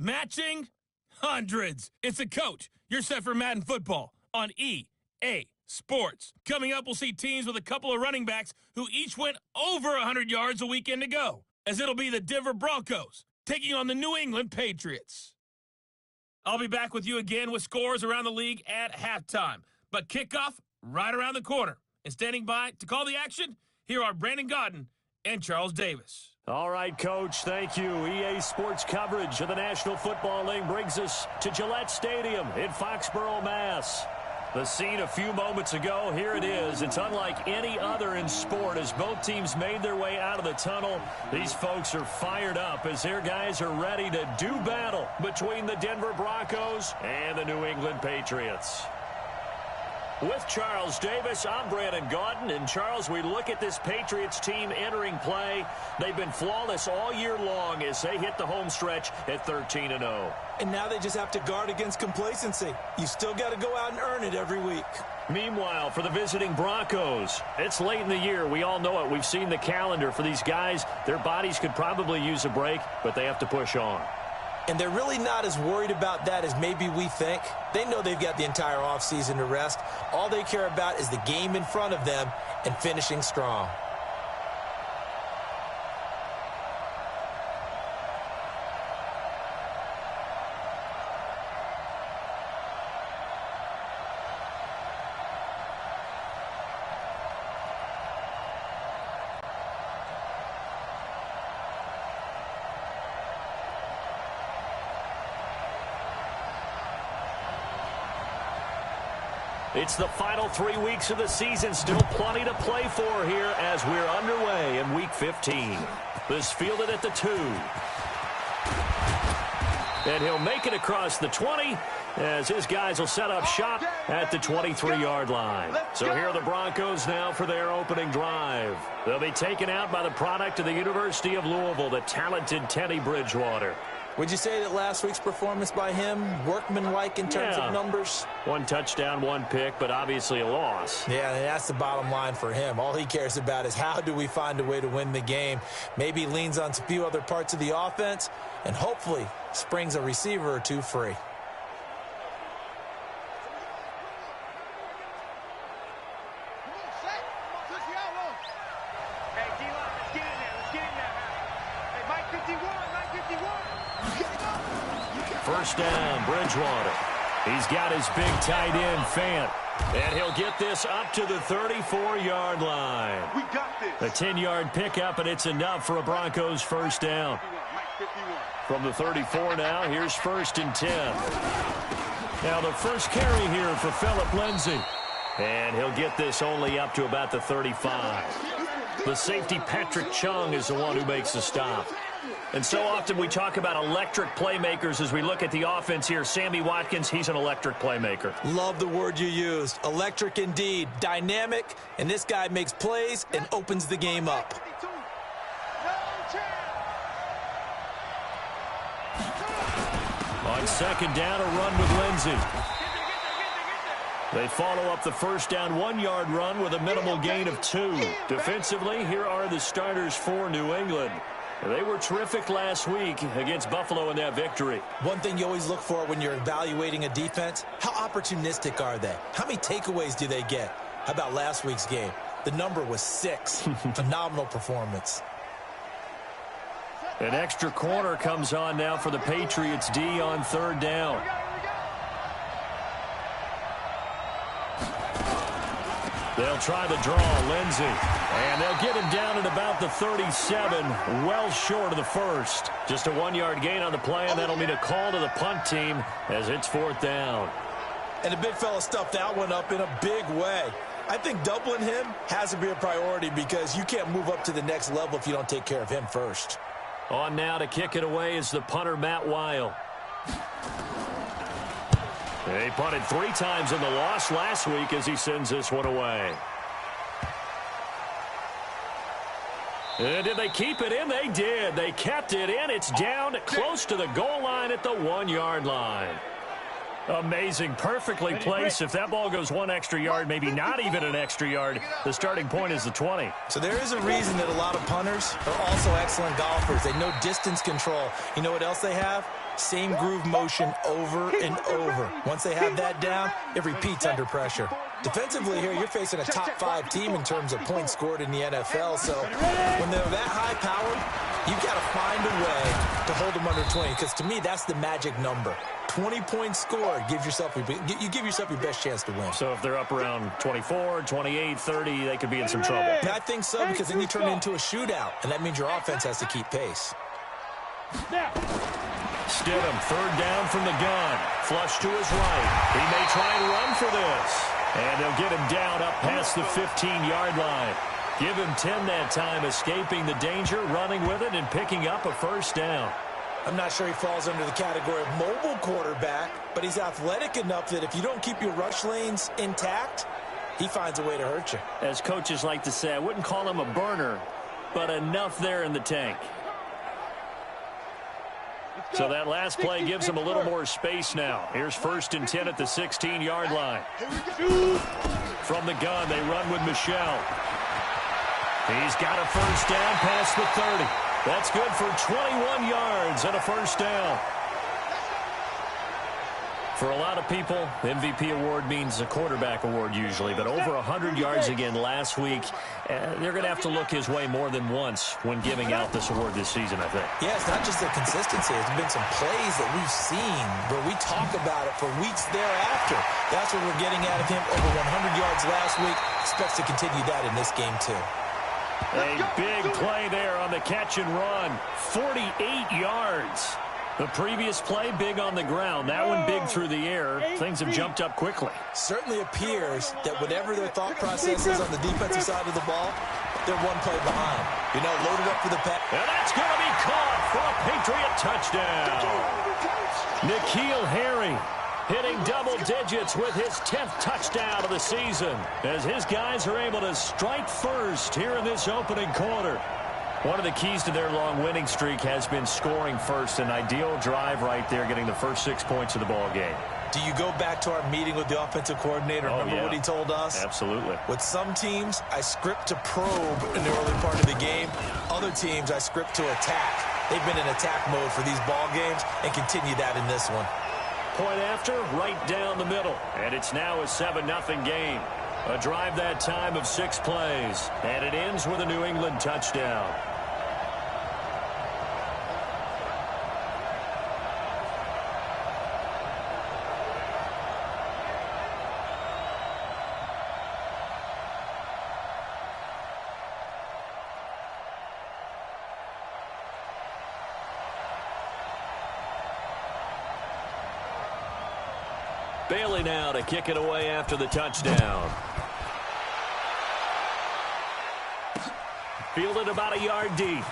Matching? Hundreds. It's a coach. You're set for Madden football on EA Sports. Coming up, we'll see teams with a couple of running backs who each went over 100 yards a weekend ago, as it'll be the Denver Broncos taking on the New England Patriots. I'll be back with you again with scores around the league at halftime, but kickoff right around the corner. And standing by to call the action, here are Brandon Godden and Charles Davis. All right, Coach, thank you. EA Sports coverage of the National Football League brings us to Gillette Stadium in Foxborough, Mass. The scene a few moments ago, here it is. It's unlike any other in sport as both teams made their way out of the tunnel. These folks are fired up as their guys are ready to do battle between the Denver Broncos and the New England Patriots. With Charles Davis, I'm Brandon Godden. And, Charles, we look at this Patriots team entering play. They've been flawless all year long as they hit the home stretch at 13-0. And now they just have to guard against complacency. You still got to go out and earn it every week. Meanwhile, for the visiting Broncos, it's late in the year. We all know it. We've seen the calendar for these guys. Their bodies could probably use a break, but they have to push on. And they're really not as worried about that as maybe we think. They know they've got the entire offseason to rest. All they care about is the game in front of them and finishing strong. It's the final 3 weeks of the season. Still plenty to play for here as we're underway in Week 15. This fielded at the 2. And he'll make it across the 20 as his guys will set up shop at the 23-yard line. So here are the Broncos now for their opening drive. They'll be taken out by the product of the University of Louisville, the talented Teddy Bridgewater. Would you say that last week's performance by him, workmanlike in terms of numbers? 1 touchdown, 1 pick, but obviously a loss. Yeah, and that's the bottom line for him. All he cares about is how do we find a way to win the game. Maybe leans on a few other parts of the offense, and hopefully springs a receiver or two free. First down, Bridgewater. He's got his big tight end, Fant. And he'll get this up to the 34-yard line. We got this. A 10-yard pickup, and it's enough for a Broncos first down. From the 34 now, here's 1st and 10. Now the first carry here for Phillip Lindsay. And he'll get this only up to about the 35. The safety, Patrick Chung, is the one who makes the stop. And so often we talk about electric playmakers as we look at the offense here. Sammy Watkins, he's an electric playmaker. Love the word you used. Electric indeed. Dynamic. And this guy makes plays and opens the game up. On second down, a run with Lindsay. They follow up the first down 1-yard run with a minimal gain of 2. Defensively, here are the starters for New England. They were terrific last week against Buffalo in that victory. One thing you always look for when you're evaluating a defense, how opportunistic are they? How many takeaways do they get? How about last week's game? The number was 6. Phenomenal performance. An extra corner comes on now for the Patriots D on 3rd down. They'll try to draw Lindsay, and they'll get him down at about the 37, well short of the first. Just a 1-yard gain on the play, and that'll mean a call to the punt team as it's 4th down. And the big fella stuffed that one up in a big way. I think doubling him has to be a priority because you can't move up to the next level if you don't take care of him first. On now to kick it away is the punter, Matt Weil. He punted 3 times in the loss last week as he sends this one away. And did they keep it in? They did. They kept it in. It's down close to the goal line at the 1-yard line. Amazing. Perfectly placed. If that ball goes 1 extra yard, maybe not even an extra yard, the starting point is the 20. So there is a reason that a lot of punters are also excellent golfers. They know distance control. You know what else they have? Same groove motion over and over. Once they have that down, it repeats under pressure. Defensively here, you're facing a top 5 team in terms of points scored in the NFL. So when they're that high powered, you've got to find a way to hold them under 20. Because to me, that's the magic number. 20 points scored, you give yourself your best chance to win. So if they're up around 24, 28, 30, they could be in some trouble. And I think so, because then you turn it into a shootout, and that means your offense has to keep pace. Stidham, third down from the gun. Flush to his right. He may try and run for this. And they'll get him down up past the 15-yard line. Give him 10 that time, escaping the danger, running with it, and picking up a first down. I'm not sure he falls under the category of mobile quarterback, but he's athletic enough that if you don't keep your rush lanes intact, he finds a way to hurt you. As coaches like to say, I wouldn't call him a burner, but enough there in the tank. So that last play gives him a little more space now. Here's 1st and 10 at the 16-yard line. From the gun, they run with Michel. He's got a first down past the 30. That's good for 21 yards and a first down. For a lot of people, MVP award means a quarterback award usually, but over 100 yards again last week. They're going to have to look his way more than once when giving out this award this season, I think. Yeah, it's not just the consistency. There's been some plays that we've seen where we talk about it for weeks thereafter. That's what we're getting out of him. Over 100 yards last week. Expects to continue that in this game, too. A big play there on the catch and run. 48 yards. The previous play, big on the ground. That one big through the air. Things have jumped up quickly. Certainly appears that whatever their thought process is on the defensive side of the ball, they're one play behind. You know, loaded up for the pass. And that's going to be caught for a Patriot touchdown. N'Keal Harry hitting double digits with his 10th touchdown of the season as his guys are able to strike first here in this opening quarter. One of the keys to their long winning streak has been scoring first. An ideal drive right there, getting the first 6 points of the ball game. Do you go back to our meeting with the offensive coordinator? Remember what he told us? Absolutely. With some teams, I script to probe in the early part of the game. Other teams, I script to attack. They've been in attack mode for these ball games and continue that in this one. Point after, right down the middle. And it's now a 7-0 game. A drive that time of 6 plays. And it ends with a New England touchdown. Bailey now to kick it away after the touchdown. Fielded about a yard deep.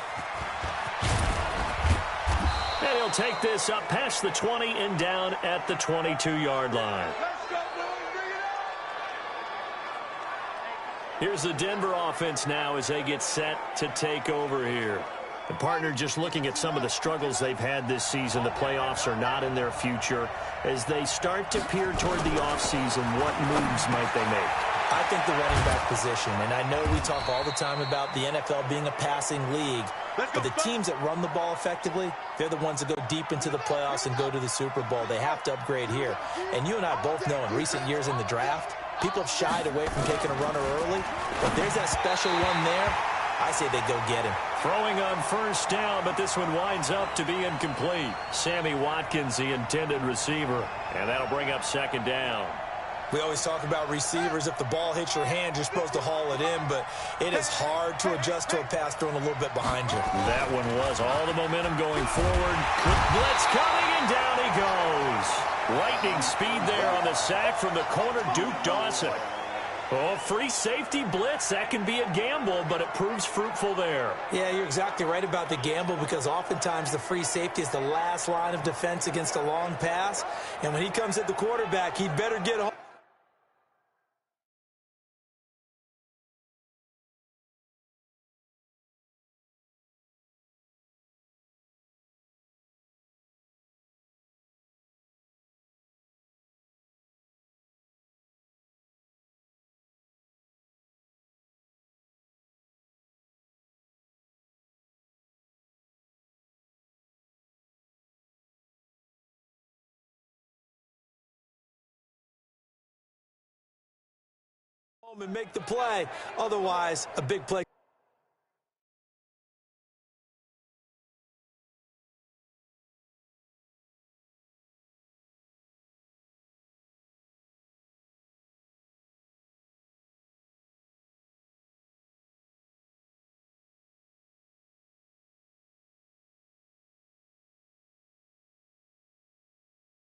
And he'll take this up past the 20 and down at the 22-yard line. Here's the Denver offense now as they get set to take over here. The partner just looking at some of the struggles they've had this season. The playoffs are not in their future. As they start to peer toward the offseason, what moves might they make? I think the running back position, and I know we talk all the time about the NFL being a passing league, but the teams that run the ball effectively, they're the ones that go deep into the playoffs and go to the Super Bowl. They have to upgrade here. And you and I both know in recent years in the draft, people have shied away from taking a runner early, but there's that special one there. I say they go get him. Throwing on first down, but this one winds up to be incomplete. Sammy Watkins, the intended receiver, and that'll bring up second down. We always talk about receivers. If the ball hits your hand, you're supposed to haul it in, but it is hard to adjust to a pass thrown a little bit behind you. That one was all the momentum going forward. Quick blitz coming, and down he goes. Lightning speed there on the sack from the corner, Duke Dawson. Oh, free safety blitz, that can be a gamble, but it proves fruitful there. Yeah, you're exactly right about the gamble because oftentimes the free safety is the last line of defense against a long pass. And when he comes at the quarterback, he'd better get home. And make the play. Otherwise, a big play.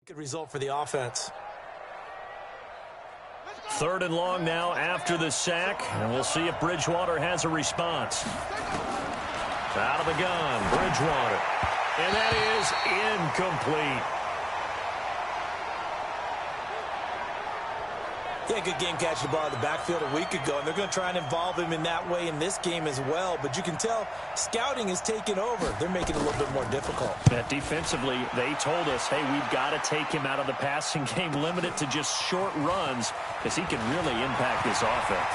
Good result for the offense. 3rd and long now after the sack, and we'll see if Bridgewater has a response. Out of the gun, Bridgewater. And that is incomplete. Yeah, good game catching the ball in the backfield a week ago, and they're going to try and involve him in that way in this game as well. But you can tell scouting is taking over. They're making it a little bit more difficult. Defensively, they told us, hey, we've got to take him out of the passing game, limit it to just short runs, because he can really impact this offense.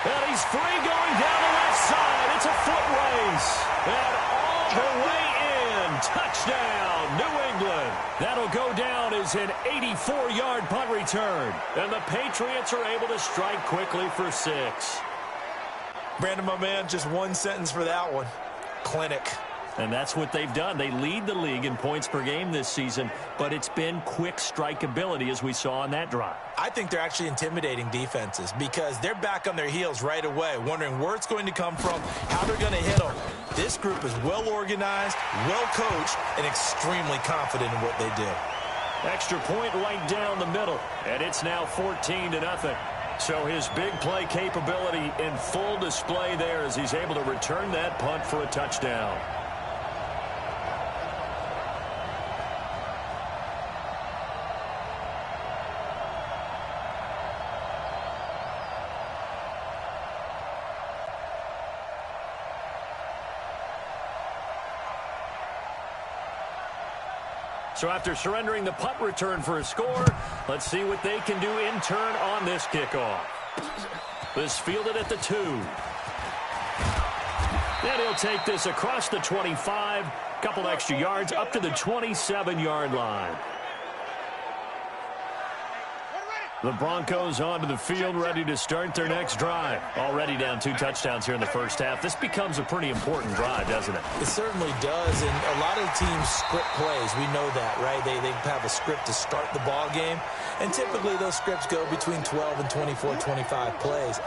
And he's free going down the left side. It's a foot race. And all the way in. Touchdown, New England. That'll go down as an 84-yard punt return. And the Patriots are able to strike quickly for 6. Brandon, my man, just one sentence for that one. Clinic. And that's what they've done. They lead the league in points per game this season, but it's been quick strikeability as we saw on that drive. I think they're actually intimidating defenses because they're back on their heels right away, wondering where it's going to come from, how they're going to hit them. This group is well organized, well coached, and extremely confident in what they do. Extra point right down the middle, and it's now 14-0. So his big play capability in full display there as he's able to return that punt for a touchdown. So after surrendering the punt return for a score, let's see what they can do in turn on this kickoff. This fielded at the 2. And he'll take this across the 25, couple extra yards up to the 27-yard line. The Broncos onto the field, ready to start their next drive. Already down 2 touchdowns here in the first half. This becomes a pretty important drive, doesn't it? It certainly does, and a lot of teams script plays. We know that, right? They have a script to start the ball game, and typically those scripts go between 12 and 24, 25 plays.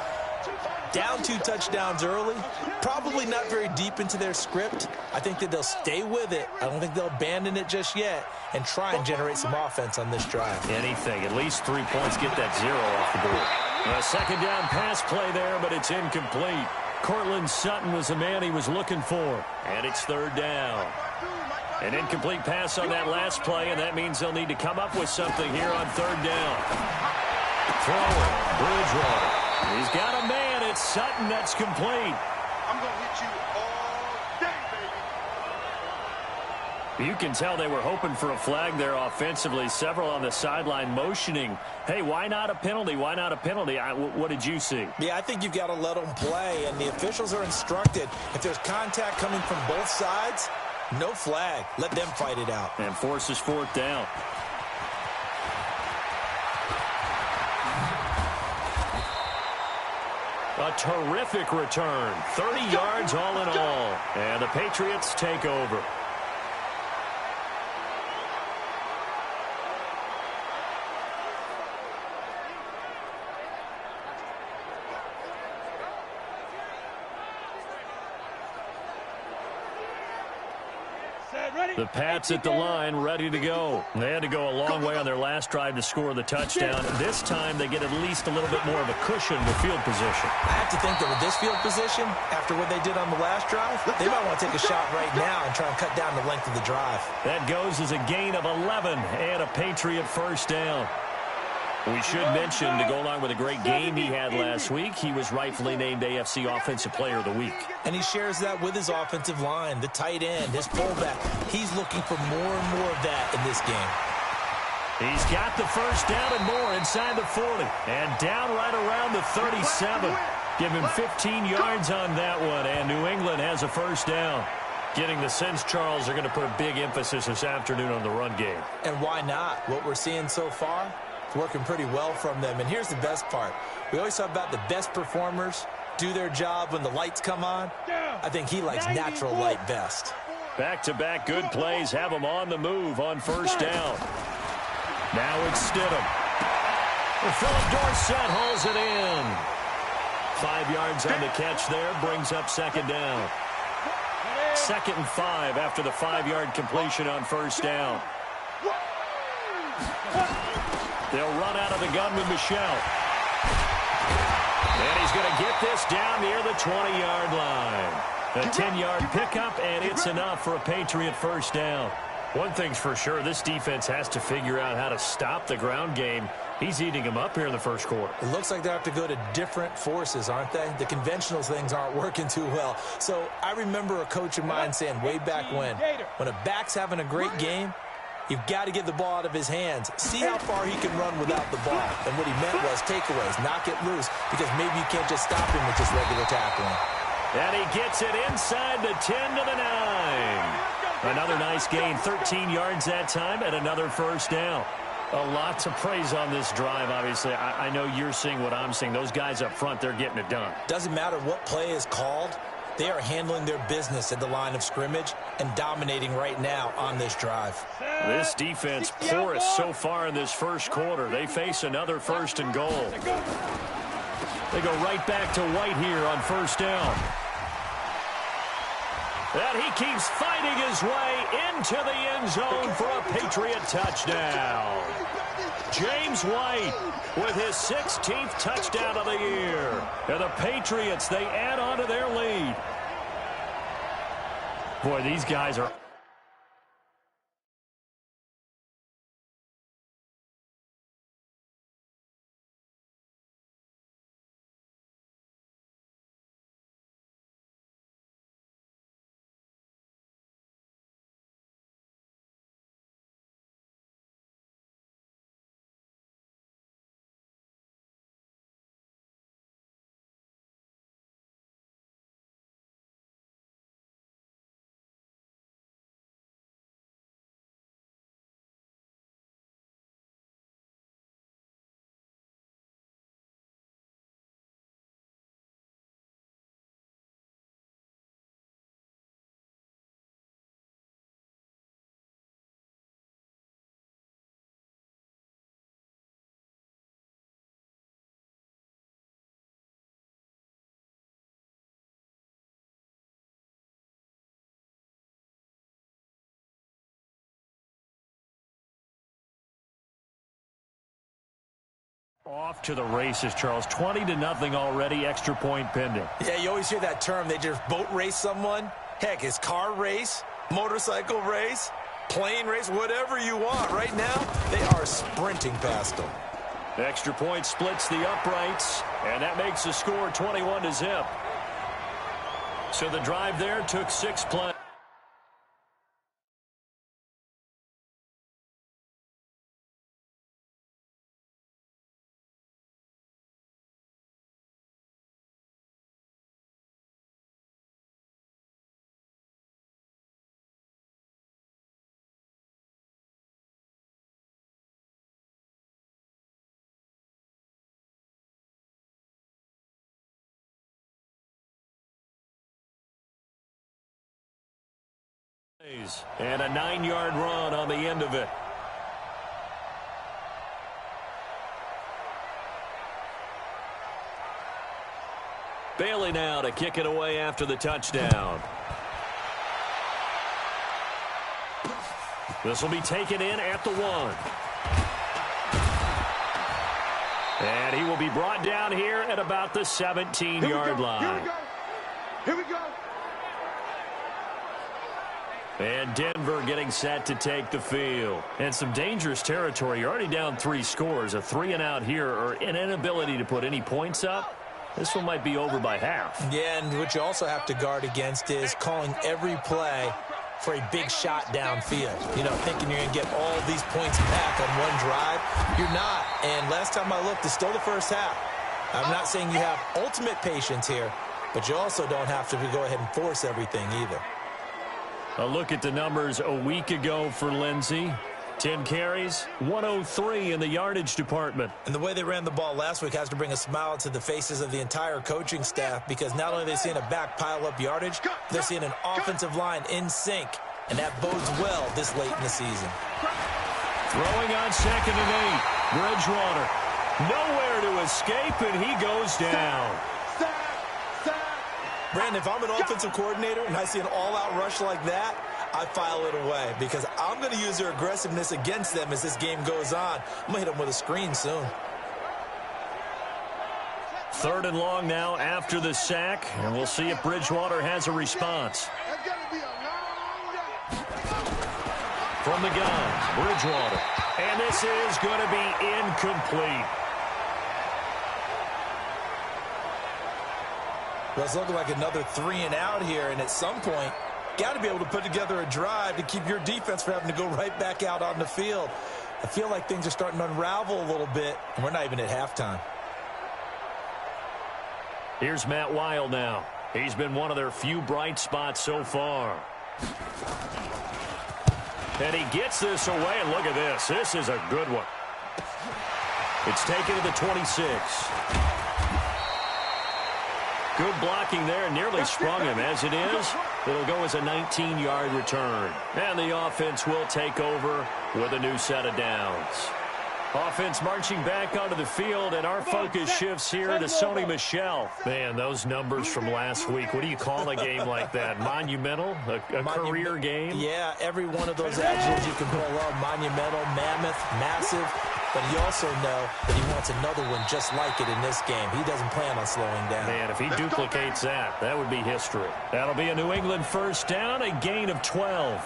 Down 2 touchdowns early, probably not very deep into their script. I think that they'll stay with it. I don't think they'll abandon it just yet and try and generate some offense on this drive. Anything, at least 3 points, get that 0 off the board. A second down pass play there, but it's incomplete. Cortland Sutton was the man he was looking for, and it's 3rd down. An incomplete pass on that last play, and that means they'll need to come up with something here on 3rd down. Throwing, Bridgewater. He's got a man. It's Sutton. That's complete. I'm going to hit you all day, baby. You can tell they were hoping for a flag there offensively. Several on the sideline motioning, hey, why not a penalty? Why not a penalty? What did you see? Yeah, I think you've got to let them play, and the officials are instructed. If there's contact coming from both sides, no flag. Let them fight it out. And forces 4th down. A terrific return. 30 yards all in all. And the Patriots take over. The Pats at the line, ready to go. They had to go a long way on their last drive to score the touchdown. This time they get at least a little bit more of a cushion with field position. I have to think that with this field position, after what they did on the last drive, they might want to take a shot right now and try and cut down the length of the drive. That goes as a gain of 11 and a Patriot 1st down. We should mention, to go along with a great game he had last week, he was rightfully named AFC Offensive Player of the Week. And he shares that with his offensive line, the tight end, his fullback. He's looking for more and more of that in this game. He's got the 1st down and more inside the 40. And down right around the 37. Give him 15 yards on that one, and New England has a 1st down. Getting the sense, Charles, are going to put a big emphasis this afternoon on the run game. And why not? What we're seeing so far, it's working pretty well from them. And here's the best part. We always talk about the best performers do their job when the lights come on. I think he likes natural light best. Back-to-back good plays have him on the move on first down. Now it's Stidham. Philip Dorsett hauls it in. 5 yards on the catch there, brings up second down. 2nd and 5 after the 5-yard completion on first down. They'll run out of the gun with Michel. And he's going to get this down near the 20-yard line. A 10-yard pickup, and it's enough for a Patriot first down. One thing's for sure, this defense has to figure out how to stop the ground game. He's eating them up here in the first quarter. It looks like they have to go to different forces, aren't they? The conventional things aren't working too well. So I remember a coach of mine saying way back when a back's having a great game, you've got to get the ball out of his hands. See how far he can run without the ball. And what he meant was takeaways, knock it loose, because maybe you can't just stop him with just regular tackling. And he gets it inside the 10 to the 9. Another nice gain, 13 yards that time, and another first down. A lot to praise on this drive, obviously. I know you're seeing what I'm seeing. Those guys up front, they're getting it done. Doesn't matter what play is called. They are handling their business at the line of scrimmage and dominating right now on this drive. This defense porous so far in this first quarter. They face another 1st and goal. They go right back to White here on first down. And he keeps fighting his way into the end zone for a Patriot touchdown. James White with his 16th touchdown of the year. And the Patriots, they add on to their lead. Boy, these guys are... Off to the races, Charles. 20-0 already, extra point pending. Yeah, you always hear that term. They just boat race someone. Heck, it's car race, motorcycle race, plane race, whatever you want. Right now, they are sprinting past them. Extra point splits the uprights, and that makes the score 21-0. So the drive there took 6 plays. And a 9-yard run on the end of it. Bailey now to kick it away after the touchdown. This will be taken in at the 1. And he will be brought down here at about the 17-yard line. Here we go. And Denver getting set to take the field. And some dangerous territory. You're already down 3 scores. A 3 and out here, or an inability to put any points up. This one might be over by half. Yeah, and what you also have to guard against is calling every play for a big shot downfield. You know, thinking you're going to get all these points back on one drive. You're not. And last time I looked, it's still the first half. I'm not saying you have ultimate patience here, but you also don't have to go ahead and force everything either. A look at the numbers a week ago for Lindsey. 10 carries, 103 in the yardage department. And the way they ran the ball last week has to bring a smile to the faces of the entire coaching staff, because not only are they seeing a back pile up yardage, they're seeing an offensive line in sync, and that bodes well this late in the season. Throwing on 2nd and 8. Bridgewater. Nowhere to escape, and he goes down. Brandon, if I'm an offensive coordinator and I see an all-out rush like that, I file it away, because I'm going to use their aggressiveness against them as this game goes on. I'm going to hit them with a screen soon. 3rd and long now after the sack, and we'll see if Bridgewater has a response. From the gun, Bridgewater. And this is going to be incomplete. Well, it's looking like another 3 and out here, and at some point, got to be able to put together a drive to keep your defense from having to go right back out on the field. I feel like things are starting to unravel a little bit, and we're not even at halftime. Here's Matt Weil now. He's been one of their few bright spots so far. And he gets this away, and look at this. This is a good one. It's taken to the 26. Good blocking there, nearly sprung him. As it is, it'll go as a 19-yard return. And the offense will take over with a new set of downs. Offense marching back onto the field, and our focus shifts here to Sony Michel. Man, those numbers from last week, what do you call a game like that? Monumental? A career game? Yeah, every one of those adjectives you can pull up. Monumental, mammoth, massive. But you also know that he wants another one just like it in this game. He doesn't plan on slowing down. Man, if he duplicates that, that would be history. That'll be a New England first down, a gain of 12.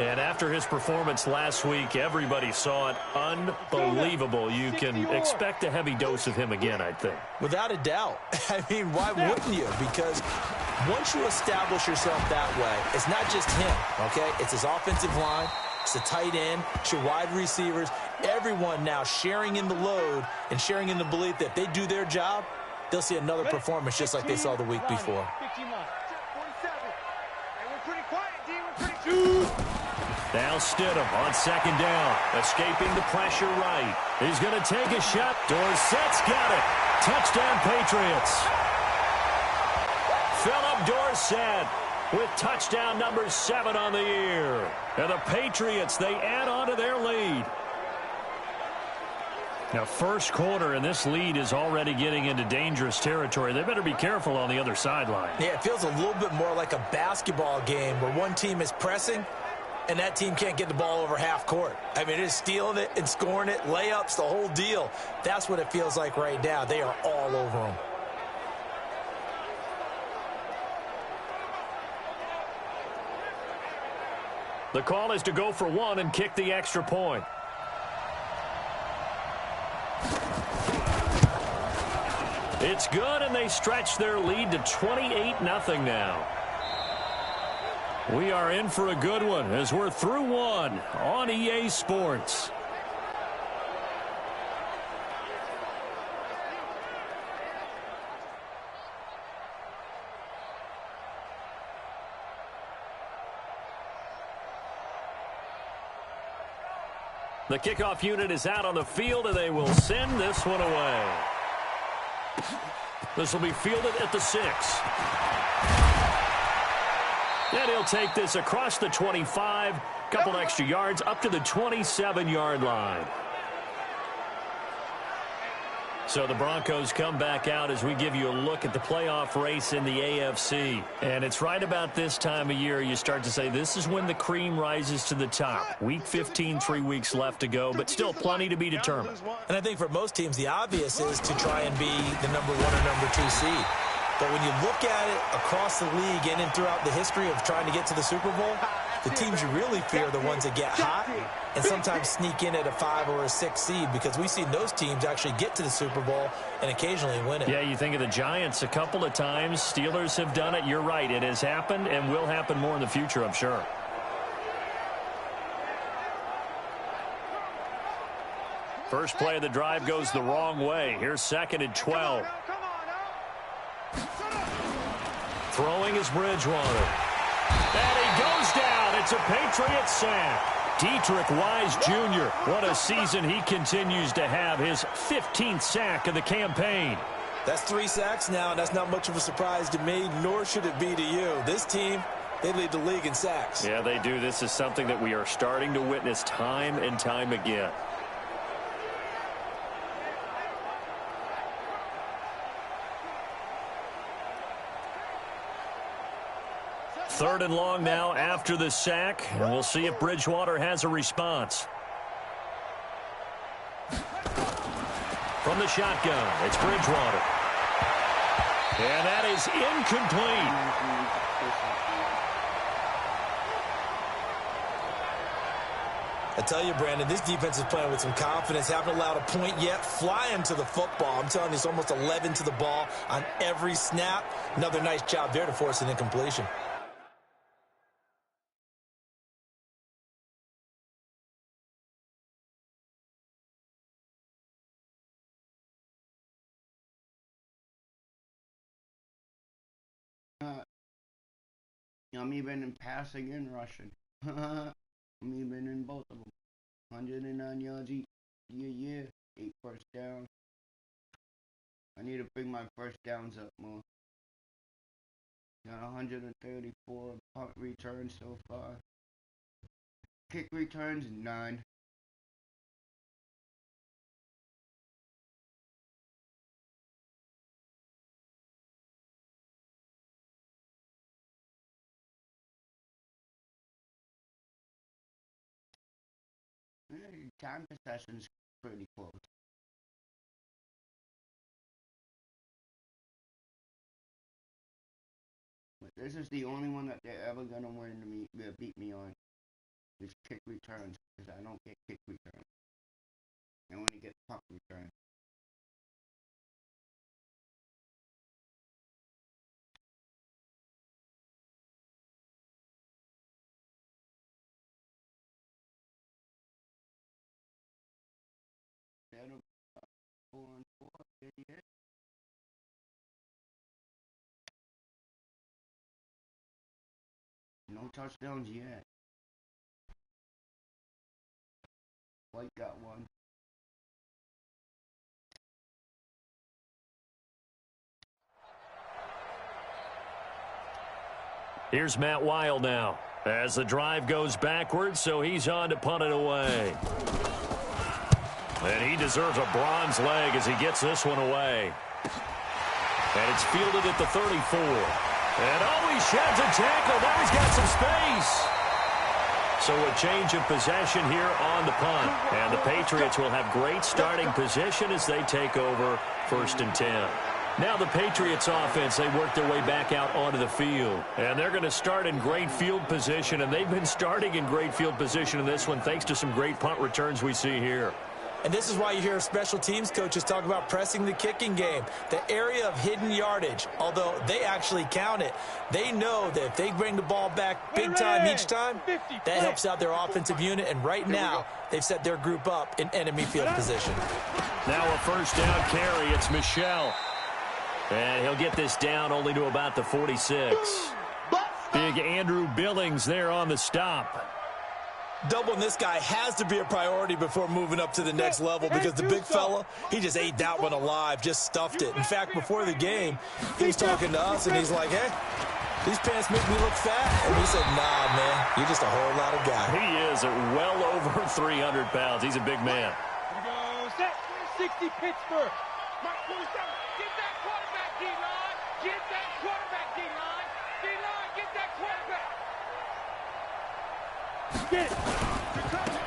And after his performance last week, everybody saw it. Unbelievable. You can expect a heavy dose of him again, I think. Without a doubt. I mean, why wouldn't you? Because once you establish yourself that way, it's not just him, okay? It's his offensive line. It's the tight end. It's your wide receivers. Everyone now sharing in the load and sharing in the belief that if they do their job, they'll see another performance just like they saw the week before. Now Stidham on 2nd down, escaping the pressure right. He's going to take a shot. Dorsett's got it. Touchdown, Patriots. Philip Dorsett with touchdown number 7 on the year. And the Patriots, they add on to their lead. Now, first quarter, and this lead is already getting into dangerous territory. They better be careful on the other sideline. Yeah, it feels a little bit more like a basketball game where one team is pressing and that team can't get the ball over half court. I mean, it is stealing it and scoring it, layups, the whole deal. That's what it feels like right now. They are all over them. The call is to go for 1 and kick the extra point. It's good, and they stretch their lead to 28-0 now. We are in for a good one as we're through 1 on EA Sports. The kickoff unit is out on the field, and they will send this one away. This will be fielded at the 6. And he'll take this across the 25, couple extra yards, up to the 27-yard line. So the Broncos come back out as we give you a look at the playoff race in the AFC. And it's right about this time of year you start to say this is when the cream rises to the top. Week 15, 3 weeks left to go, but still plenty to be determined. And I think for most teams, the obvious is to try and be the number 1 or number 2 seed. But when you look at it across the league and throughout the history of trying to get to the Super Bowl, the teams you really fear are the ones that get hot and sometimes sneak in at a 5 or a 6 seed, because we've seen those teams actually get to the Super Bowl and occasionally win it. Yeah, you think of the Giants a couple of times. Steelers have done it. You're right. It has happened and will happen more in the future, I'm sure. First play of the drive goes the wrong way. Here's 2nd and 12. Throwing is Bridgewater. And he goes down. It's a Patriot sack. Dietrich Wise Jr., what a season he continues to have, his 15th sack of the campaign. That's 3 sacks now, and that's not much of a surprise to me, nor should it be to you. This team, they lead the league in sacks. Yeah, they do. This is something that we are starting to witness time and time again. Third and long now after the sack, and we'll see if Bridgewater has a response. From the shotgun, it's Bridgewater. And that is incomplete. I tell you, Brandon, this defense is playing with some confidence. Haven't allowed a point yet. Flying to the football. I'm telling you, it's almost 11 to the ball on every snap. Another nice job there to force an incompletion. I'm even in passing and rushing. I'm even in both of them. 109 yards each. Yeah. 8 first downs. I need to bring my first downs up more. Got 134 punt returns so far. Kick returns, 9. Time possession's pretty close. But this is the only one that they're ever gonna beat me on. Is kick returns, because I don't get kick returns. I only get punt returns. That'll 4-4, idiot. No touchdowns yet. White got one. Here's Matt Weil now as the drive goes backwards, so he's on to punt it away. And he deserves a bronze leg as he gets this one away. And it's fielded at the 34. And he sheds a tackle. Now he's got some space. So a change of possession here on the punt. And the Patriots will have great starting position as they take over 1st and 10. Now the Patriots offense, they work their way back out onto the field. And they're going to start in great field position. And they've been starting in great field position in this one thanks to some great punt returns we see here. And this is why you hear special teams coaches talk about pressing the kicking game, the area of hidden yardage. Although they actually count it, they know that if they bring the ball back big time each time, that helps out their offensive unit. And right now, they've set their group up in enemy field position. Now a first down carry. It's Michel. And he'll get this down only to about the 46. Big Andrew Billings there on the stop. Doubling this guy has to be a priority before moving up to the next level because the big fella, he just ate that one alive, just stuffed it. In fact, before the game, he was talking to us, and he's like, hey, these pants make me look fat. And we said, nah, man, you're just a whole lot of guy. He is at well over 300 pounds. He's a big man. Here we go. Set. 60 Pittsburgh. Mark goes down. Get that quarterback, D-line. Get that quarterback, D-line. D-line, get that quarterback. Get it.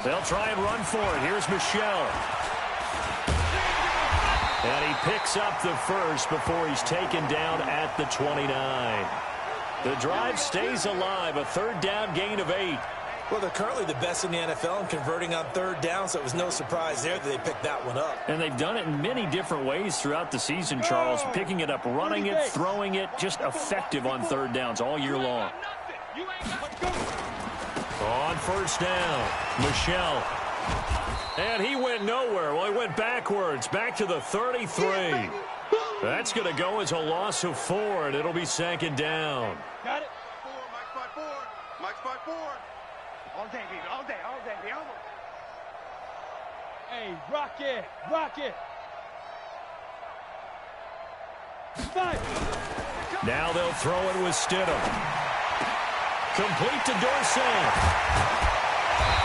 They'll try and run for it. Here's Michel. And he picks up the first before he's taken down at the 29. The drive stays alive. A 3rd down gain of 8. Well, they're currently the best in the NFL in converting on 3rd down, so it was no surprise there that they picked that one up. And they've done it in many different ways throughout the season, Charles. Picking it up, running it, throwing it, just effective on 3rd downs all year long. On 1st down, Michel. And he went nowhere. Well, he went backwards, back to the 33. That's going to go as a loss of 4, and it'll be 2nd down. Got it. 4, Mike, 5, 4. forward. All day, baby. All day, baby. Hey, rock it. Rock it. 5. Now they'll throw it with Stidham. Complete to Dorsey.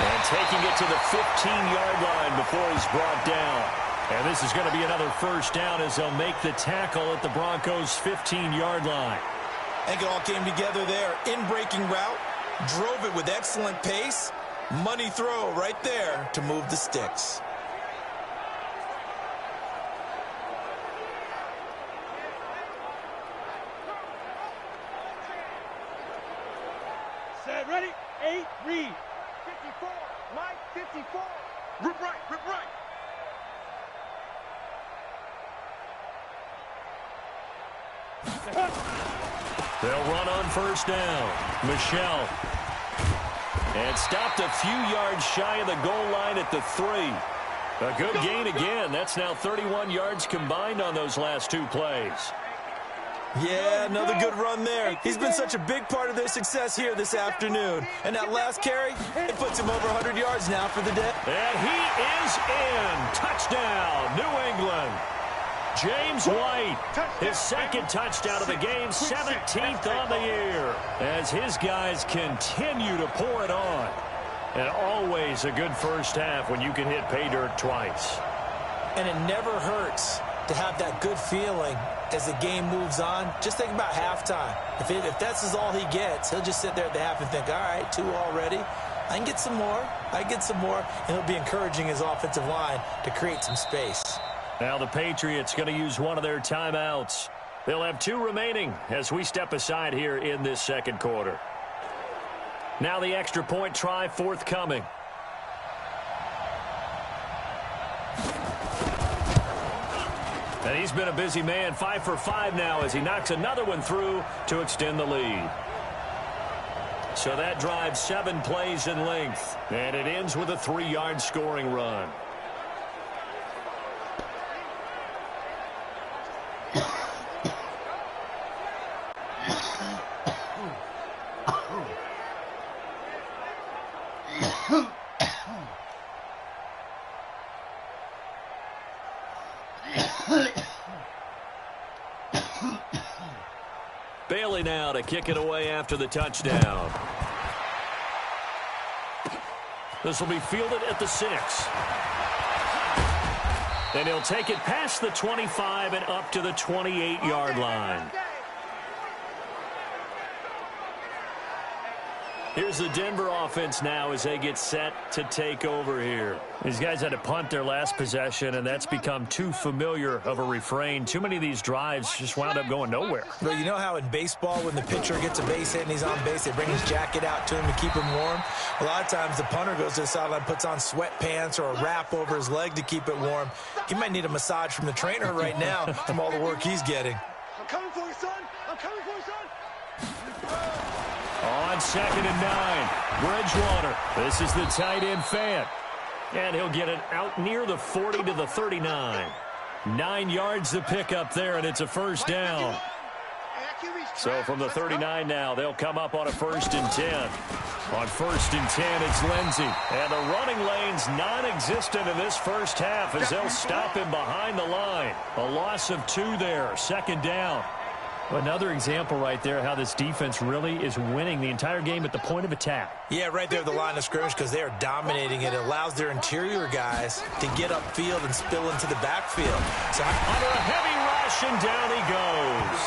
And taking it to the 15-yard line before he's brought down. And this is going to be another first down as they'll make the tackle at the Broncos' 15-yard line. I think it all came together there. In-breaking route, drove it with excellent pace. Money throw right there to move the sticks. Set, ready, 8, read. 54. Mike, 54. Rip right, rip right. They'll run on first down. Michelle. And stopped a few yards shy of the goal line at the 3. A good gain again. That's now 31 yards combined on those last 2 plays. Yeah, another good run there. He's been such a big part of their success here this afternoon. And that last carry, it puts him over 100 yards now for the day. And he is in. Touchdown, New England. James White, his second touchdown of the game, 17th on the year, as his guys continue to pour it on. And always a good first half when you can hit pay dirt twice. And it never hurts to have that good feeling as the game moves on. Just think about halftime. If that's all he gets, he'll just sit there at the half and think, all right, 2 already. I can get some more. And he'll be encouraging his offensive line to create some space. Now the Patriots going to use one of their timeouts. They'll have 2 remaining as we step aside here in this second quarter. Now the extra point try forthcoming. And he's been a busy man, 5 for 5 now as he knocks another one through to extend the lead. So that drives 7 plays in length, and it ends with a 3-yard scoring run. Bailey now to kick it away after the touchdown. This will be fielded at the 6. And he'll take it past the 25 and up to the 28-yard line. Here's the Denver offense now as they get set to take over here. These guys had to punt their last possession, and that's become too familiar of a refrain. Too many of these drives just wound up going nowhere. Well, you know how in baseball when the pitcher gets a base hit and he's on base, they bring his jacket out to him to keep him warm? A lot of times the punter goes to the sideline, puts on sweatpants or a wrap over his leg to keep it warm. He might need a massage from the trainer right now from all the work he's getting. I'm coming for you, son. I'm coming for you, son. On 2nd and 9, Bridgewater. This is the tight end Fant. And he'll get it out near the 40 to the 39. 9 yards to pick up there, and it's a first down. So from the 39 now, they'll come up on a 1st and 10. On 1st and 10, it's Lindsey. And the running lane's non-existent in this first half as they'll stop him behind the line. A loss of 2 there, 2nd down. Another example right there how this defense really is winning the entire game at the point of attack. Yeah, right there at the line of scrimmage because they are dominating it. It allows their interior guys to get upfield and spill into the backfield. So under a heavy rush, and down he goes.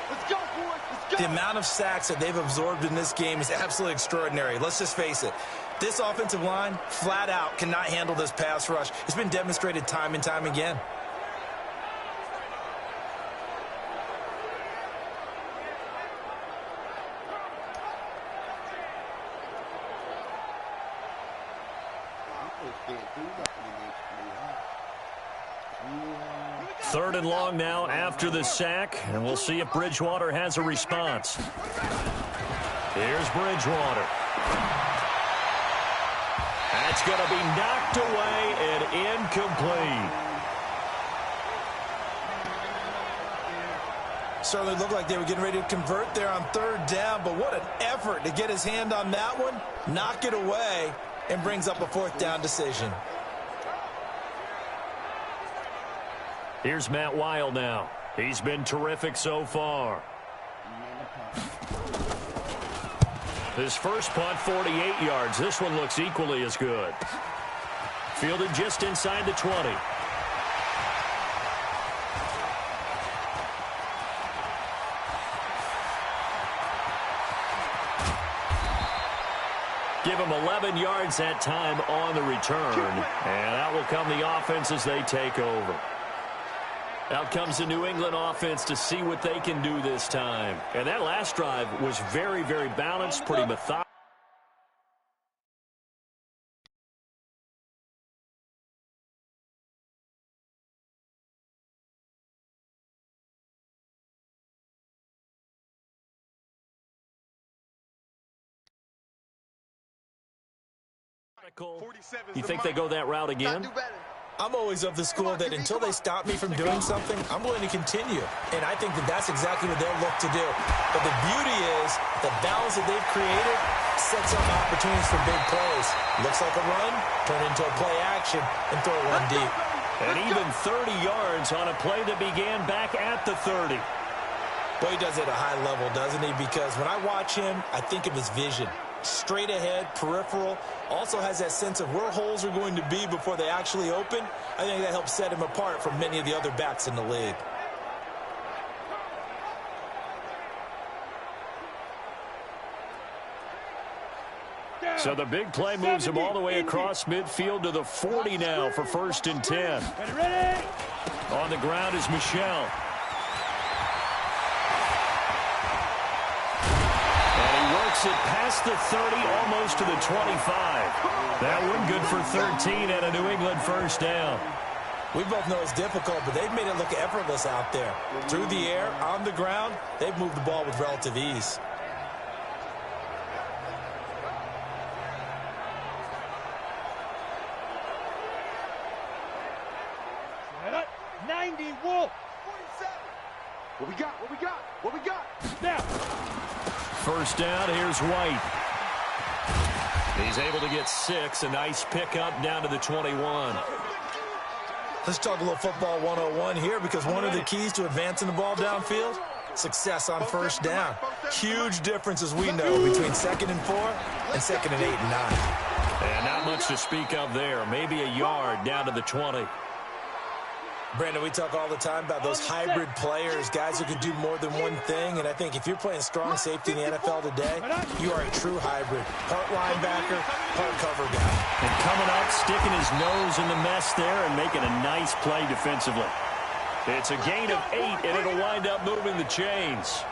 Let's go, boys. Let's go. The amount of sacks that they've absorbed in this game is absolutely extraordinary. Let's just face it. This offensive line, flat out, cannot handle this pass rush. It's been demonstrated time and time again. Third and long now after the sack, and we'll see if Bridgewater has a response. Here's Bridgewater. That's going to be knocked away and incomplete. Certainly looked like they were getting ready to convert there on third down, but what an effort to get his hand on that one, knock it away, and brings up a fourth down decision. Here's Matt Weil now. He's been terrific so far. His first punt, 48 yards. This one looks equally as good. Fielded just inside the 20. Give him 11 yards that time on the return. And out will come the offense as they take over. Out comes the New England offense to see what they can do this time. And that last drive was very, very balanced, pretty methodical. You think they go that route again? I'm always of the school that until they stop me from doing something, I'm willing to continue. And I think that that's exactly what they'll look to do. But the beauty is the balance that they've created sets up opportunities for big plays. Looks like a run, turn into a play action, and throw one deep. And even 30 yards on a play that began back at the 30. Well, he does it at a high level, doesn't he? Because when I watch him, I think of his vision. Straight ahead, peripheral, also has that sense of where holes are going to be before they actually open. I think that helps set him apart from many of the other backs in the league. So the big play moves him all the way across midfield to the 40 now for 1st and 10. On the ground is Michel. It past the 30, almost to the 25. That one good for 13 and a New England first down. We both know it's difficult, but they've made it look effortless out there. Through the air, on the ground, they've moved the ball with relative ease. Set up, 90, Wolf. 47. What we got? What we got? What we got? Now. First down, here's White. He's able to get 6. A nice pickup down to the 21. Let's talk a little football 101 here, because one of the keys to advancing the ball downfield, success on first down. Huge difference, as we know, between 2nd and 4 and 2nd and 8 and 9. And not much to speak of there. Maybe a yard down to the 20. Brandon, we talk all the time about those hybrid players, guys who can do more than one thing, and I think if you're playing strong safety in the NFL today, you are a true hybrid. Part linebacker, part cover guy. And coming up, sticking his nose in the mess there and making a nice play defensively. It's a gain of 8, and it'll wind up moving the chains.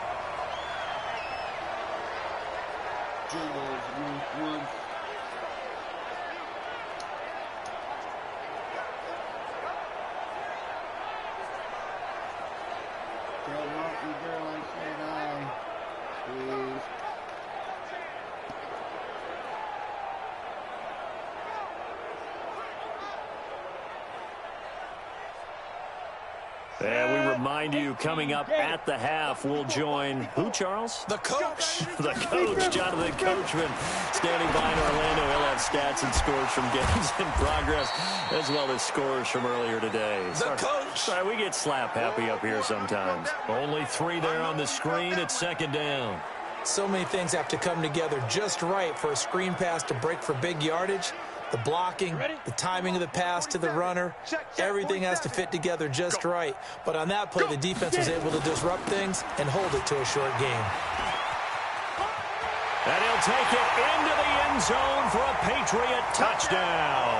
And we remind you, coming up at the half, we'll join who, Charles? The coach. The coach, Jonathan Coachman, standing by in Orlando. He'll have stats and scores from games in progress, as well as scores from earlier today. The coach. Sorry, we get slap happy up here sometimes. Only 3 there on the screen. It's 2nd down. So many things have to come together just right for a screen pass to break for big yardage. The blocking, the timing of the pass to the runner, everything has to fit together just right. But on that play, the defense was able to disrupt things and hold it to a short game. And he'll take it into the end zone for a Patriot touchdown.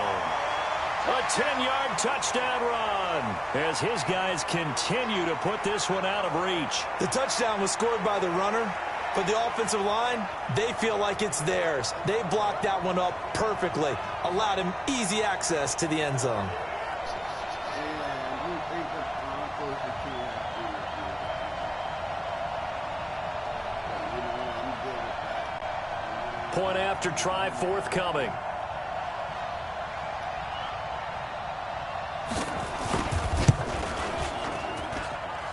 A 10-yard touchdown run as his guys continue to put this one out of reach. The touchdown was scored by the runner. But the offensive line, they feel like it's theirs. They blocked that one up perfectly, allowed him easy access to the end zone. Point after try forthcoming.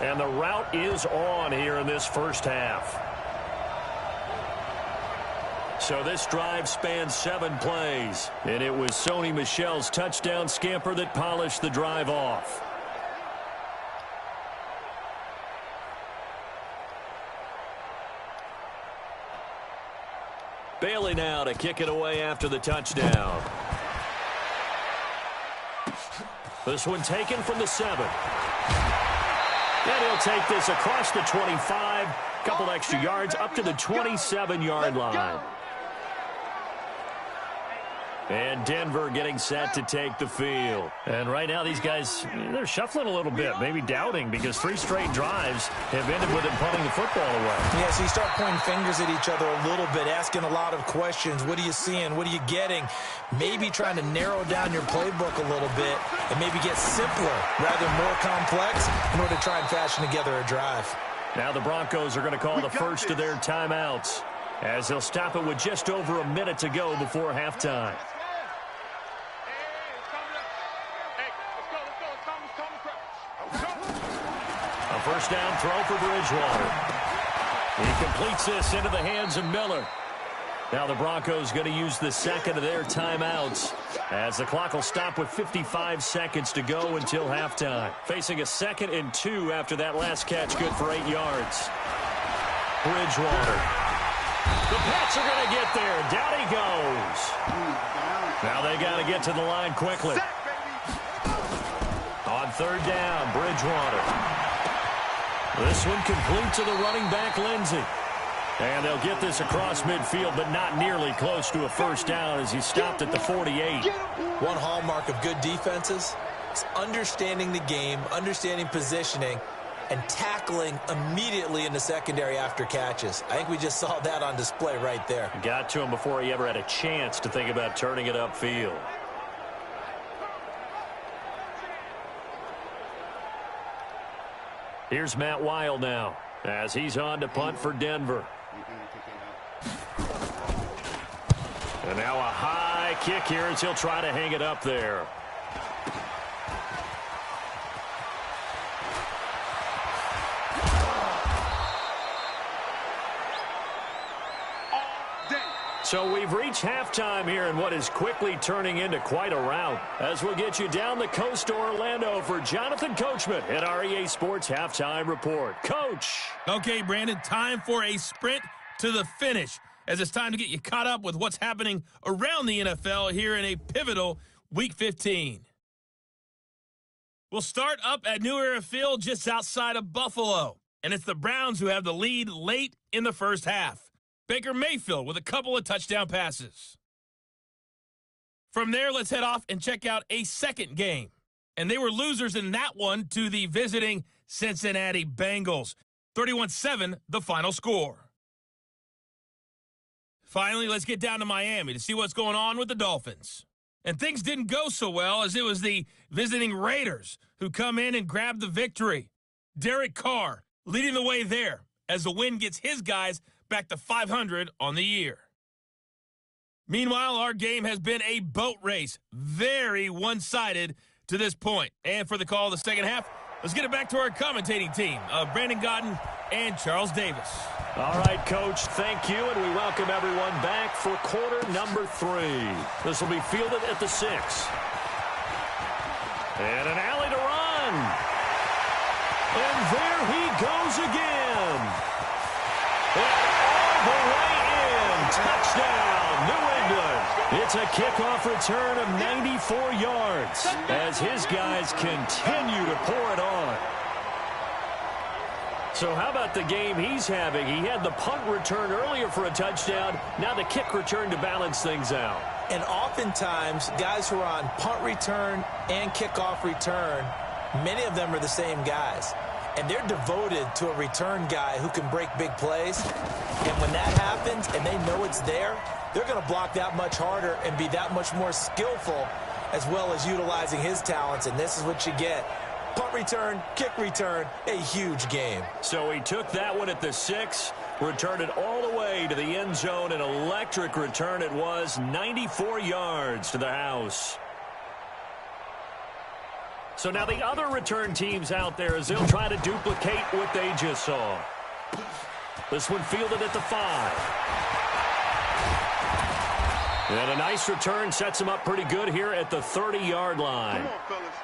And the route is on here in this first half. So this drive spans 7 plays, and it was Sony Michel's touchdown scamper that polished the drive off. Bailey now to kick it away after the touchdown. This one taken from the 7. And he'll take this across the 25, couple extra yards up to the 27-yard line. And Denver getting set to take the field. And right now these guys, they're shuffling a little bit, maybe doubting, because 3 straight drives have ended with them punting the football away. Yeah, so you start pointing fingers at each other a little bit, asking a lot of questions. What are you seeing? What are you getting? Maybe trying to narrow down your playbook a little bit and maybe get simpler rather than more complex in order to try and fashion together a drive. Now the Broncos are going to call the first of their timeouts as they'll stop it with just over a minute to go before halftime. A first down throw for Bridgewater. He completes this into the hands of Miller. Now the Broncos going to use the second of their timeouts as the clock will stop with 55 seconds to go until halftime. Facing a 2nd and 2 after that last catch, good for 8 yards. Bridgewater. The Pats are going to get there. Down he goes. Now they got to get to the line quickly. On 3rd down, Bridgewater. This one complete to the running back, Lindsey. And they'll get this across midfield, but not nearly close to a first down as he stopped at the 48. One hallmark of good defenses is understanding the game, understanding positioning, and tackling immediately in the secondary after catches. I think we just saw that on display right there. Got to him before he ever had a chance to think about turning it upfield. Here's Matt Weil now as he's on to punt for Denver. And now a high kick here as he'll try to hang it up there. So we've reached halftime here in what is quickly turning into quite a rout. As we'll get you down the coast to Orlando for Jonathan Coachman at our EA Sports Halftime Report. Coach. Okay, Brandon, time for a sprint to the finish, as it's time to get you caught up with what's happening around the NFL here in a pivotal Week 15. We'll start up at New Era Field just outside of Buffalo, and it's the Browns who have the lead late in the first half. Baker Mayfield with a couple of touchdown passes. From there, let's head off and check out a second game. And they were losers in that one to the visiting Cincinnati Bengals. 31-7, the final score. Finally, let's get down to Miami to see what's going on with the Dolphins. And things didn't go so well, as it was the visiting Raiders who come in and grab the victory. Derek Carr leading the way there as the win gets his guys back to 500 on the year. Meanwhile, our game has been a boat race, very one-sided to this point. And for the call of the second half, let's get it back to our commentating team of Brandon Godden and Charles Davis. All right, Coach, thank you, and we welcome everyone back for quarter number 3. This will be fielded at the 6. And an alley to run. And there he goes again. All the way in. Touchdown, New England. It's a kickoff return of 94 yards as his guys continue to pour it on. So how about the game he's having? He had the punt return earlier for a touchdown. Now the kick return to balance things out. And oftentimes, guys who are on punt return and kickoff return, many of them are the same guys. And they're devoted to a return guy who can break big plays. And when that happens and they know it's there, they're going to block that much harder and be that much more skillful, as well as utilizing his talents. And this is what you get. Punt return, kick return, a huge game. So he took that one at the 6, returned it all the way to the end zone. An electric return it was, 94 yards to the house. So now the other return teams out there as they'll try to duplicate what they just saw. This one fielded at the 5. And a nice return sets him up pretty good here at the 30-yard line. Come on, fellas.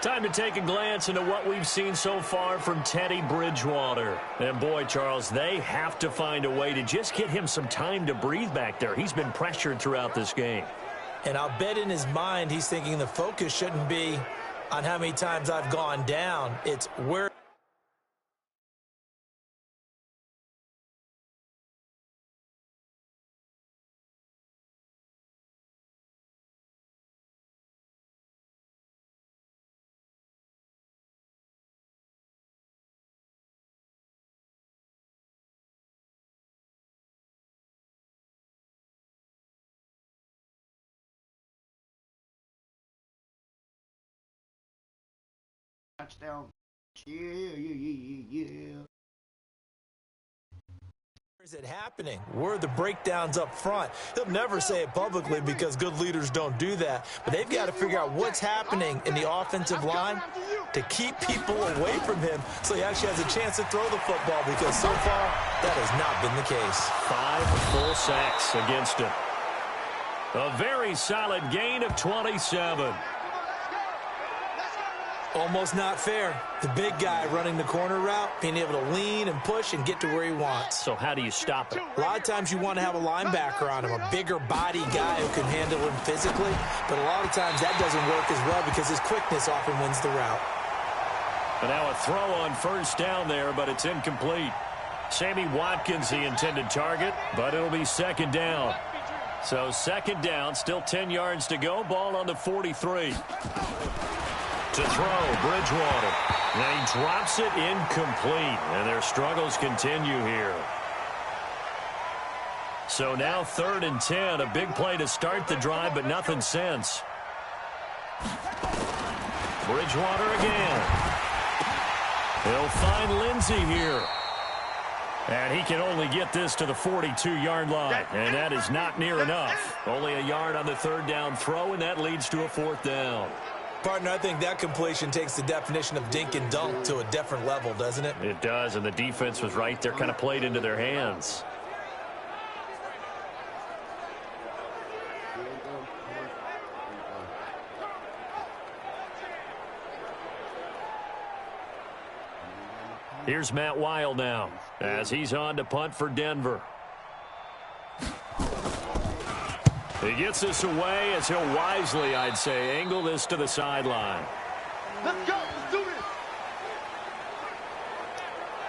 Time to take a glance into what we've seen so far from Teddy Bridgewater. And boy, Charles, they have to find a way to just get him some time to breathe back there. He's been pressured throughout this game. And I'll bet in his mind he's thinking the focus shouldn't be on how many times I've gone down. It's where touchdown. Yeah. is it happening? Where are the breakdowns up front? He'll never say it publicly because good leaders don't do that. But they've got to figure out what's happening in the offensive line to keep people away from him so he actually has a chance to throw the football, because so far that has not been the case. 5 full sacks against him. A very solid gain of 27. Almost not fair. The big guy running the corner route, being able to lean and push and get to where he wants. So how do you stop it? A lot of times you want to have a linebacker on him, a bigger body guy who can handle him physically. But a lot of times that doesn't work as well because his quickness often wins the route. And now a throw on first down there, but it's incomplete. Sammy Watkins, the intended target, but it'll be second down. So second down, still 10 yards to go. Ball on the 43. To throw, Bridgewater. And he drops it incomplete. And their struggles continue here. So now 3rd and 10. A big play to start the drive, but nothing since. Bridgewater again. He'll find Lindsey here. And he can only get this to the 42-yard line. And that is not near enough. Only a yard on the 3rd down throw, and that leads to a 4th down. Partner, I think that completion takes the definition of dink and dunk to a different level, doesn't it? It does, and the defense was right there, kind of played into their hands. Here's Matt Weil now, as he's on to punt for Denver. He gets this away as he'll wisely, I'd say, angle this to the sideline. Let's go. Let's do this.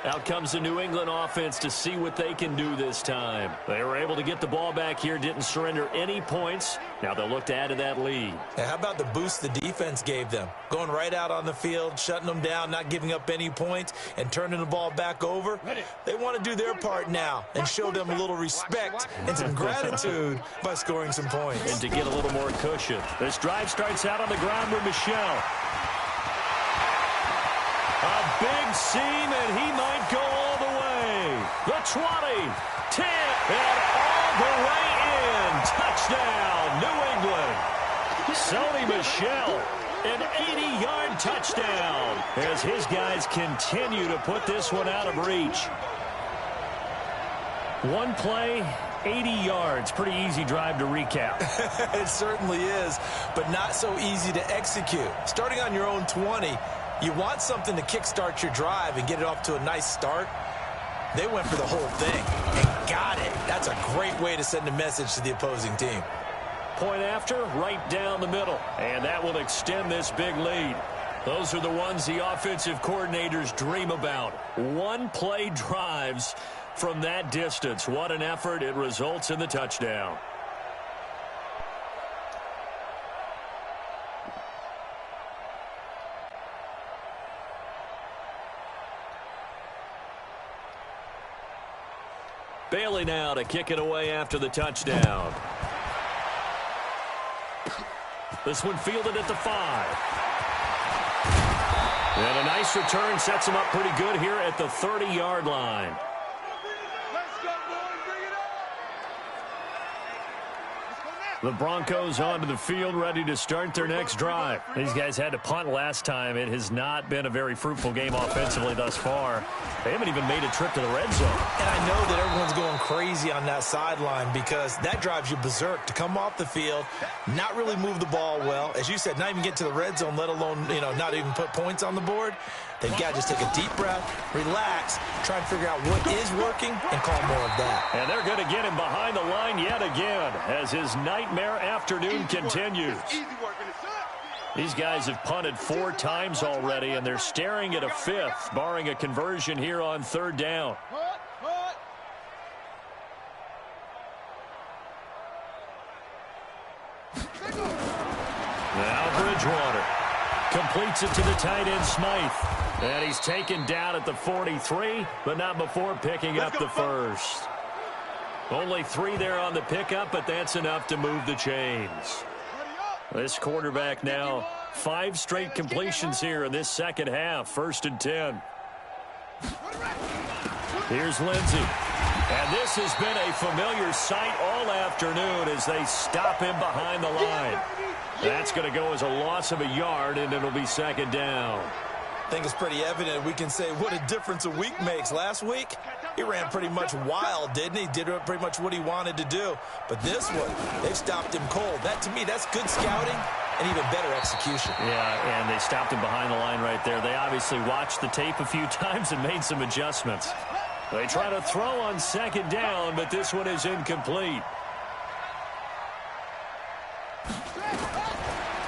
Out comes the New England offense to see what they can do this time. They were able to get the ball back here, didn't surrender any points. Now they'll look to add to that lead. Now, how about the boost the defense gave them? Going right out on the field, shutting them down, not giving up any points, and turning the ball back over. They want to do their part now and show them a little respect and some gratitude by scoring some points. And to get a little more cushion. This drive starts out on the ground with Michel. A big seam, and he might go all the way. The 20, 10, and all the way in. Touchdown, New England. Sony Michel, an 80-yard touchdown as his guys continue to put this one out of reach. One play, 80 yards. Pretty easy drive to recap. It certainly is, but not so easy to execute. Starting on your own 20, you want something to kickstart your drive and get it off to a nice start. They went for the whole thing and got it. That's a great way to send a message to the opposing team. Point after, right down the middle. And that will extend this big lead. Those are the ones the offensive coordinators dream about. One-play drives from that distance. What an effort. It results in the touchdown. Bailey now to kick it away after the touchdown. This one fielded at the 5. And a nice return sets him up pretty good here at the 30-yard line. Let's go, boys. Bring it on. Let's go now. The Broncos onto the field, ready to start their next drive. These guys had to punt last time. It has not been a very fruitful game offensively thus far. They haven't even made a trip to the red zone. And I know that everyone's going crazy on that sideline because that drives you berserk to come off the field, not really move the ball well. As you said, not even get to the red zone, let alone, not even put points on the board. They've got to just take a deep breath, relax, try and figure out what is working, and call more of that. And they're going to get him behind the line yet again as his nightmare afternoon continues. These guys have punted 4 times already, and they're staring at a 5th, barring a conversion here on 3rd down. Now Bridgewater completes it to the tight end Smythe. And he's taken down at the 43, but not before picking up the first. Only 3 there on the pickup, but that's enough to move the chains. This quarterback now 5 straight completions here in this second half. 1st and 10. Here's Lindsey. And this has been a familiar sight all afternoon as they stop him behind the line. That's going to go as a loss of a yard, and it'll be 2nd down. I think it's pretty evident. We can say what a difference a week makes. Last week, he ran pretty much wild, didn't he? Did pretty much what he wanted to do. But this one, they've stopped him cold. That, to me, that's good scouting and even better execution. Yeah, and they stopped him behind the line right there. They obviously watched the tape a few times and made some adjustments. They try to throw on 2nd down, but this one is incomplete.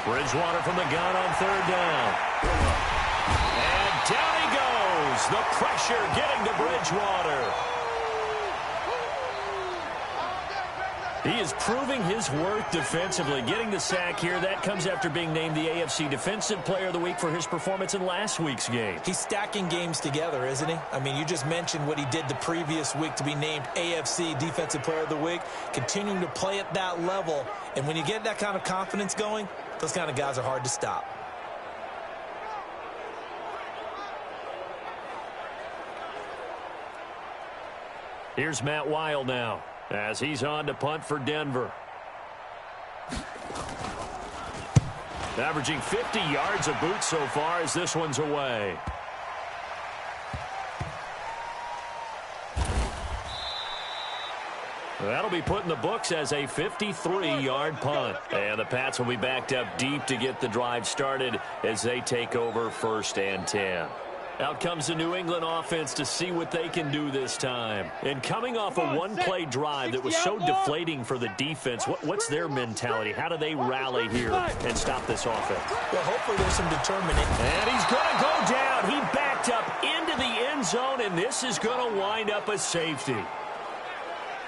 Bridgewater from the gun on 3rd down. And down he goes. The pressure getting to Bridgewater. He is proving his worth defensively. Getting the sack here, that comes after being named the AFC Defensive Player of the Week for his performance in last week's game. He's stacking games together, isn't he? I mean, you just mentioned what he did the previous week to be named AFC Defensive Player of the Week, continuing to play at that level. And when you get that kind of confidence going, those kind of guys are hard to stop. Here's Matt Weil now as he's on to punt for Denver. Averaging 50 yards a boot so far as this one's away. That'll be put in the books as a 53-yard punt. And the Pats will be backed up deep to get the drive started as they take over 1st and 10. Out comes the New England offense to see what they can do this time. And coming off a one-play drive that was so deflating for the defense, what's their mentality? How do they rally here and stop this offense? Well, hopefully there's some determination. And he's going to go down. He backed up into the end zone, and this is going to wind up a safety.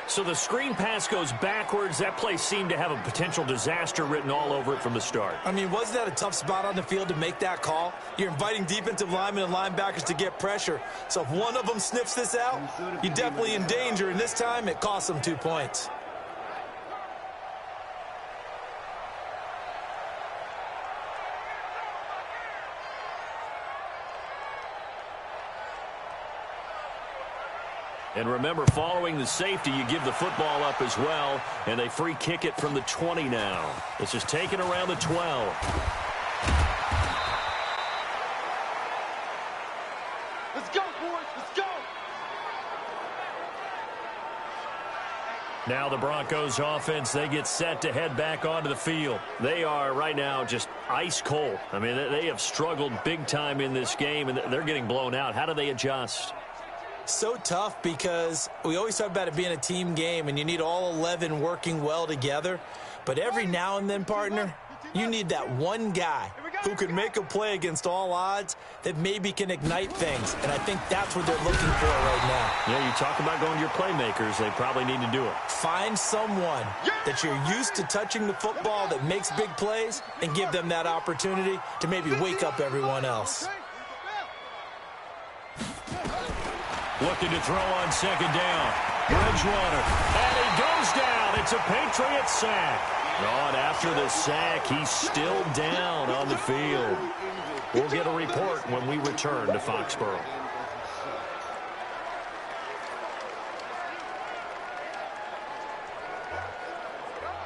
So the screen pass goes backwards. That play seemed to have a potential disaster written all over it from the start. I mean, wasn't that a tough spot on the field to make that call? You're inviting defensive linemen and linebackers to get pressure. So if one of them sniffs this out, you're definitely in danger. And this time, it cost them 2 points. And remember, following the safety, you give the football up as well, and they free kick it from the 20 now. This is taken around the 12. Let's go, boys. Let's go. Now the Broncos offense, they get set to head back onto the field. They are right now just ice cold. I mean, they have struggled big time in this game, and they're getting blown out. How do they adjust? So tough because we always talk about it being a team game and you need all 11 working well together. But every now and then, partner, you need that one guy who can make a play against all odds that maybe can ignite things. And I think that's what they're looking for right now. Yeah, you talk about going to your playmakers. They probably need to do it. Find someone that you're used to touching the football that makes big plays and give them that opportunity to maybe wake up everyone else. Looking to throw on 2nd down. Bridgewater. And he goes down. It's a Patriot sack. And after the sack, he's still down on the field. We'll get a report when we return to Foxborough.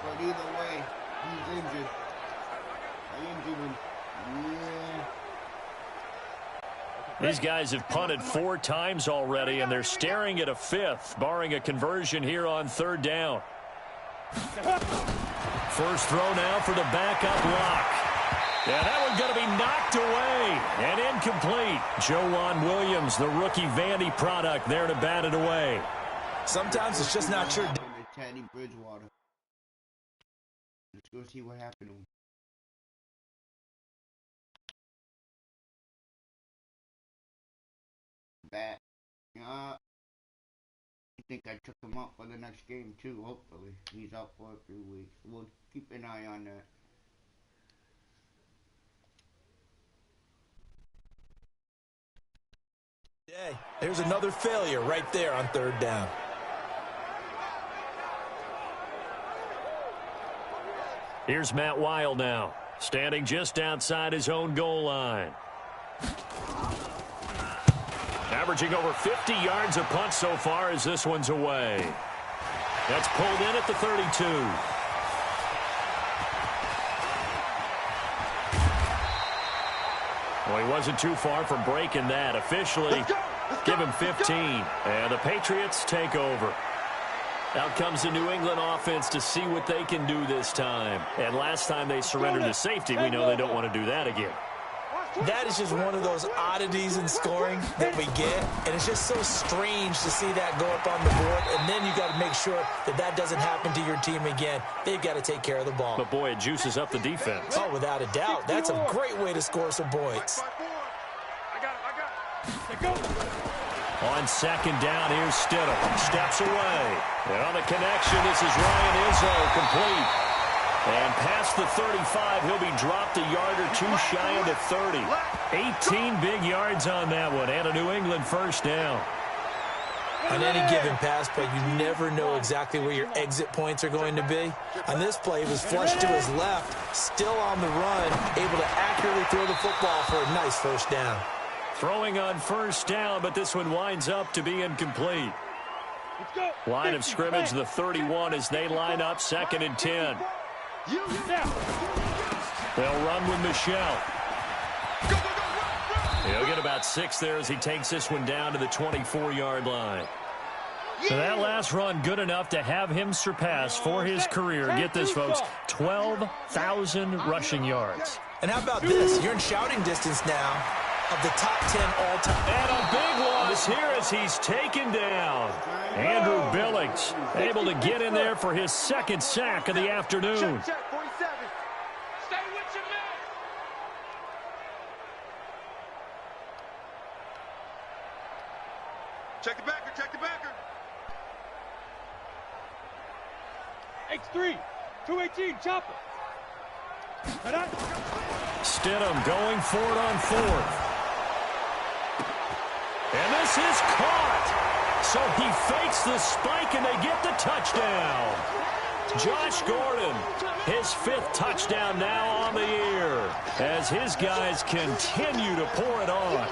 But either way, These guys have punted 4 times already, and they're staring at a 5th, barring a conversion here on 3rd down. First throw now for the backup lock. Yeah, that one's going to be knocked away and incomplete. Joejuan Williams, the rookie Vandy product, there to bat it away. Sometimes it's just not your... Teddy Bridgewater. Let's go see what happened to him. That. I think I took him out for the next game too, hopefully. He's out for a few weeks. We'll keep an eye on that. Hey, there's another failure right there on 3rd down. Here's Matt Weil now, standing just outside his own goal line. Averaging over 50 yards a punt so far as this one's away. That's pulled in at the 32. Well, he wasn't too far from breaking that. Officially, give him 15. And the Patriots take over. Out comes the New England offense to see what they can do this time. And last time they surrendered the safety, we know they don't want to do that again. That is just one of those oddities in scoring that we get, and it's just so strange to see that go up on the board, and then you got to make sure that that doesn't happen to your team again. They've got to take care of the ball. But, boy, it juices up the defense. Oh, without a doubt. That's a great way to score some points. On 2nd down, here's Stidham. Steps away. And on the connection, this is Ryan Izzo, complete. And past the 35, he'll be dropped a yard or 2 shy of the 30. 18 big yards on that one, and a New England first down. On any given pass play, you never know exactly where your exit points are going to be. On this play, he was flushed to his left, still on the run, able to accurately throw the football for a nice first down. Throwing on first down, but this one winds up to be incomplete. Line of scrimmage, the 31, as they line up 2nd and 10. They'll run with Michelle. He'll get about 6 there as he takes this one down to the 24-yard line. So that last run good enough to have him surpass for his career, get this, folks, 12,000 rushing yards. And how about this? You're in shouting distance now of the top 10 all-time. And a big loss here as he's taken down. Andrew Billings able to get in there for his 2nd sack of the afternoon. Check, 47. Stay with your man. Check the backer, check the backer. X3, 218, chopper. Stidham going for it on 4th. And this is caught. So he fakes the spike, and they get the touchdown. Josh Gordon, his 5th touchdown now on the year as his guys continue to pour it on.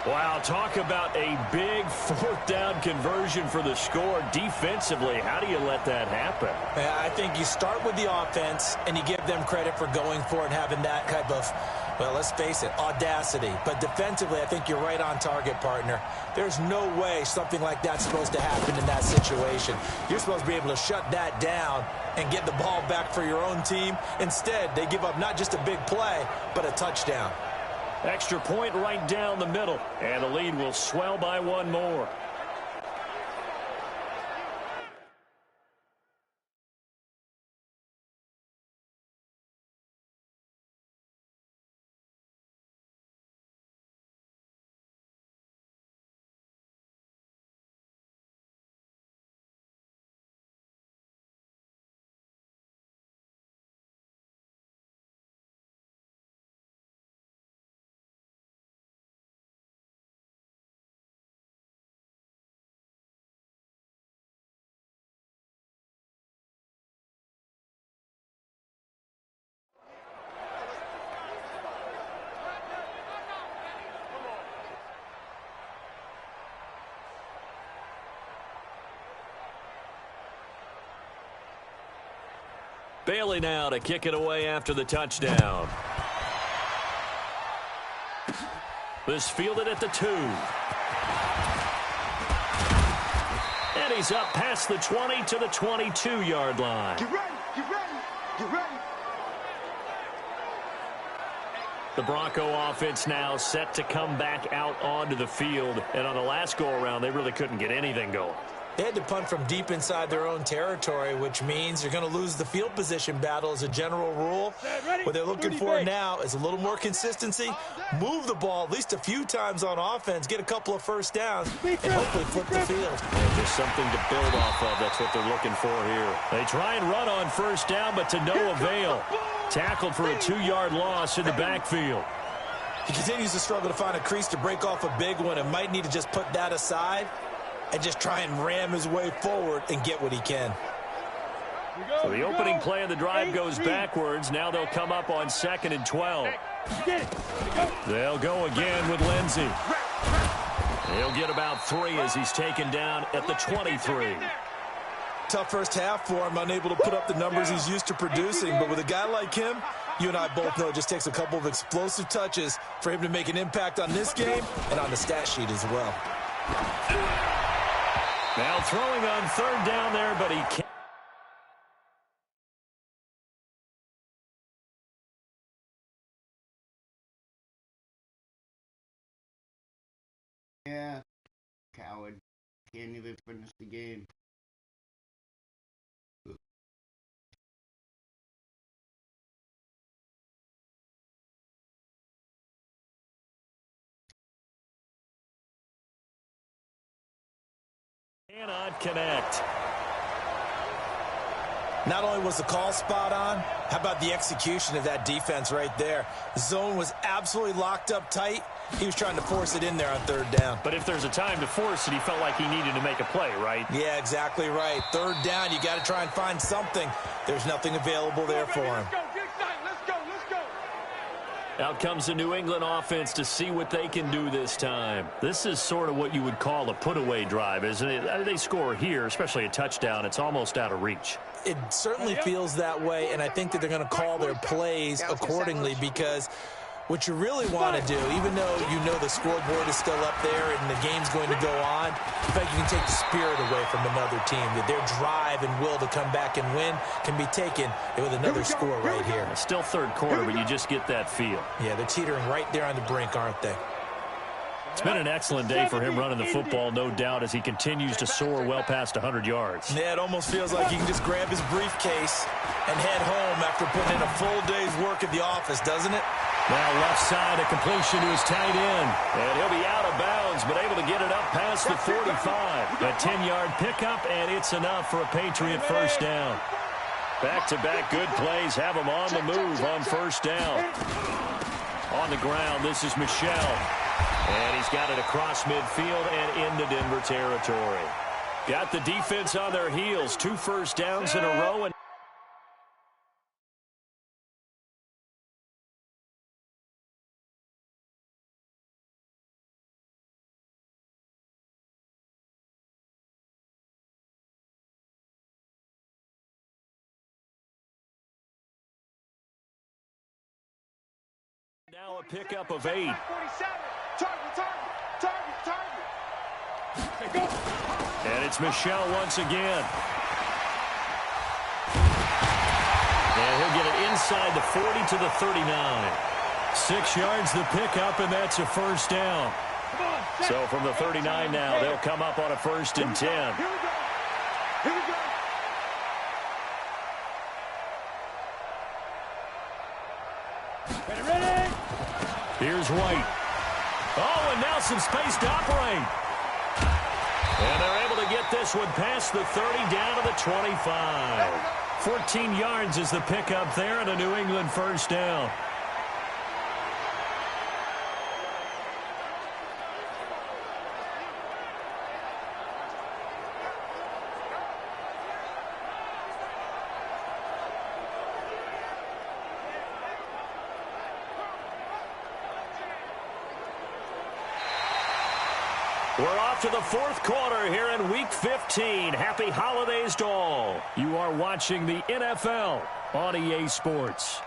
Wow, talk about a big 4th down conversion for the score. Defensively, how do you let that happen? I think you start with the offense, and you give them credit for going for it and having that type of, well, let's face it, audacity. But defensively, I think you're right on target, partner. There's no way something like that's supposed to happen in that situation. You're supposed to be able to shut that down and get the ball back for your own team. Instead, they give up not just a big play, but a touchdown. Extra point right down the middle, and the lead will swell by 1 more. Bailey now to kick it away after the touchdown. This fielded at the 2. And he's up past the 20 to the 22-yard line. Get ready, get ready, get ready. The Bronco offense now set to come back out onto the field. And on the last go-around, they really couldn't get anything going. They had to punt from deep inside their own territory, which means you're going to lose the field position battle as a general rule. What they're looking for now is a little more consistency, move the ball at least a few times on offense, get a couple of first downs, and hopefully flip the field. And just something to build off of. That's what they're looking for here. They try and run on first down, but to no avail. Tackled for a 2-yard loss in the backfield. He continues to struggle to find a crease to break off a big one and might need to just put that aside and just try and ram his way forward and get what he can. So the opening play of the drive goes backwards. Now they'll come up on 2nd and 12. They'll go again with Lindsey. He'll get about 3 as he's taken down at the 23. Tough first half for him, unable to put up the numbers he's used to producing. But with a guy like him, you and I both know it just takes a couple of explosive touches for him to make an impact on this game and on the stat sheet as well. Now throwing on 3rd down there, but he can't. Yeah, coward. Can't even finish the game. Cannot connect. Not only was the call spot on, how about the execution of that defense right there? The zone was absolutely locked up tight. He was trying to force it in there on 3rd down. But if there's a time to force it, he felt like he needed to make a play, right? Yeah, exactly right. 3rd down, you got to try and find something. There's nothing available there for him. Out comes the New England offense to see what they can do this time. This is sort of what you would call a put-away drive, isn't it? They score here, especially a touchdown. It's almost out of reach. It certainly feels that way, and I think that they're going to call their plays accordingly because what you really want to do, even though you know the scoreboard is still up there and the game's going to go on, in fact, you can take the spirit away from another team. That their drive and will to come back and win can be taken with another score right here. It's still 3rd quarter, but you just get that feel. Yeah, they're teetering right there on the brink, aren't they? It's been an excellent day for him running the football, no doubt, as he continues to soar well past 100 yards. Yeah, it almost feels like he can just grab his briefcase and head home after putting in a full day's work at the office, doesn't it? Now left side, a completion to his tight end. And he'll be out of bounds, but able to get it up past the 45. A 10-yard pickup, and it's enough for a Patriot first down. Back-to-back good plays have him on the move on first down. On the ground, this is Michel. And he's got it across midfield and into Denver territory. Got the defense on their heels. 2 first downs in a row. And now a pickup of 8. And it's Michel once again. And he'll get it inside the 40 to the 39. 6 yards the pickup, and that's a first down. So from the 39 now, they'll come up on a 1st and 10. Here we go. Ready? Here's White. Oh, and now some space to operate. And they're able to get this one past the 30 down to the 25. 14 yards is the pickup there and a New England first down. We're off to the 4th quarter here in Week 15. Happy holidays to all. You are watching the NFL on EA Sports.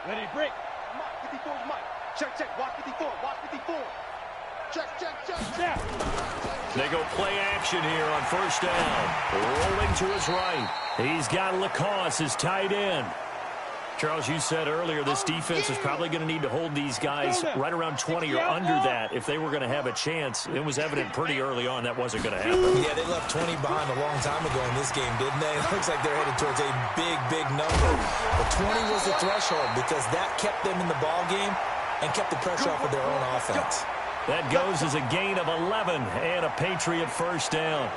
Ready, break. Mike, 54 is Mike. Check, check. Watch 54. Watch 54. Check, check, check. Check. They go play action here on first down. Rolling to his right. He's got Lacoste as tight end. Charles, you said earlier this defense is probably going to need to hold these guys right around 20 or under that if they were going to have a chance. It was evident pretty early on that wasn't going to happen. Yeah, they left 20 behind a long time ago in this game, didn't they? It looks like they're headed towards a big, big number. But 20 was the threshold because that kept them in the ball game and kept the pressure off of their own offense. That goes as a gain of 11 and a Patriot first down.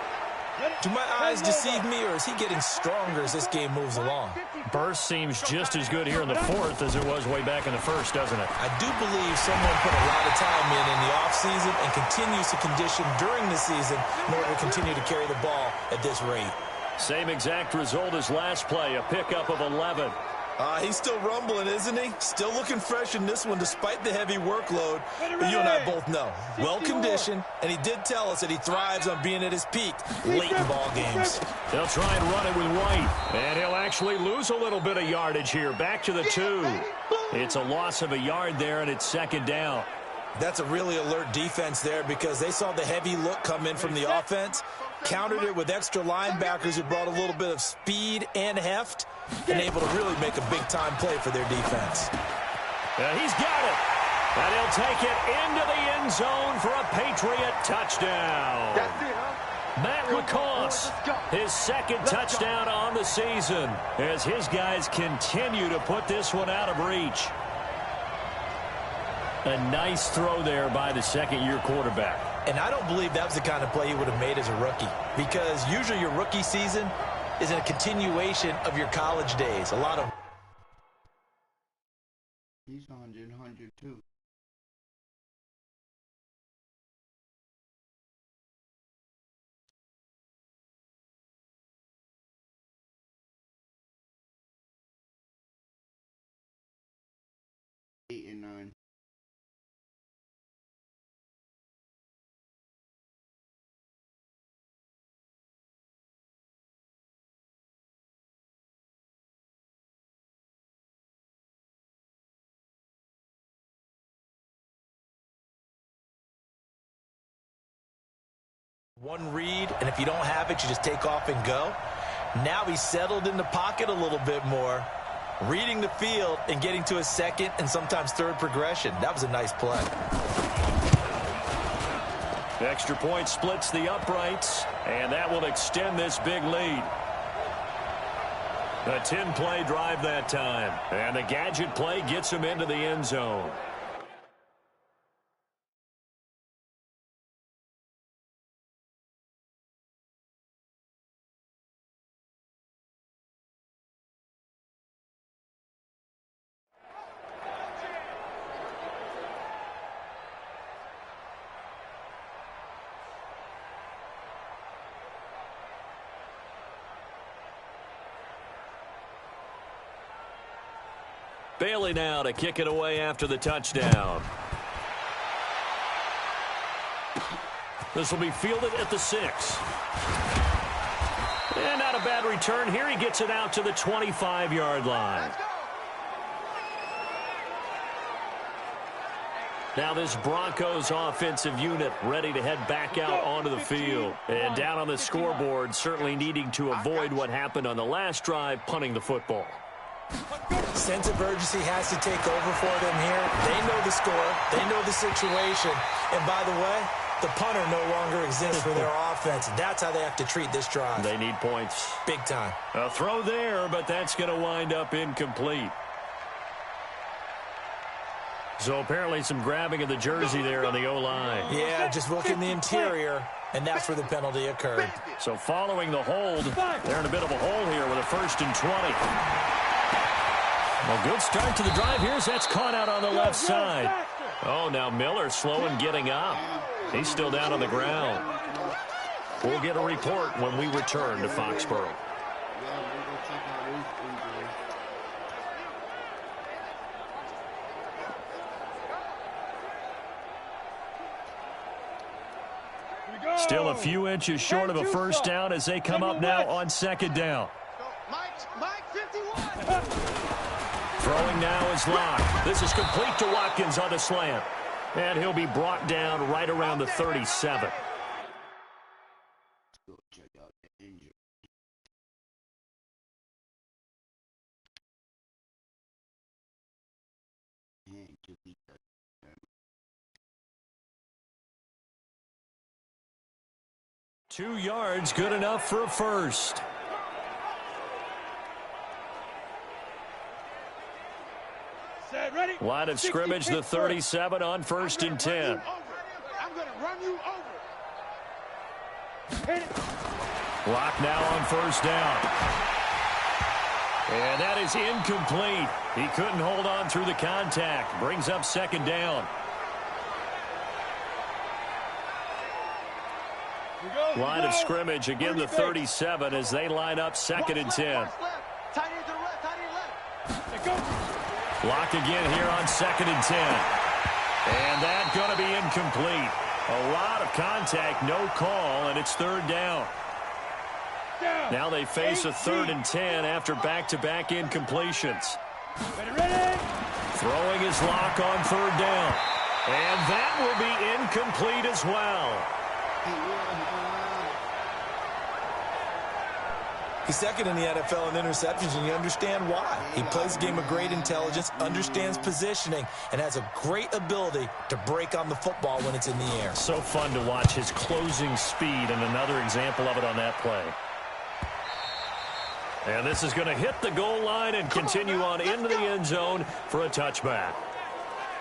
Do my eyes deceive me, or is he getting stronger as this game moves along? Burst seems just as good here in the fourth as it was way back in the first, doesn't it? I do believe someone put a lot of time in the offseason and continues to condition during the season in order to continue to carry the ball at this rate. Same exact result as last play, a pickup of 11. He's still rumbling, isn't he? Still looking fresh in this one despite the heavy workload. But you and I both know, well-conditioned, and he did tell us that he thrives on being at his peak late in ball games. They'll try and run it with White, and he'll actually lose a little bit of yardage here. Back to the 2. It's a loss of a yard there, and it's second down. That's a really alert defense there because they saw the heavy look come in from the offense, countered it with extra linebackers who brought a little bit of speed and heft, and able to really make a big-time play for their defense. He's got it. And he'll take it into the end zone for a Patriot touchdown. That's it, huh? Matt Lacoste, his second touchdown on the season as his guys continue to put this one out of reach. A nice throw there by the second-year quarterback. And I don't believe that was the kind of play he would have made as a rookie because usually your rookie season is a continuation of your college days. A lot of... He's 100 too. Eight and 9. One read, and if you don't have it, you just take off and go. Now he's settled in the pocket a little bit more, reading the field and getting to his second and sometimes third progression. That was a nice play. The extra point splits the uprights, and that will extend this big lead. A 10-play drive that time, and the gadget play gets him into the end zone. Bailey now to kick it away after the touchdown. This will be fielded at the 6. And not a bad return here. He gets it out to the 25-yard line. Now this Broncos offensive unit ready to head back out onto the field. And down on the scoreboard, certainly needing to avoid what happened on the last drive, punting the football. Sense of urgency has to take over for them here. They know the score. They know the situation. And by the way, the punter no longer exists for their offense. That's how they have to treat this drive. They need points. Big time. A throw there, but that's going to wind up incomplete. So apparently some grabbing of the jersey there on the O-line. Yeah, just looking the interior, and that's where the penalty occurred. So following the hold, they're in a bit of a hole here with a 1st and 20. Well, good start to the drive. Here's that's caught out on the left side. Oh, now Miller slow in getting up. He's still down on the ground. We'll get a report when we return to Foxborough. Still a few inches short of a first down as they come up now on second down. Mike 51. Throwing now is Locke. This is complete to Watkins on the slant. And he'll be brought down right around the 37. Go check out the injury. And to be done. 2 yards, good enough for a first. Set, ready? Line of scrimmage, the 37 on 1st and 10. I'm going to run you over. Hit it. Clock now on 1st down. And that is incomplete. He couldn't hold on through the contact. Brings up 2nd down. Line of scrimmage, again the 37 as they line up 2nd and 10. Block again here on 2nd and 10. And that's going to be incomplete. A lot of contact, no call, and it's 3rd down. Now they face a 3rd and 10 after back-to-back incompletions. Throwing his lock on 3rd down. And that will be incomplete as well. He's 2nd in the NFL in interceptions, and you understand why. He plays a game of great intelligence, understands positioning, and has a great ability to break on the football when it's in the air. So fun to watch his closing speed, and another example of it on that play. And this is going to hit the goal line and continue on into the end zone for a touchback.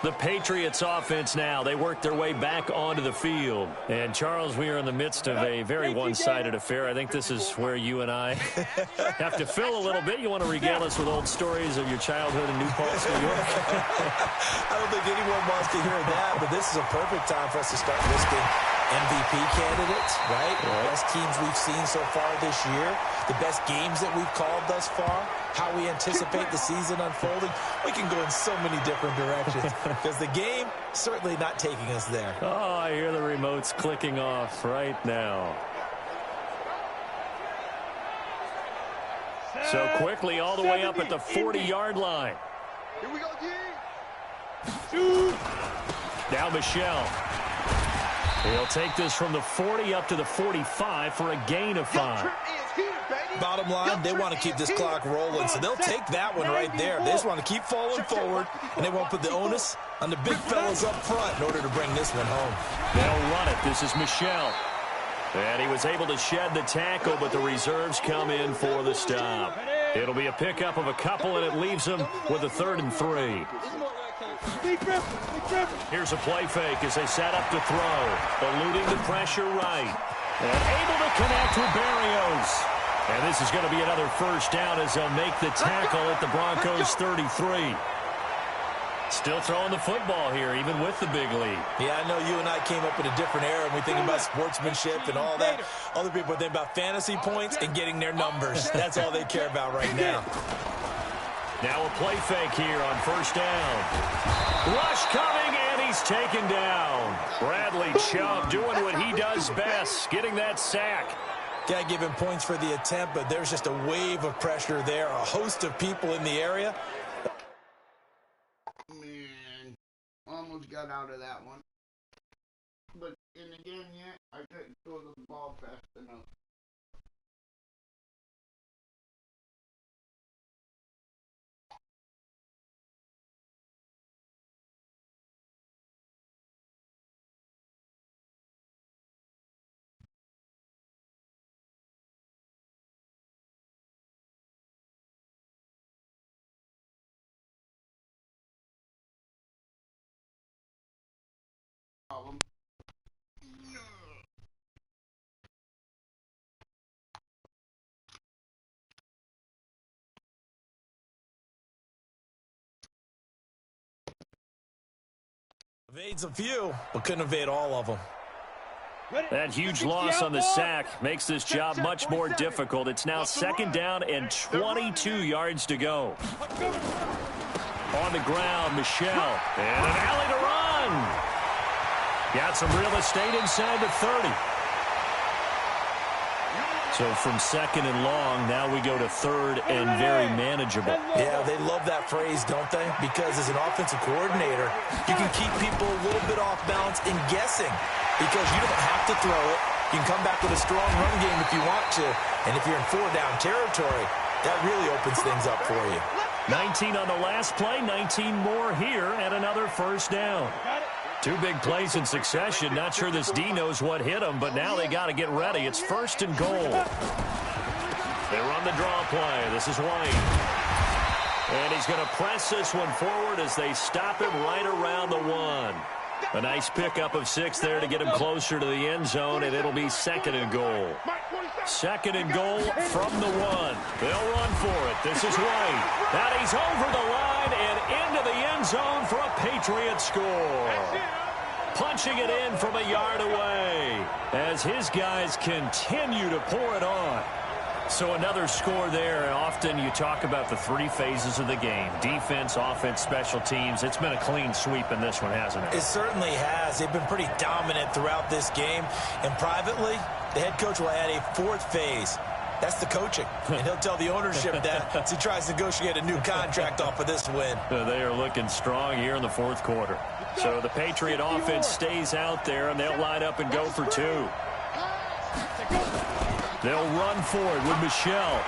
The Patriots offense now, they work their way back onto the field. And, Charles, we are in the midst of a very one-sided affair. I think this is where you and I have to fill a little bit. You want to regale us with old stories of your childhood in New Paltz, New York? I don't think anyone wants to hear that, but this is a perfect time for us to start listing MVP candidates, right? The best teams we've seen so far this year, the best games that we've called thus far, how we anticipate the season unfolding. We can go in so many different directions because the game certainly not taking us there. Oh, I hear the remotes clicking off right now. So quickly all the way up at the 40-yard line. Here we go, Now Michelle. He'll take this from the 40 up to the 45 for a gain of 5. Bottom line, they want to keep this clock rolling, so they'll take that one right there. They just want to keep falling forward, and they won't put the onus on the big fellas up front in order to bring this one home. They'll run it. This is Michelle. And he was able to shed the tackle, but the reserves come in for the stop. It'll be a pickup of a couple, and it leaves them with a 3rd and 3. Here's a play fake as they set up to throw. Eluding the pressure right. And able to connect with Barrios. And this is going to be another 1st down as they'll make the tackle at the Broncos 33. Still throwing the football here, even with the big lead. Yeah, I know you and I came up in a different era, and we think about sportsmanship and all that. Other people think about fantasy points and getting their numbers. That's all they care about right now. Now a play fake here on 1st down. Rush coming, and he's taken down. Bradley Chubb doing what he does best, getting that sack. Got to give him points for the attempt, but there's just a wave of pressure there, a host of people in the area. Man, almost got out of that one. But in the game yet, I couldn't throw the ball fast enough. Problem. Evades a few, but couldn't evade all of them. That huge loss on the sack makes this job much more difficult. It's now 2nd down and 22 yards to go. On the ground, Michelle. And an alley to run. Got some real estate inside the 30. So from second and long, now we go to third and very manageable. Yeah, they love that phrase, don't they? Because as an offensive coordinator, you can keep people a little bit off balance and guessing because you don't have to throw it. You can come back with a strong run game if you want to. And if you're in 4-down territory, that really opens things up for you. 19 on the last play, 19 more here, and another first down. Two big plays in succession. Not sure this D knows what hit him, but now they got to get ready. It's first and goal. They run the draw play. This is White. And he's going to press this one forward as they stop him right around the 1. A nice pickup of 6 there to get him closer to the end zone, and it'll be second and goal. Second and goal from the 1. They'll run for it. This is White. Now he's over the line and into the end zone for a Patriot score. Punching it in from a yard away as his guys continue to pour it on. So another score there. Often you talk about the 3 phases of the game. Defense, offense, special teams. It's been a clean sweep in this one, hasn't it? It certainly has. They've been pretty dominant throughout this game. And privately, the head coach will add a 4th phase. That's the coaching. And he'll tell the ownership that as he tries to negotiate a new contract off of this win. They are looking strong here in the 4th quarter. So the Patriot offense stays out there, and they'll line up and go for 2. They'll run for it with Michelle.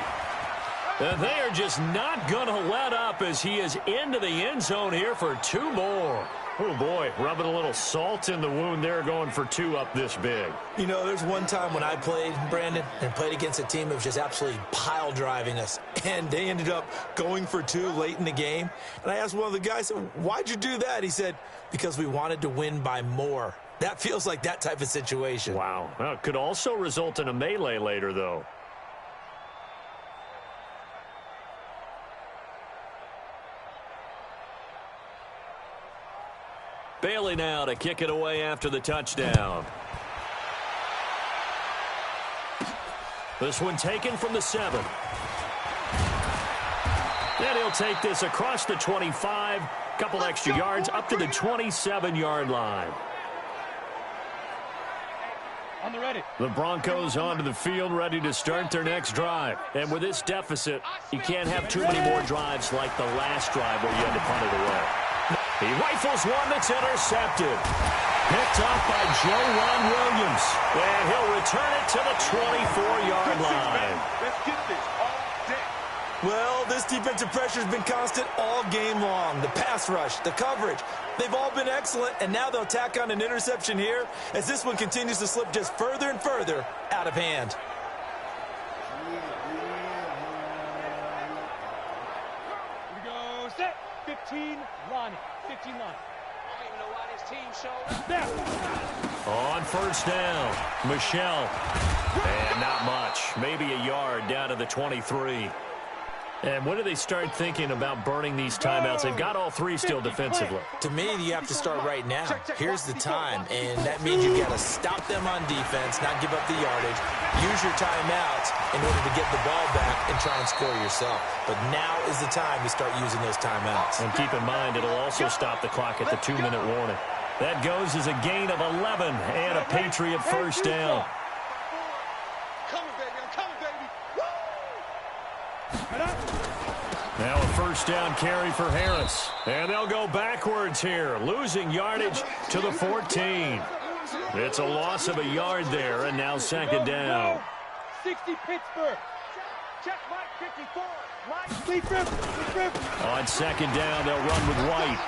And they are just not going to let up as he is into the end zone here for 2 more. Oh, boy, rubbing a little salt in the wound there, going for 2 up this big. You know, there's one time when I played, Brandon, and played against a team that was just absolutely pile driving us. And they ended up going for 2 late in the game. And I asked one of the guys, why'd you do that? He said, because we wanted to win by more. That feels like that type of situation. Wow. Well, it could also result in a melee later, though. Bailey now to kick it away after the touchdown. This one taken from the 7. And he'll take this across the 25. Couple extra yards up to the 27-yard line. On the ready. The Broncos onto the field, ready to start their next drive. And with this deficit, you can't have too many more drives like the last drive where you had to punt it away. He rifles one that's intercepted. Picked off by Joe Ron Williams. And he'll return it to the 24-yard line. Let's get this all day. Well, this defensive pressure has been constant all game long. The pass rush, the coverage, they've all been excellent, and now they'll tack on an interception here as this one continues to slip just further and further out of hand. Here we go. Set. 15 line. 15 line. I don't even know why this team showed up. Now. On first down, Michelle. And not much. Maybe a yard down to the 23. And when do they start thinking about burning these timeouts? They've got all 3 still defensively. To me, you have to start right now. Here's the time, and that means you've got to stop them on defense, not give up the yardage, use your timeouts in order to get the ball back and try and score yourself. But now is the time to start using those timeouts. And keep in mind, it'll also stop the clock at the 2-minute warning. That goes as a gain of 11 and a Patriot first down. Now a first down carry for Harris. And they'll go backwards here, losing yardage to the 14. It's a loss of a yard there, and now second down. 60 Pittsburgh. Check Mike 54. Mike, lead grip. On second down, they'll run with White.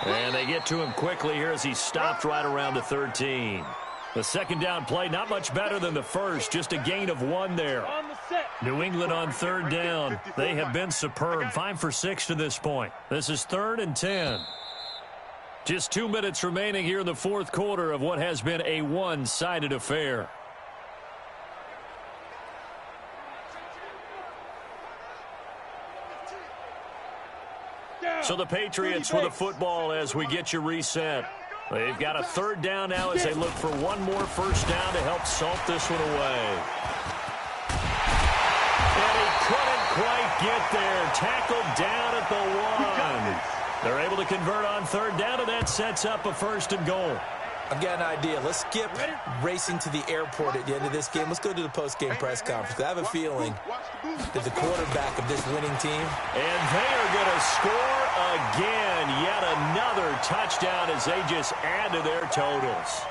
And they get to him quickly here as he stopped right around the 13. The second down play, not much better than the first, just a gain of 1 there. On the set. New England on third down. They have been superb, 5 for 6 to this point. This is 3rd and 10. Just 2 minutes remaining here in the 4th quarter of what has been a one-sided affair. So the Patriots with the football as we get you reset. They've got a 3rd down now as they look for 1 more first down to help salt this one away. And he couldn't quite get there. Tackled down at the 1. They're able to convert on 3rd down, and that sets up a 1st and goal. I've got an idea. Let's skip racing to the airport at the end of this game. Let's go to the post-game press conference. I have a feeling that the quarterback of this winning team. And they are going to score again. Yet another touchdown as they just add to their totals.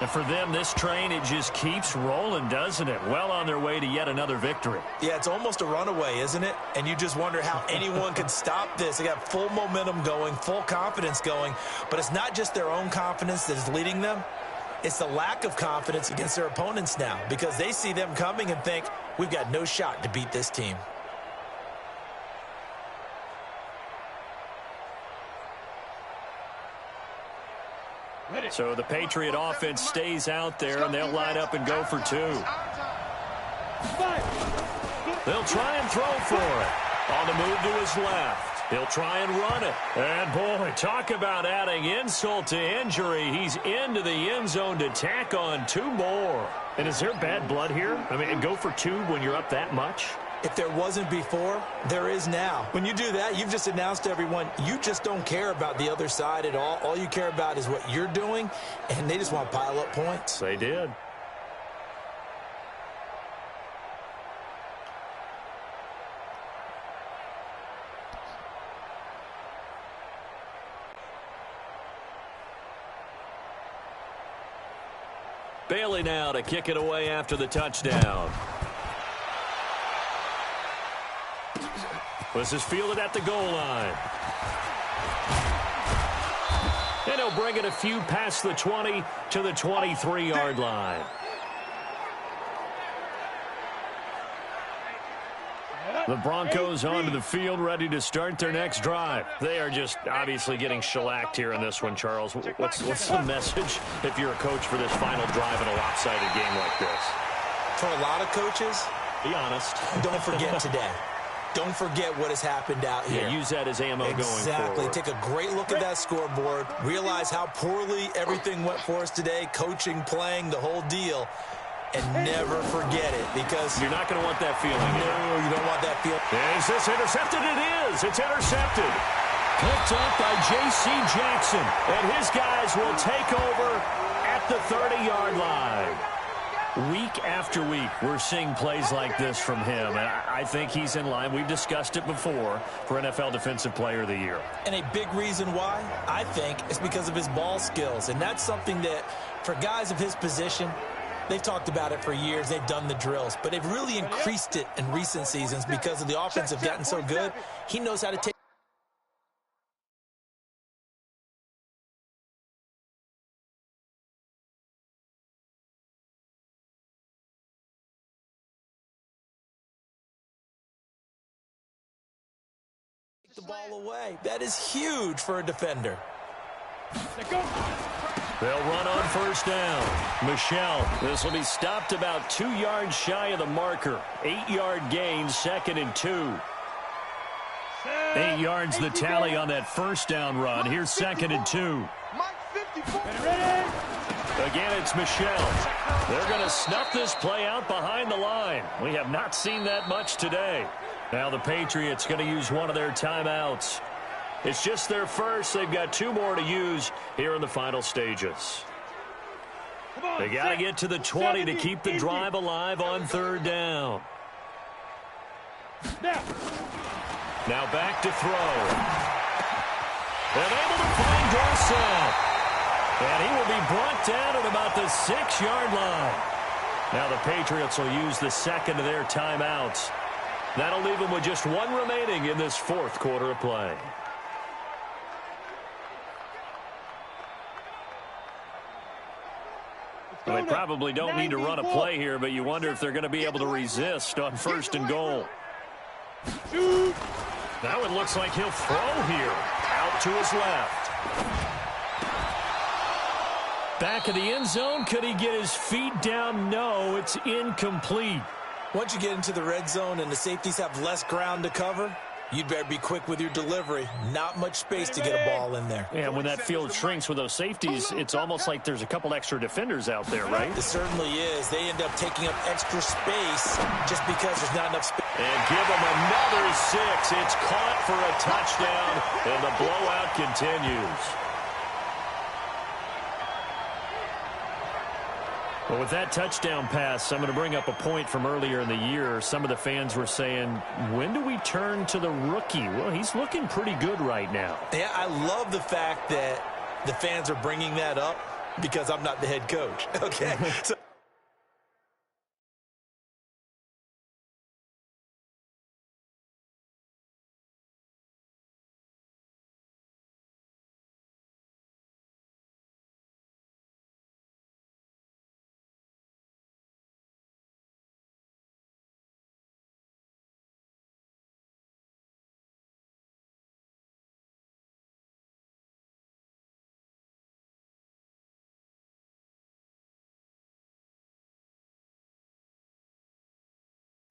And for them, this train, it just keeps rolling, doesn't it? Well on their way to yet another victory. Yeah, it's almost a runaway, isn't it? And you just wonder how anyone can stop this. They got full momentum going, full confidence going. But it's not just their own confidence that is leading them. It's the lack of confidence against their opponents now because they see them coming and think, we've got no shot to beat this team. So the Patriot offense stays out there, and they'll line up and go for two. They'll try and throw for it. On the move to his left. He'll try and run it. And, boy, talk about adding insult to injury. He's into the end zone to tack on two more. And is there bad blood here? I mean, and go for two when you're up that much? If there wasn't before, there is now. When you do that, you've just announced to everyone, you just don't care about the other side at all. All you care about is what you're doing, and they just want to pile up points. They did. Bailey now to kick it away after the touchdown. This is fielded at the goal line. And he'll bring it a few past the 20 to the 23-yard line. The Broncos onto the field, ready to start their next drive. They are just obviously getting shellacked here in this one, Charles. What's the message if you're a coach for this final drive in a lopsided game like this? For a lot of coaches, be honest. Don't forget today. Don't forget what has happened out here. Yeah, use that as ammo going forward. Exactly. Take a great look at that scoreboard. Realize how poorly everything went for us today. Coaching, playing, the whole deal. And never forget it because you're not going to want that feeling. No, you don't want that feeling. Is this intercepted? It is. It's intercepted. Picked up by J.C. Jackson. And his guys will take over at the 30-yard line. Week after week, we're seeing plays like this from him, and I think he's in line. We've discussed it before for NFL Defensive Player of the Year. And a big reason why, I think, is because of his ball skills. And that's something that, for guys of his position, they've talked about it for years. They've done the drills. But they've really increased it in recent seasons because of the offense have gotten so good. He knows how to take the ball away. That is huge for a defender. They'll run on first down. Michelle, this will be stopped about 2 yards shy of the marker. 8-yard gain, 2nd and 2. 8 yards the tally on that first down run. Here's 2nd and 2. Again, it's Michelle. They're going to snuff this play out behind the line. We have not seen that much today. Now the Patriots going to use one of their timeouts. It's just their first. They've got 2 more to use here in the final stages. They got to get to the 20 to keep the drive alive on third down. Now back to throw. And able to find Dorsett. And he will be brought down at about the 6-yard line. Now the Patriots will use the second of their timeouts. That'll leave them with just 1 remaining in this 4th quarter of play. Well, they probably don't need to run a play here, but you wonder if they're going to be able to resist on 1st and goal. Now it looks like he'll throw here. Out to his left. Back of the end zone. Could he get his feet down? No, it's incomplete. Once you get into the red zone and the safeties have less ground to cover, you'd better be quick with your delivery. Not much space to get a ball in there. Yeah, when that field shrinks with those safeties, it's almost like there's a couple extra defenders out there, right? It certainly is. They end up taking up extra space just because there's not enough space. And give them another 6. It's caught for a touchdown, and the blowout continues. Well, with that touchdown pass, I'm going to bring up a point from earlier in the year. Some of the fans were saying, when do we turn to the rookie? Well, he's looking pretty good right now. Yeah, I love the fact that the fans are bringing that up because I'm not the head coach. Okay.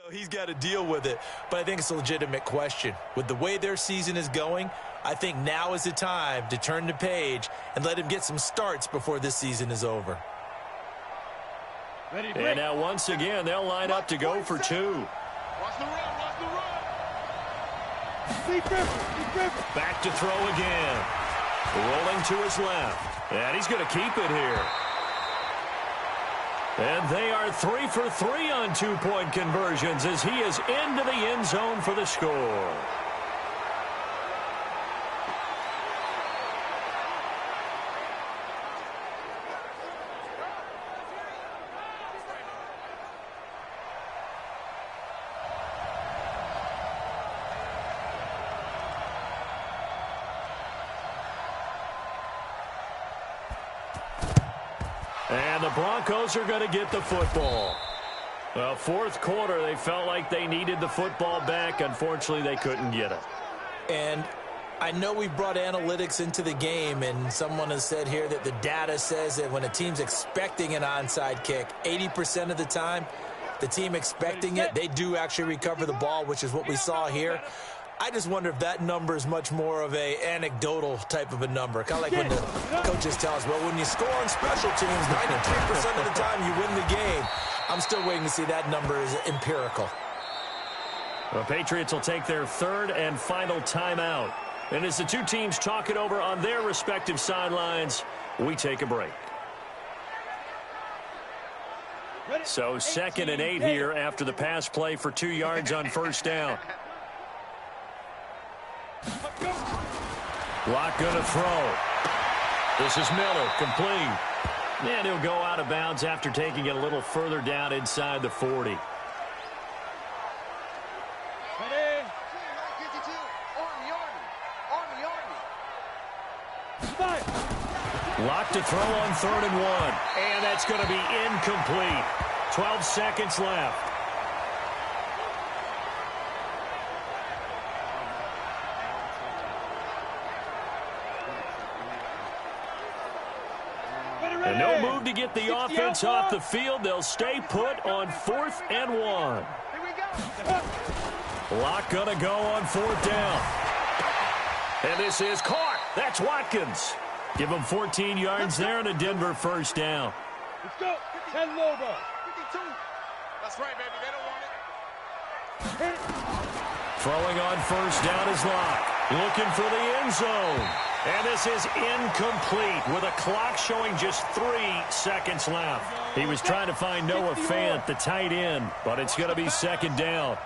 So he's got to deal with it, but I think it's a legitimate question. With the way their season is going, I think now is the time to turn the page and let him get some starts before this season is over. And now once again, they'll line up to go for two. Watch the run, watch the run. Back to throw again. Rolling to his left. And he's going to keep it here. And they are 3 for 3 on two-point conversions as he is into the end zone for the score. And the Broncos are going to get the football. Well, fourth quarter, they felt like they needed the football back. Unfortunately, they couldn't get it. And I know we've brought analytics into the game, and someone has said here that the data says that when a team's expecting an onside kick, 80% of the time, the team expecting it, they do actually recover the ball, which is what we saw here. I just wonder if that number is much more of a anecdotal type of a number. Kind of like when the coaches tell us, well, when you score on special teams, 93% of the time you win the game. I'm still waiting to see that number is empirical. The Patriots will take their third and final timeout. And as the two teams talk it over on their respective sidelines, we take a break. So 2nd and 8 here after the pass play for 2 yards on first down. Lock going to throw. This is Miller, complete. And he'll go out of bounds after taking it a little further down inside the 40. Lock to throw on 3rd and 1. And that's going to be incomplete. 12 seconds left. And no move to get the offense off the field. They'll stay put on 4th and 1. Lock gonna go on 4th down. And this is caught. That's Watkins. Give him 14 yards there and a Denver first down. Let's go. 10 Lobo. 52. That's right, baby. They don't want it. Throwing on first down is Lock. Looking for the end zone. And this is incomplete with a clock showing just 3 seconds left. He was trying to find Noah Fant, the tight end, but it's going to be 2nd down.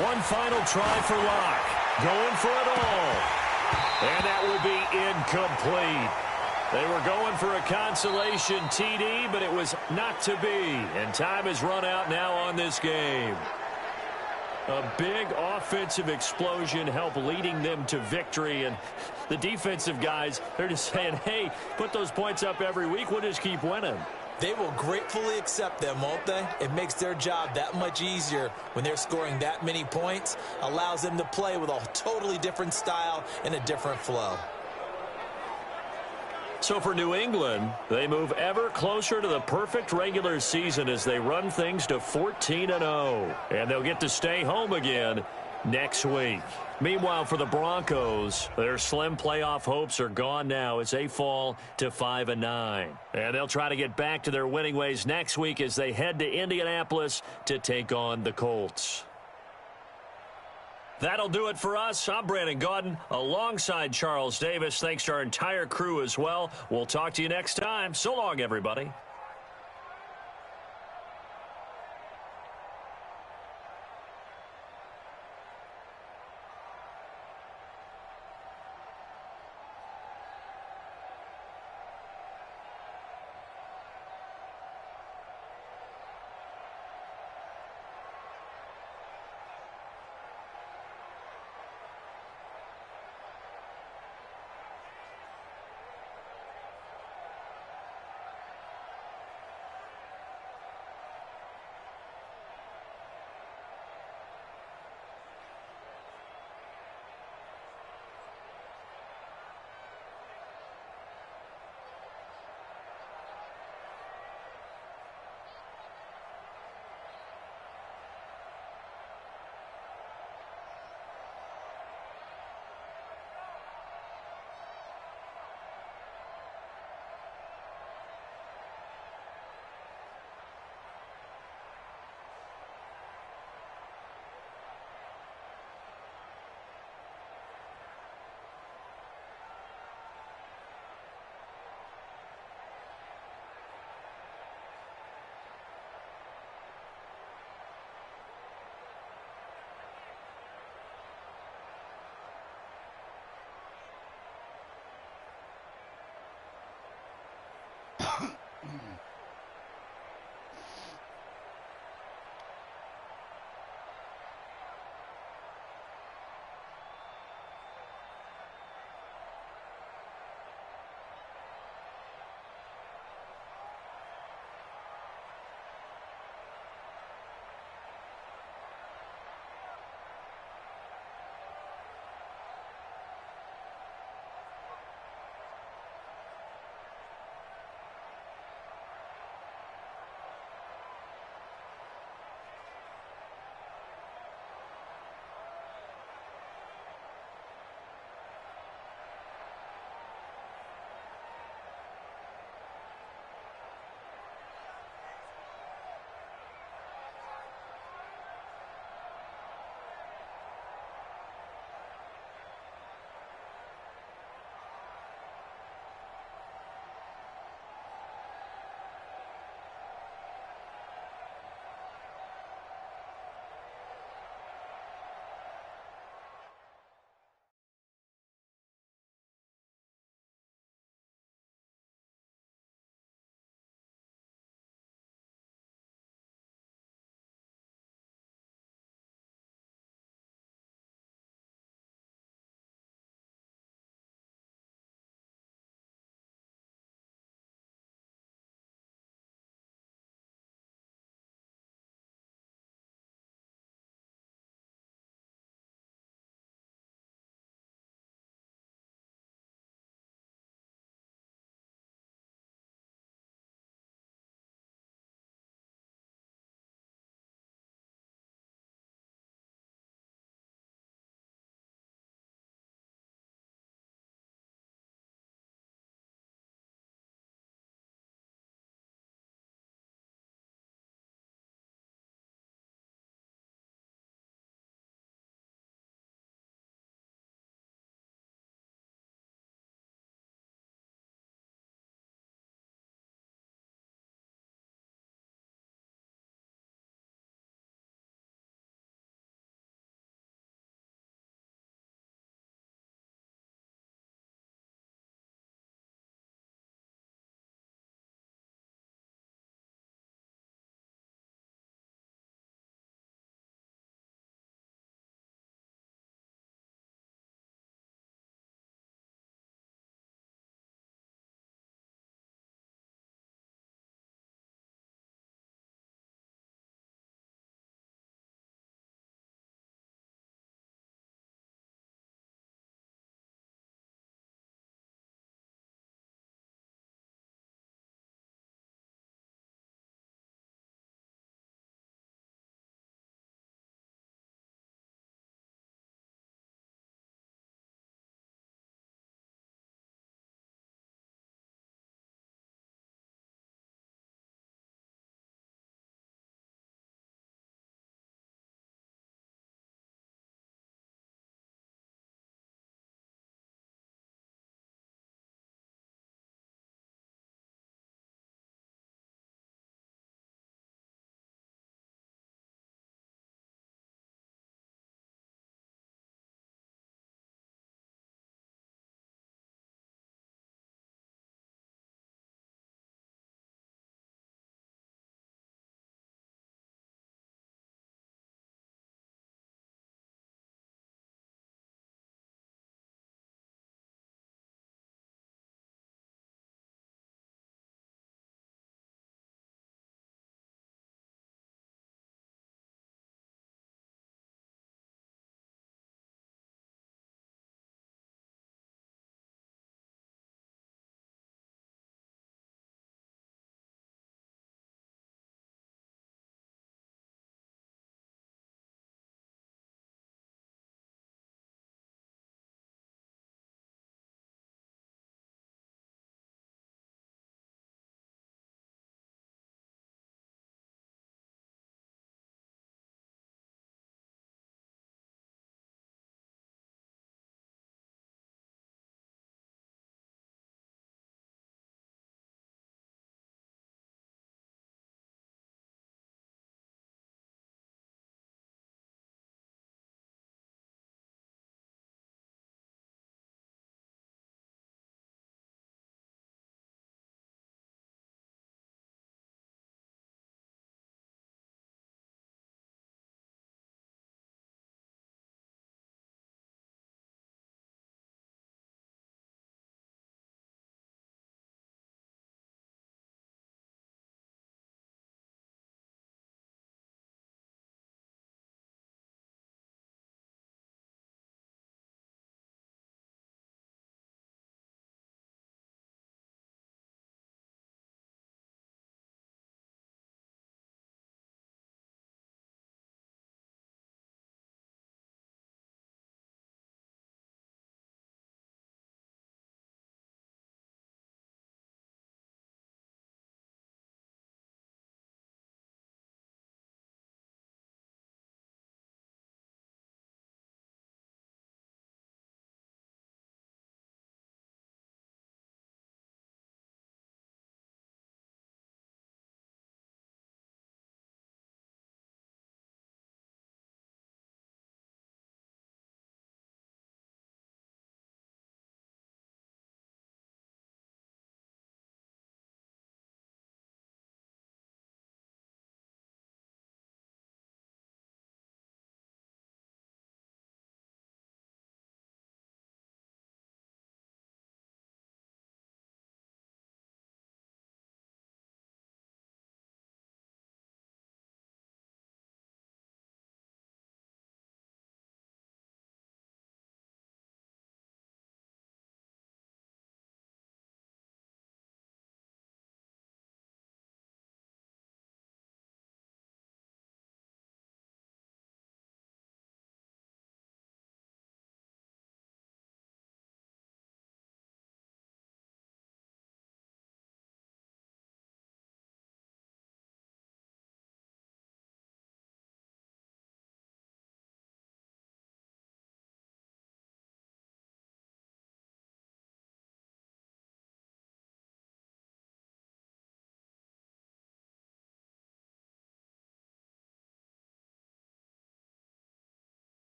One final try for Lock. Going for it all. And that will be incomplete. They were going for a consolation TD, but it was not to be. And time has run out now on this game. A big offensive explosion helped leading them to victory. And the defensive guys, they're just saying, hey, put those points up every week. We'll just keep winning. They will gratefully accept them, won't they? It makes their job that much easier when they're scoring that many points. Allows them to play with a totally different style and a different flow. So for New England, they move ever closer to the perfect regular season as they run things to 14-0. And they'll get to stay home again next week. Meanwhile, for the Broncos, their slim playoff hopes are gone now as they fall to 5-9. And they'll try to get back to their winning ways next week as they head to Indianapolis to take on the Colts. That'll do it for us. I'm Brandon Gaudin alongside Charles Davis. Thanks to our entire crew as well. We'll talk to you next time. So long, everybody.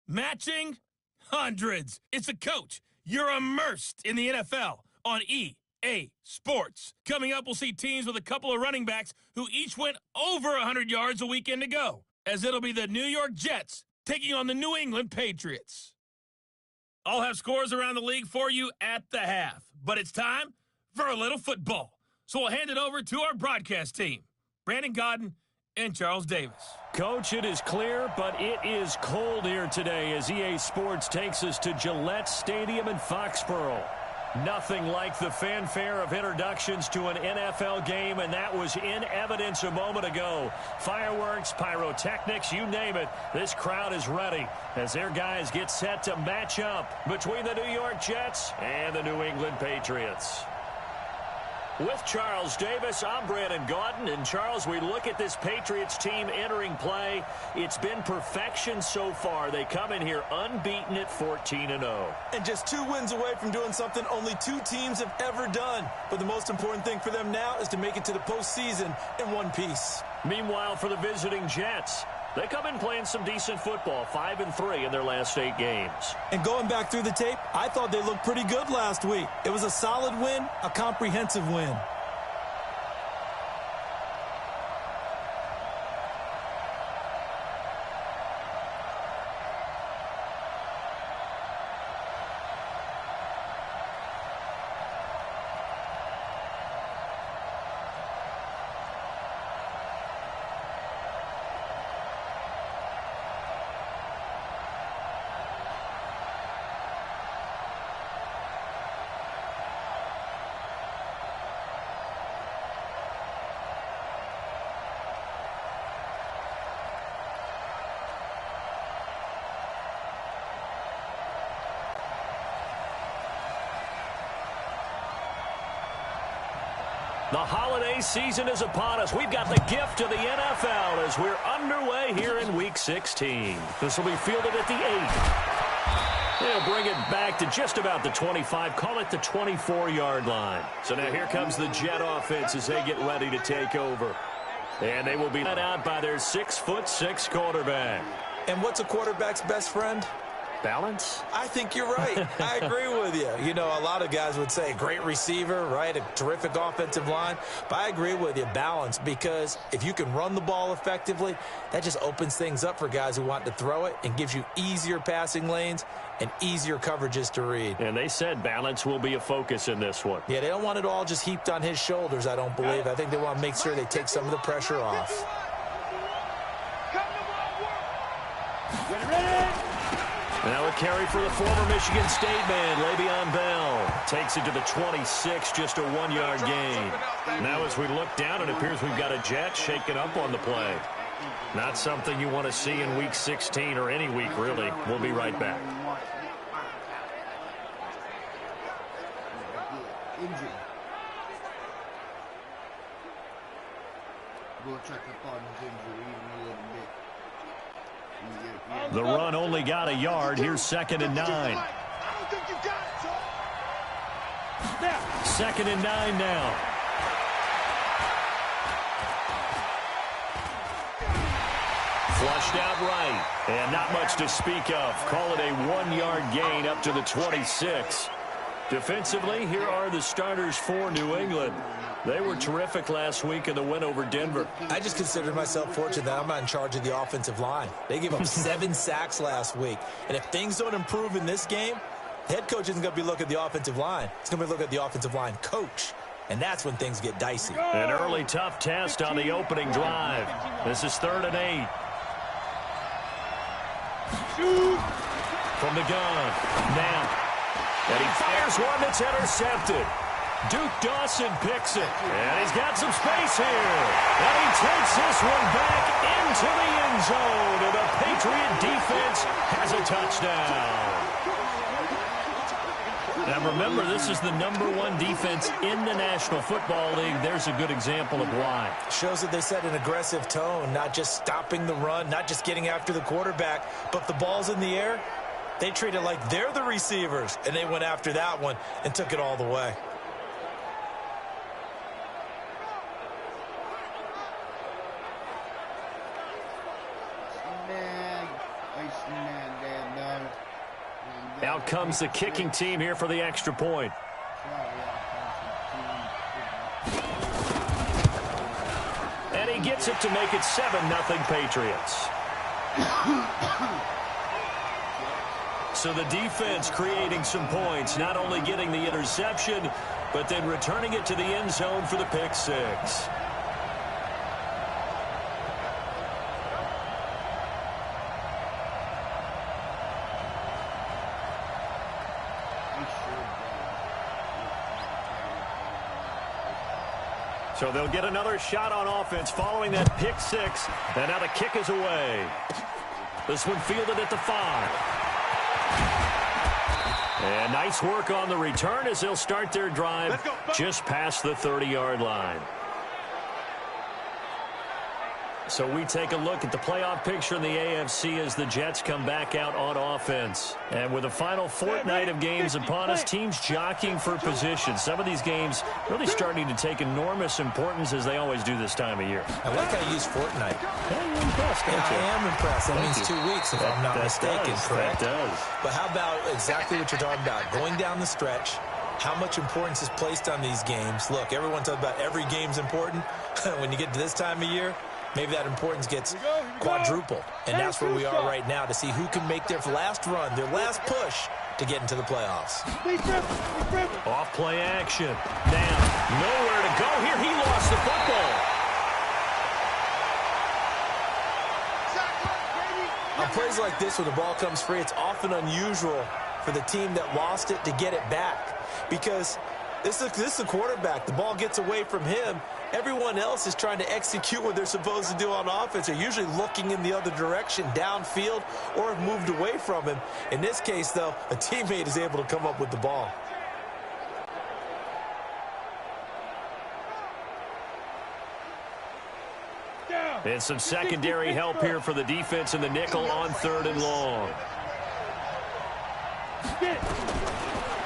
matching hundreds. It's a coach. You're immersed in the NFL on EA Sports. Coming up, we'll see teams with a couple of running backs who each went over 100 yards a weekend ago, as it'll be the New York Jets taking on the New England Patriots. I'll have scores around the league for you at the half, but it's time for a little football. So we'll hand it over to our broadcast team, Brandon Godden and Charles Davis. Coach, it is clear, but it is cold here today as EA Sports takes us to Gillette Stadium in Foxborough. Nothing like the fanfare of introductions to an NFL game, and that was in evidence a moment ago. Fireworks, pyrotechnics, you name it. This crowd is ready as their guys get set to match up between the New York Jets and the New England Patriots. With Charles Davis, I'm Brandon Gaudin. And Charles, we look at this Patriots team entering play. It's been perfection so far. They come in here unbeaten at 14-0. And just 2 wins away from doing something only 2 teams have ever done. But the most important thing for them now is to make it to the postseason in one piece. Meanwhile, for the visiting Jets, they come in playing some decent football, 5-3 in their last 8 games. And going back through the tape, I thought they looked pretty good last week. It was a solid win, a comprehensive win. The holiday season is upon us. We've got the gift of the NFL as we're underway here in Week 16. This will be fielded at the 8. They'll bring it back to just about the 25, call it the 24-yard line. So now here comes the Jet offense as they get ready to take over. And they will be led out by their 6'6" quarterback. And what's a quarterback's best friend? Balance? I think you're right. I agree with you. You know, a lot of guys would say great receiver, right? A terrific offensive line. But I agree with you, balance, because if you can run the ball effectively, that just opens things up for guys who want to throw it and gives you easier passing lanes and easier coverages to read. And they said balance will be a focus in this one. Yeah, they don't want it all just heaped on his shoulders, I don't believe. I think they want to make sure they take some of the pressure off. Now a carry for the former Michigan State man, Le'Veon Bell. Takes it to the 26, just a 1-yard gain. Now as we look down, it appears we've got a Jet shaking up on the play. Not something you want to see in Week 16 or any week, really. We'll be right back. We'll check up on his injury in a little bit. The run only got a yard. Here's 2nd and 9. 2nd and 9 now. Flushed out right. And not much to speak of. Call it a 1-yard gain up to the 26. Defensively, here are the starters for New England. They were terrific last week in the win over Denver. I just consider myself fortunate that I'm not in charge of the offensive line. They gave up 7 sacks last week. And if things don't improve in this game, the head coach isn't going to be looking at the offensive line. He's going to be looking at the offensive line coach. And that's when things get dicey. An early tough test on the opening drive. This is 3rd and 8. From the gun. Now. And he fires one that's intercepted. Duke Dawson picks it. And he's got some space here. And he takes this one back into the end zone. And the Patriot defense has a touchdown. Now remember, this is the #1 defense in the National Football League. There's a good example of why. Shows that they set an aggressive tone, not just stopping the run, not just getting after the quarterback, but if the ball's in the air, they treat it like they're the receivers. And they went after that one and took it all the way. I snagged that Out comes the kicking team here for the extra point. And he gets it to make it 7-0 Patriots. So the defense creating some points, not only getting the interception, but then returning it to the end zone for the pick six. So they'll get another shot on offense following that pick six. And now the kick is away. This one fielded at the 5. And nice work on the return as they'll start their drive just past the 30-yard line. So we take a look at the playoff picture in the AFC as the Jets come back out on offense. And with the final fortnight of games upon us, teams jockeying for position. Some of these games really starting to take enormous importance as they always do this time of year. I like how you use fortnight. Yeah, you're impressed, don't you? I am impressed. That means 2 weeks if I'm not mistaken, correct? That does. But how about exactly what you're talking about? Going down the stretch, how much importance is placed on these games. Look, everyone talks about every game's important. When you get to this time of year, maybe that importance gets quadrupled. And that's where we are right now to see who can make their last run, their last push to get into the playoffs. Off play action. Now, nowhere to go here. He lost the football. On plays like this, when the ball comes free, it's often unusual for the team that lost it to get it back. Because this is a quarterback. The ball gets away from him. Everyone else is trying to execute what they're supposed to do on offense. They're usually looking in the other direction, downfield, or have moved away from him. In this case, though, a teammate is able to come up with the ball. And some secondary help here for the defense in the nickel on 3rd and long.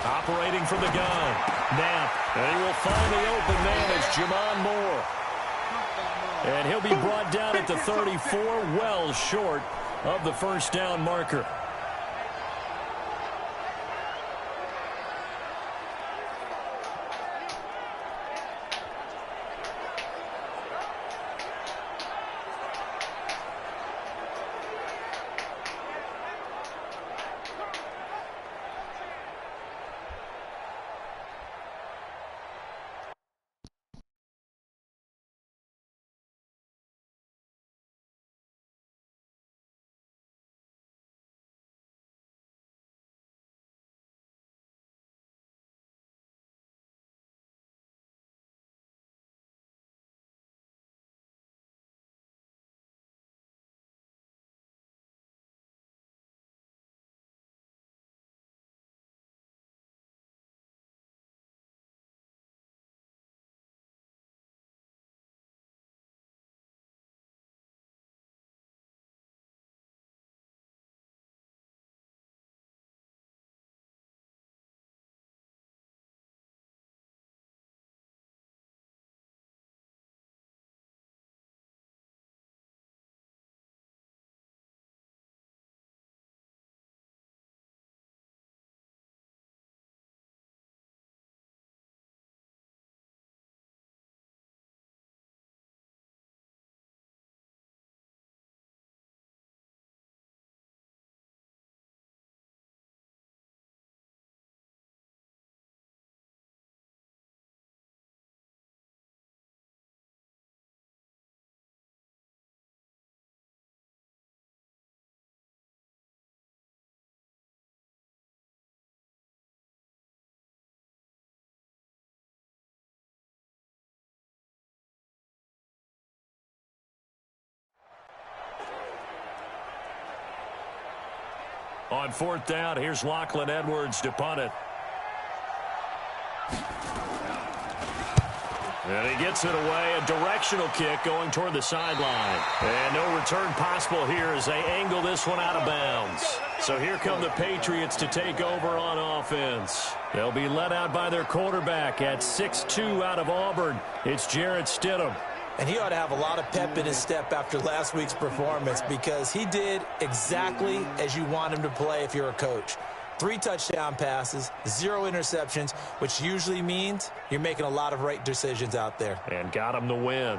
Operating from the gun. Knapp. And he will find the open man as Jamon Moore. And he'll be brought down at the 34, well short of the first down marker. On 4th down, here's Lachlan Edwards to punt it. And he gets it away. A directional kick going toward the sideline. And no return possible here as they angle this one out of bounds. So here come the Patriots to take over on offense. They'll be led out by their quarterback at 6'2" out of Auburn. It's Jarrett Stidham. And he ought to have a lot of pep in his step after last week's performance because he did exactly as you want him to play if you're a coach. 3 touchdown passes, 0 interceptions, which usually means you're making a lot of right decisions out there. And got him the win.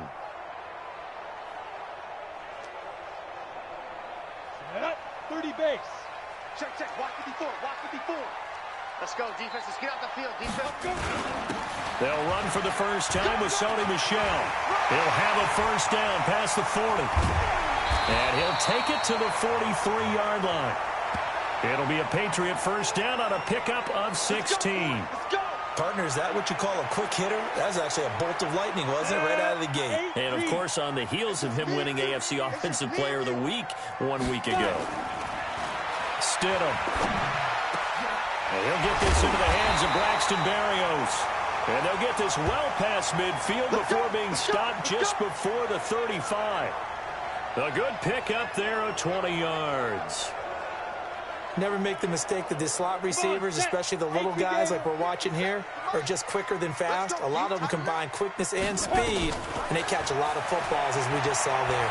Set, 30 base. Check, watch 54, watch 54. Let's go, defense, let's get out the field, defense. They'll run for the first time with Sony Michel. He'll have a first down past the 40. And he'll take it to the 43-yard line. It'll be a Patriot first down on a pickup of 16. Let's go. Partner, is that what you call a quick hitter? That was actually a bolt of lightning, wasn't it, right out of the gate? And, of course, on the heels of him winning AFC Offensive Player of the Week 1 week ago. Stidham. And he'll get this into the hands of Braxton Berrios. And they'll get this well past midfield before being stopped just before the 35. A good pickup there of 20 yards. Never make the mistake that the slot receivers, especially the little guys like we're watching here, are just quicker than fast. A lot of them combine quickness and speed, and they catch a lot of footballs, as we just saw there.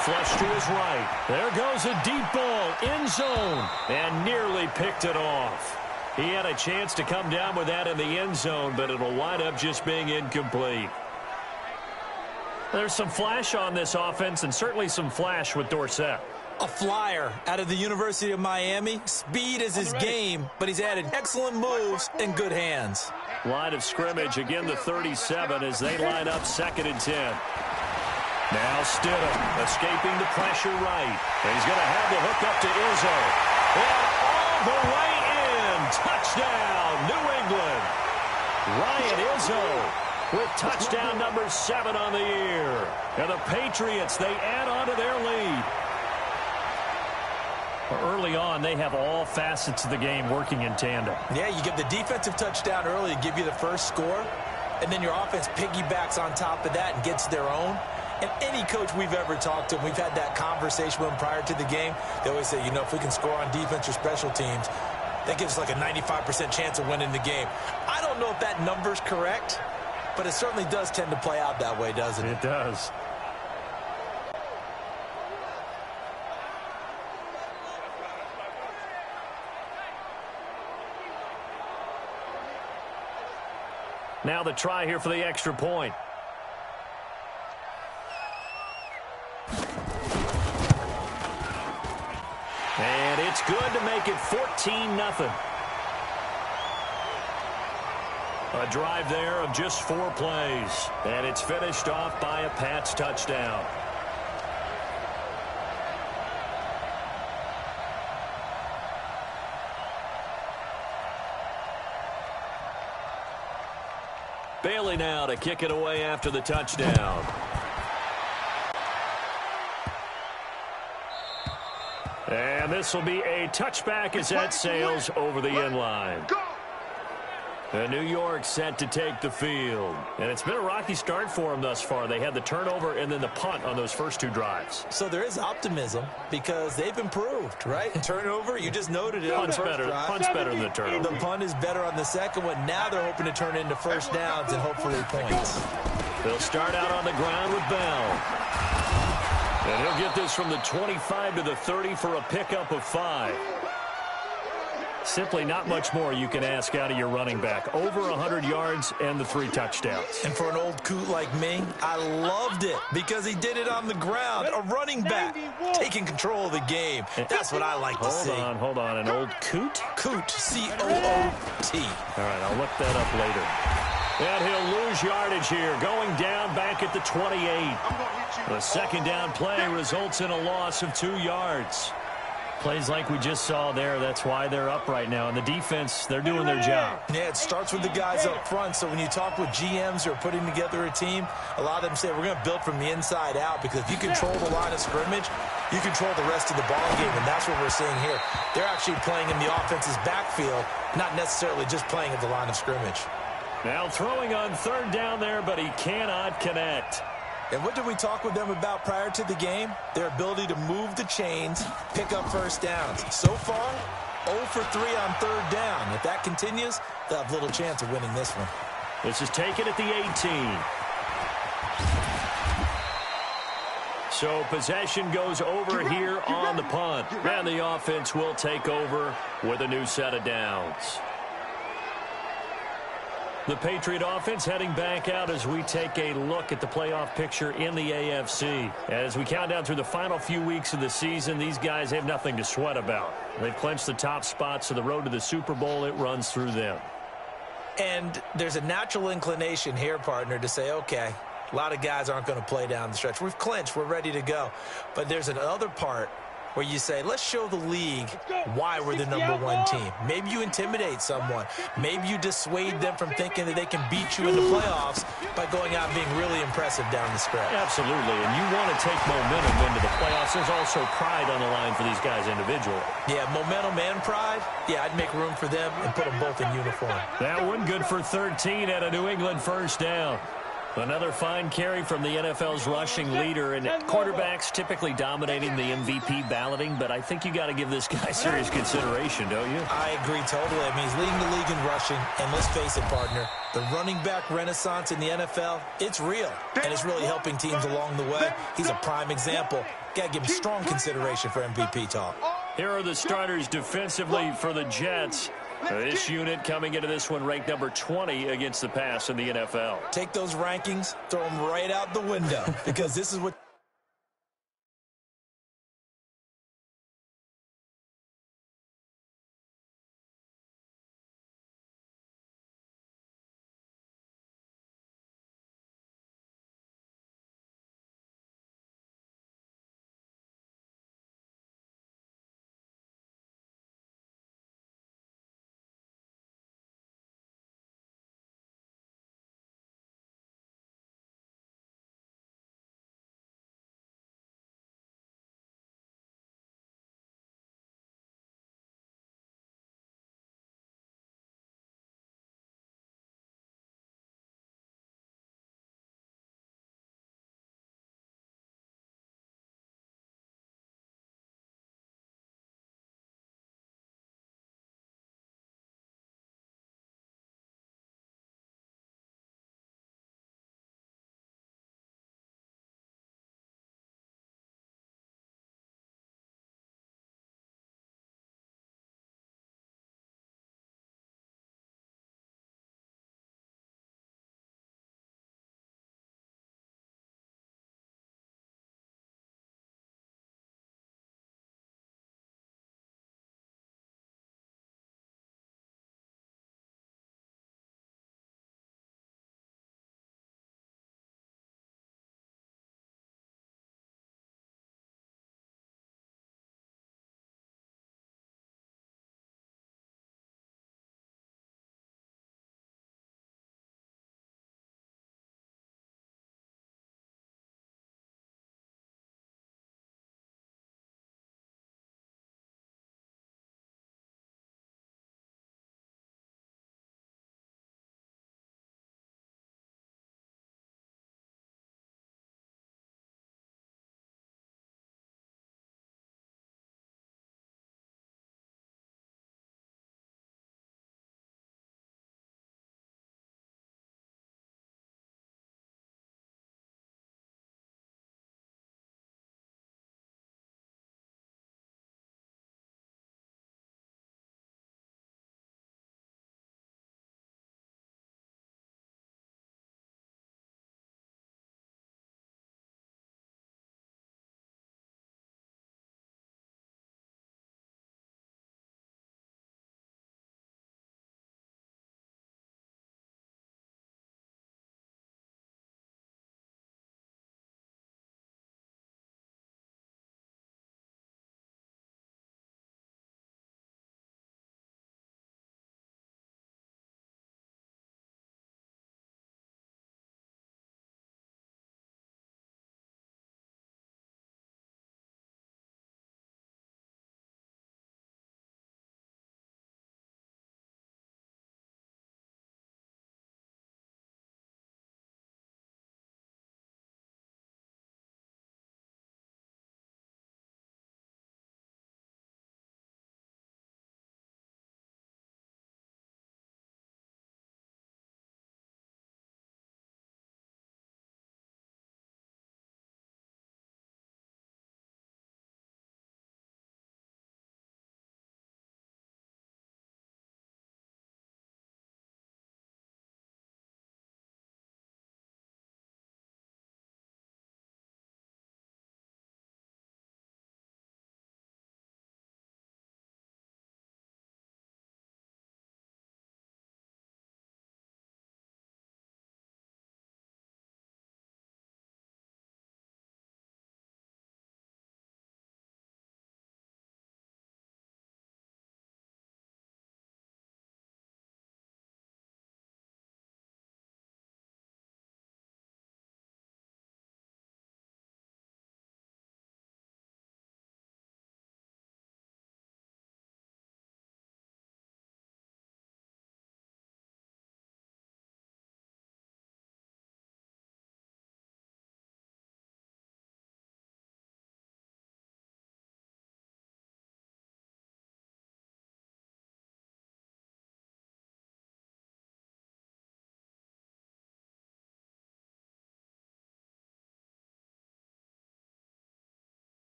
Flush to his right. There goes a deep ball, end zone, and nearly picked it off. He had a chance to come down with that in the end zone, but it'll wind up just being incomplete. There's some flash on this offense, and certainly some flash with Dorsett. A flyer out of the University of Miami. Speed is his game, but he's added excellent moves and good hands. Line of scrimmage, again the 37 as they line up 2nd and 10. Now Stidham escaping the pressure right. And he's going to have the hook up to Izzo. And all the way in. Touchdown, New England. Ryan Izzo with touchdown number 7 on the year. And the Patriots, they add on to their lead. Early on, they have all facets of the game working in tandem. Yeah, you give the defensive touchdown early to give you the first score, and then your offense piggybacks on top of that and gets their own. And any coach we've ever talked to, we've had that conversation with them prior to the game, they always say, you know, if we can score on defense or special teams, that gives us like a 95% chance of winning the game. I don't know if that number's correct, but it certainly does tend to play out that way, doesn't it? It does. Now the try here for the extra point. And it's good to make it 14-0. A drive there of just 4 plays. And it's finished off by a Pats touchdown. Bailey now to kick it away after the touchdown. And this will be a touchback as that sails over the end line. And New York set to take the field. And it's been a rocky start for them thus far. They had the turnover and then the punt on those first 2 drives. So there is optimism because they've improved, right? Turnover, you just noted it. Punt's better than the turnover. The punt is better on the second one. Now they're hoping to turn into first downs and hopefully points. They'll start out on the ground with Bell. And he'll get this from the 25 to the 30 for a pickup of 5. Simply not much more you can ask out of your running back. Over 100 yards and the 3 touchdowns. And for an old coot like me, I loved it because he did it on the ground. A running back taking control of the game. That's what I like to see. Hold on. An old coot? Coot, C-O-O-T. All right, I'll look that up later. And he'll lose yardage here, going down back at the 28. The second down play results in a loss of 2 yards. Plays like we just saw there, that's why they're up right now. And the defense, they're doing their job. Yeah, it starts with the guys up front. So when you talk with GMs who are putting together a team, a lot of them say we're going to build from the inside out because if you control the line of scrimmage, you control the rest of the ball game, and that's what we're seeing here. They're actually playing in the offense's backfield, not necessarily just playing at the line of scrimmage. Now throwing on 3rd down there, but he cannot connect. And what did we talk with them about prior to the game? Their ability to move the chains, pick up first downs. So far, 0 for 3 on 3rd down. If that continues, they'll have little chance of winning this one. This is taken at the 18. So possession goes over here on the punt. And the offense will take over with a new set of downs. The Patriot offense heading back out as we take a look at the playoff picture in the AFC. As we count down through the final few weeks of the season, these guys have nothing to sweat about. They've clinched the top spots to the road to the Super Bowl. It runs through them. And there's a natural inclination here, partner, to say, okay, a lot of guys aren't going to play down the stretch. We've clinched. We're ready to go. But there's another part where you say, let's show the league why we're the #1 team. Maybe you intimidate someone. Maybe you dissuade them from thinking that they can beat you in the playoffs by going out and being really impressive down the stretch. Absolutely, and you want to take momentum into the playoffs. There's also pride on the line for these guys individually. Yeah, momentum and pride. Yeah, I'd make room for them and put them both in uniform. That one good for 13 at a New England first down. Another fine carry from the NFL's rushing leader, and quarterbacks typically dominating the MVP balloting, but I think you got to give this guy serious consideration, don't you? I agree totally. I mean, he's leading the league in rushing, and let's face it, partner, the running back renaissance in the NFL, it's real, and it's really helping teams along the way. He's a prime example. Got to give him strong consideration for MVP talk. Here are the starters defensively for the Jets. This unit coming into this one ranked number 20 against the pass in the NFL. Take those rankings, throw them right out the window, because this is what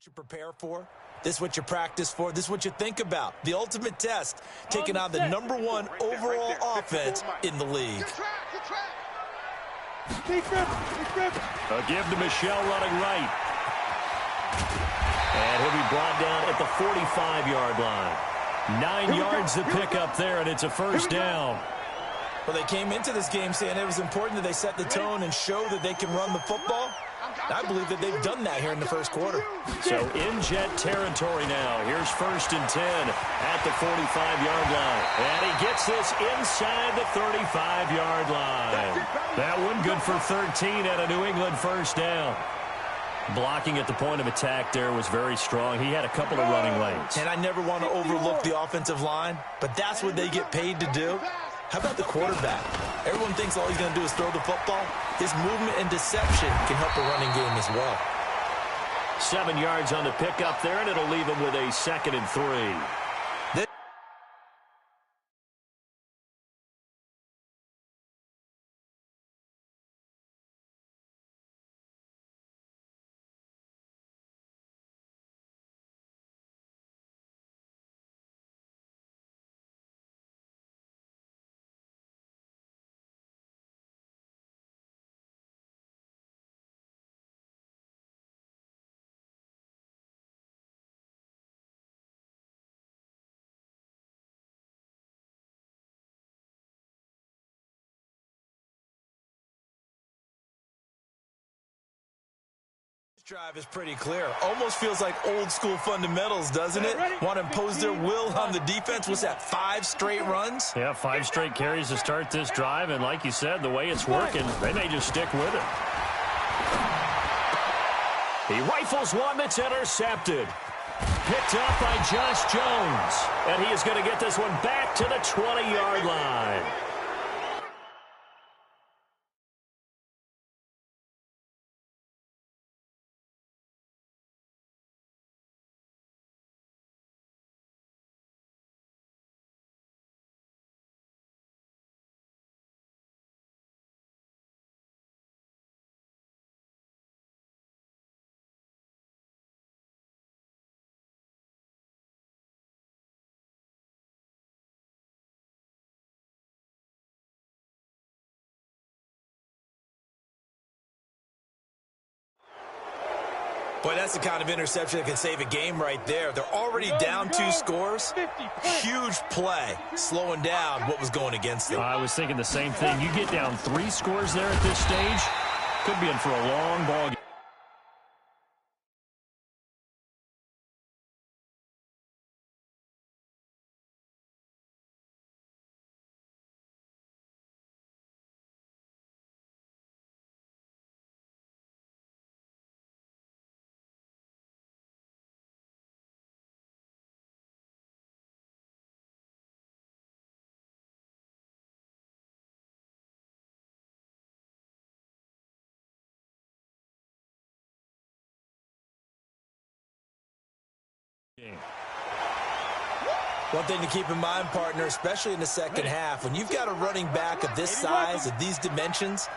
You prepare for, this is what you practice for, this is what you think about. The ultimate test, taking on the #1 overall offense in the league. A give to Michelle running right. And he'll be brought down at the 45-yard line. 9 yards to pick up there, and it's a first down. Well, they came into this game saying it was important that they set the tone and show that they can run the football. I believe that they've done that here in the first quarter. So in Jet territory now. Here's 1st and 10 at the 45-yard line. And he gets this inside the 35-yard line. That one good for 13 at a New England first down. Blocking at the point of attack there was very strong. He had a couple of running lanes. And I never want to overlook the offensive line, but that's what they get paid to do. How about the quarterback? Everyone thinks all he's going to do is throw the football. His movement and deception can help a running game as well. 7 yards on the pickup there, and it'll leave him with a 2nd and 3. Drive is pretty clear. Almost feels like old school fundamentals, doesn't it? Want to impose their will on the defense. What's that, 5 straight runs? Yeah, 5 straight carries to start this drive, and like you said, the way it's working, they may just stick with it. He rifles one that's intercepted. Picked up by Josh Jones, and he is going to get this one back to the 20-yard line. Boy, that's the kind of interception that can save a game right there. They're already down 2 scores. Huge play, slowing down what was going against them. I was thinking the same thing. You get down 3 scores there at this stage, could be in for a long ball game. One thing to keep in mind, partner, especially in the second half, when you've got a running back of this size, of these dimensions,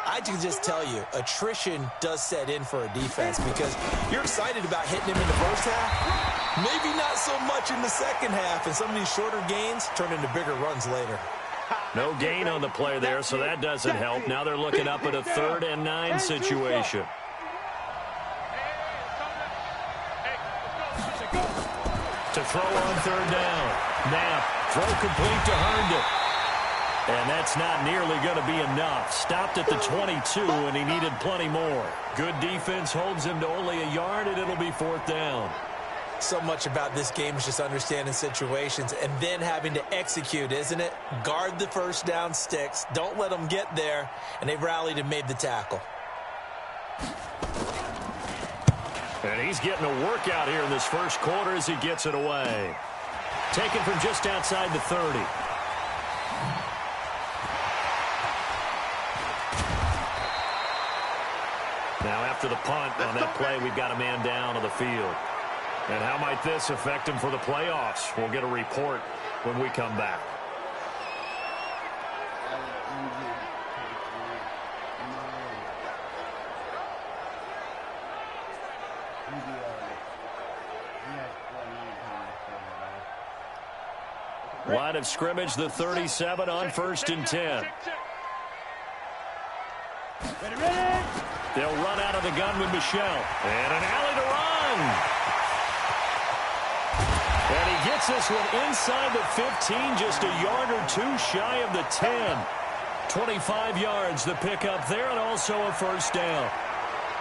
I can just tell you, attrition does set in for a defense because you're excited about hitting him in the first half, maybe not so much in the second half, and some of these shorter gains turn into bigger runs later. No gain on the play there, so that doesn't help. Now they're looking up at a 3rd and 9 situation. To throw on 3rd down. Knapp, throw complete to Herndon. And that's not nearly going to be enough. Stopped at the 22, and he needed plenty more. Good defense holds him to only a yard, and it'll be 4th down. So much about this game is just understanding situations and then having to execute, isn't it? Guard the first down sticks. Don't let them get there. And they rallied and made the tackle. And he's getting a workout here in this first quarter as he gets it away. Taken from just outside the 30. Now after the punt on that play, we've got a man down on the field. And how might this affect him for the playoffs? We'll get a report when we come back. Line of scrimmage, the 37 on 1st and 10. Ready. They'll run out of the gun with Michelle. And an alley to run. And he gets this one inside the 15, just a yard or two shy of the 10. 25 yards the pickup there, and also a first down.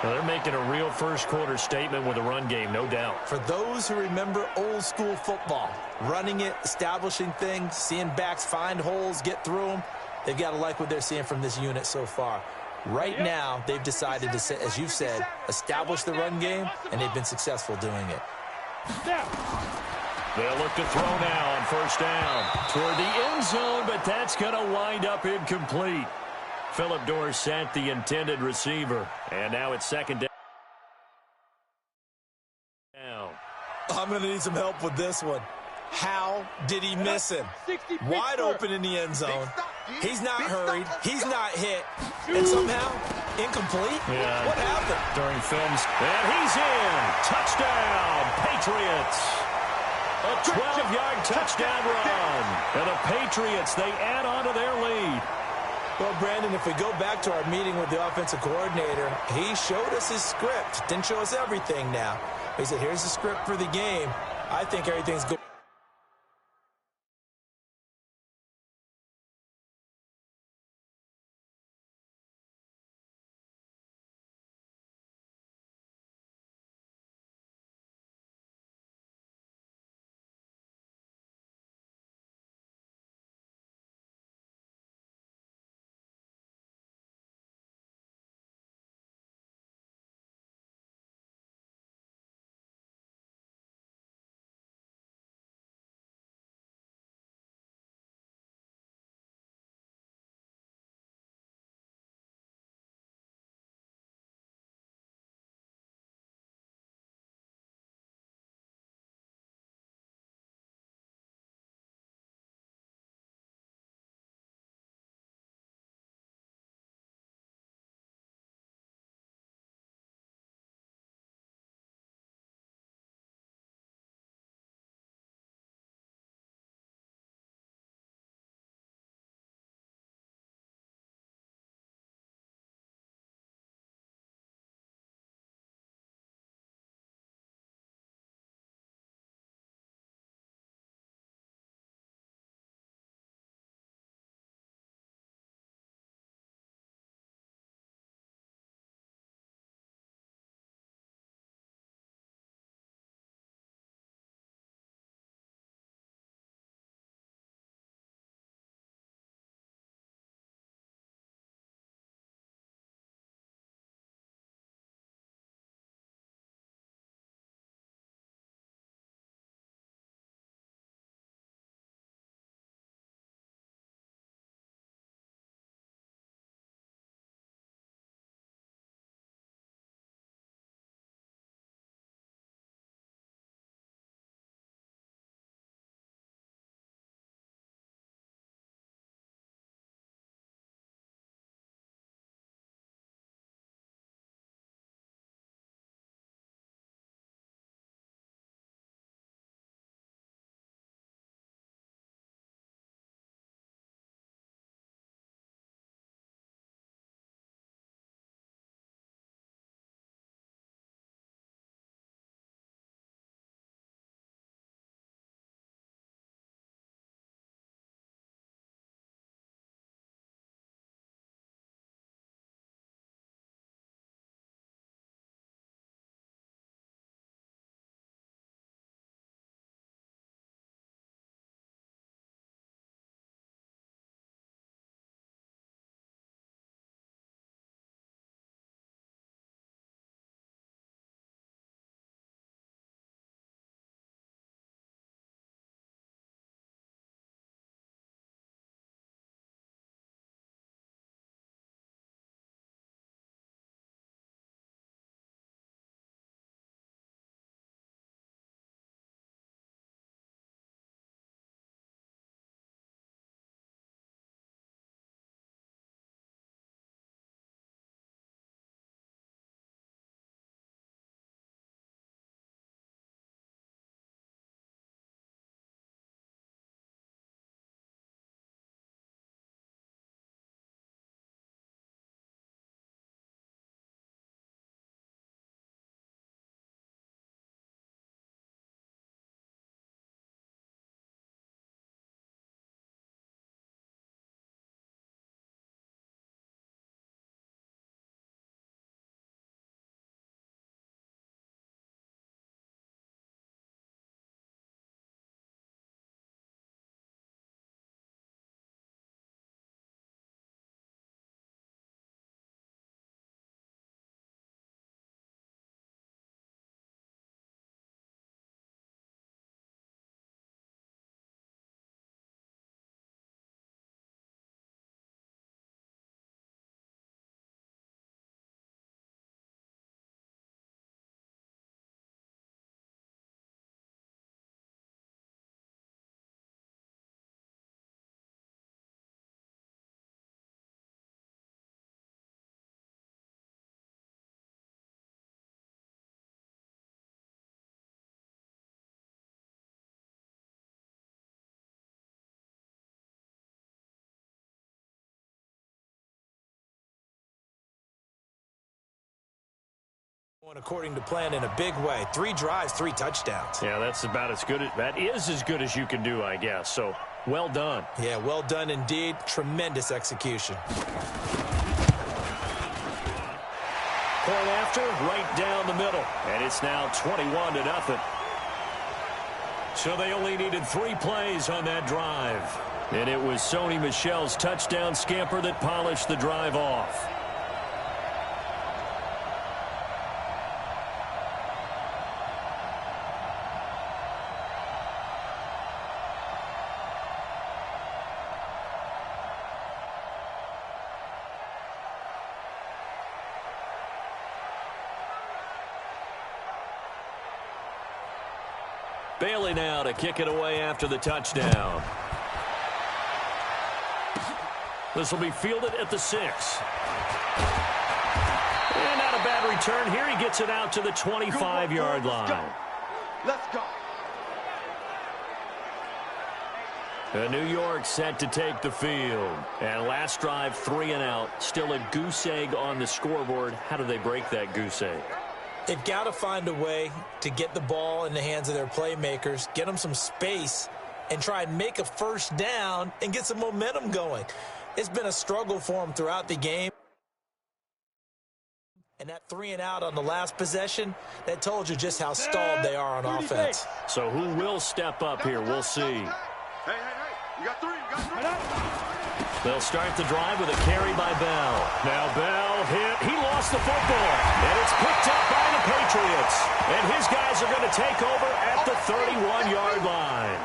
Well, they're making a real first-quarter statement with a run game, no doubt. For those who remember old-school football, running it, establishing things, seeing backs find holes, get through them, they've got to like what they're seeing from this unit so far. Right now, they've decided to, as you've said, establish the run game, and they've been successful doing it. They'll look to throw now on first down toward the end zone, but that's going to wind up incomplete. Phillip Dorsett, the intended receiver. And now it's second down. I'm going to need some help with this one. How did he miss him? Wide open in the end zone. He's not hurried. He's not hit. And somehow, incomplete? Yeah. What happened? During films. And he's in. Touchdown, Patriots. A 12-yard touchdown run. And the Patriots, they add on to their lead. Well, Brandon, if we go back to our meeting with the offensive coordinator, he showed us his script. Didn't show us everything now. He said, here's the script for the game. I think everything's going. According to plan in a big way. 3 drives, 3 touchdowns. Yeah, that is as good as you can do, I guess. So, well done. Yeah, well done indeed. Tremendous execution. Point after, right down the middle. And it's now 21-0. So they only needed 3 plays on that drive. And it was Sony Michel's touchdown scamper that polished the drive off. Bailey now to kick it away after the touchdown. This will be fielded at the 6. And not a bad return here. He gets it out to the 25-yard line. Let's go. New York set to take the field. And last drive, 3 and out. Still a goose egg on the scoreboard. How do they break that goose egg? They've got to find a way to get the ball in the hands of their playmakers, get them some space, and try and make a first down and get some momentum going. It's been a struggle for them throughout the game. And that 3 and out on the last possession, that told you just how stalled they are on offense. So who will step up here? We'll see. Hey, you got 3, They'll start the drive with a carry by Bell. Now Bell hit. He lost the football. And it's picked up by the Patriots. And his guys are going to take over at the 31-yard line.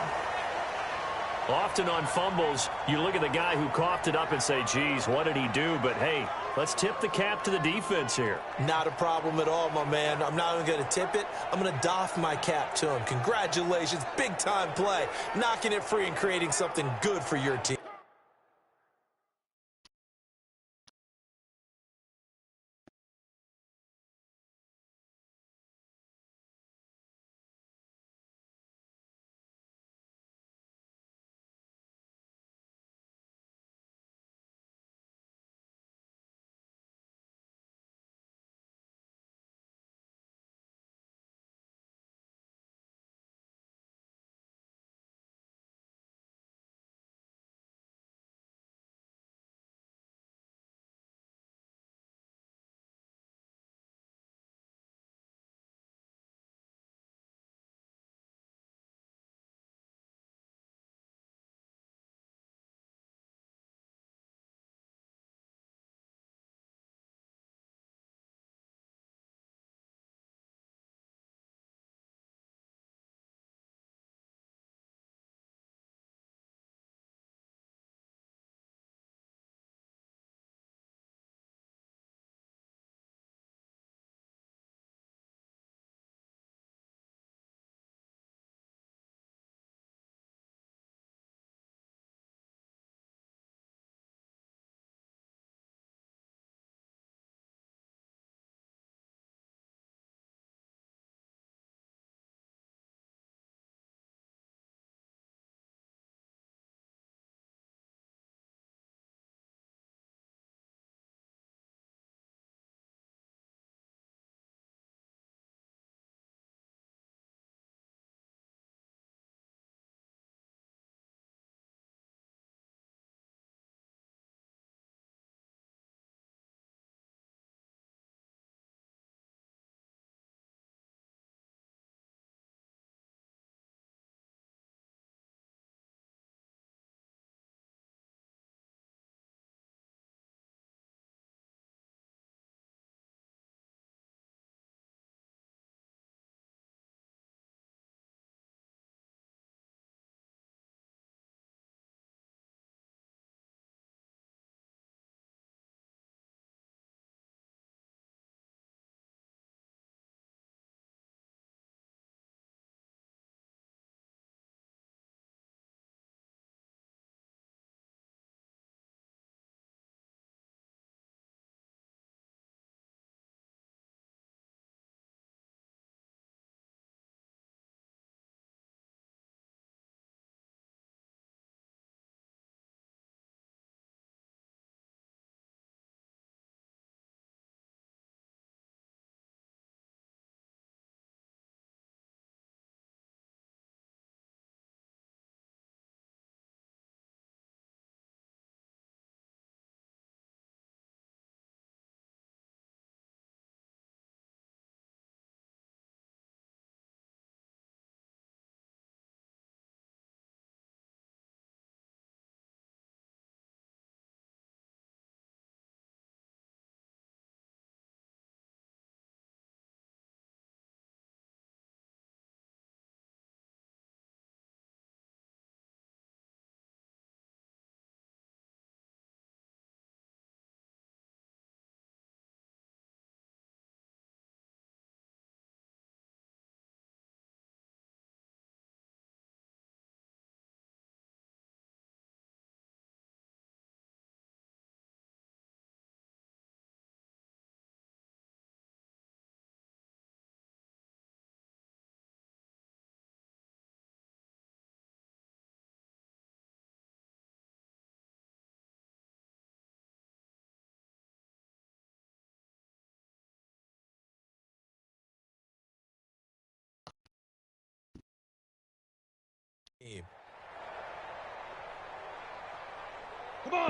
Often on fumbles, you look at the guy who coughed it up and say, geez, what did he do? But, hey, let's tip the cap to the defense here. Not a problem at all, my man. I'm not even going to tip it. I'm going to doff my cap to him. Congratulations. Big-time play. Knocking it free and creating something good for your team.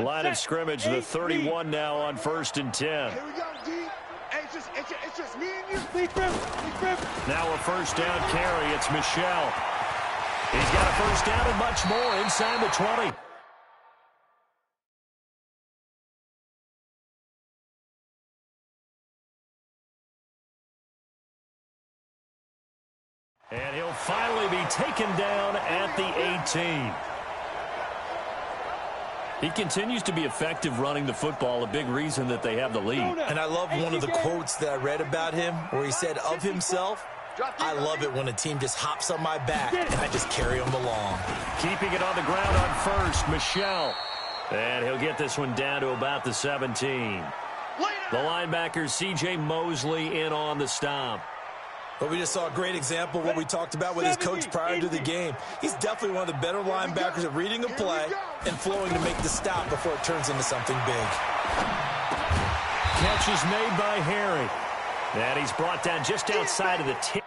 Line of scrimmage, the 31 now on 1st and 10. Here we go, D. Hey, it's just me and you. Now a first down carry. It's Michelle. He's got a first down and much more inside the 20. And he'll finally be taken down at the 18. He continues to be effective running the football, a big reason that they have the lead. And I love one of the quotes that I read about him where he said of himself, I love it when a team just hops on my back and I just carry them along. Keeping it on the ground on first, Michelle. And he'll get this one down to about the 17. The linebacker, C.J. Mosley, in on the stop. But we just saw a great example of what we talked about with his coach prior to the game. He's definitely one of the better linebackers at reading a play and flowing to make the stop before it turns into something big. Catch is made by Harry. And he's brought down just outside of the 10.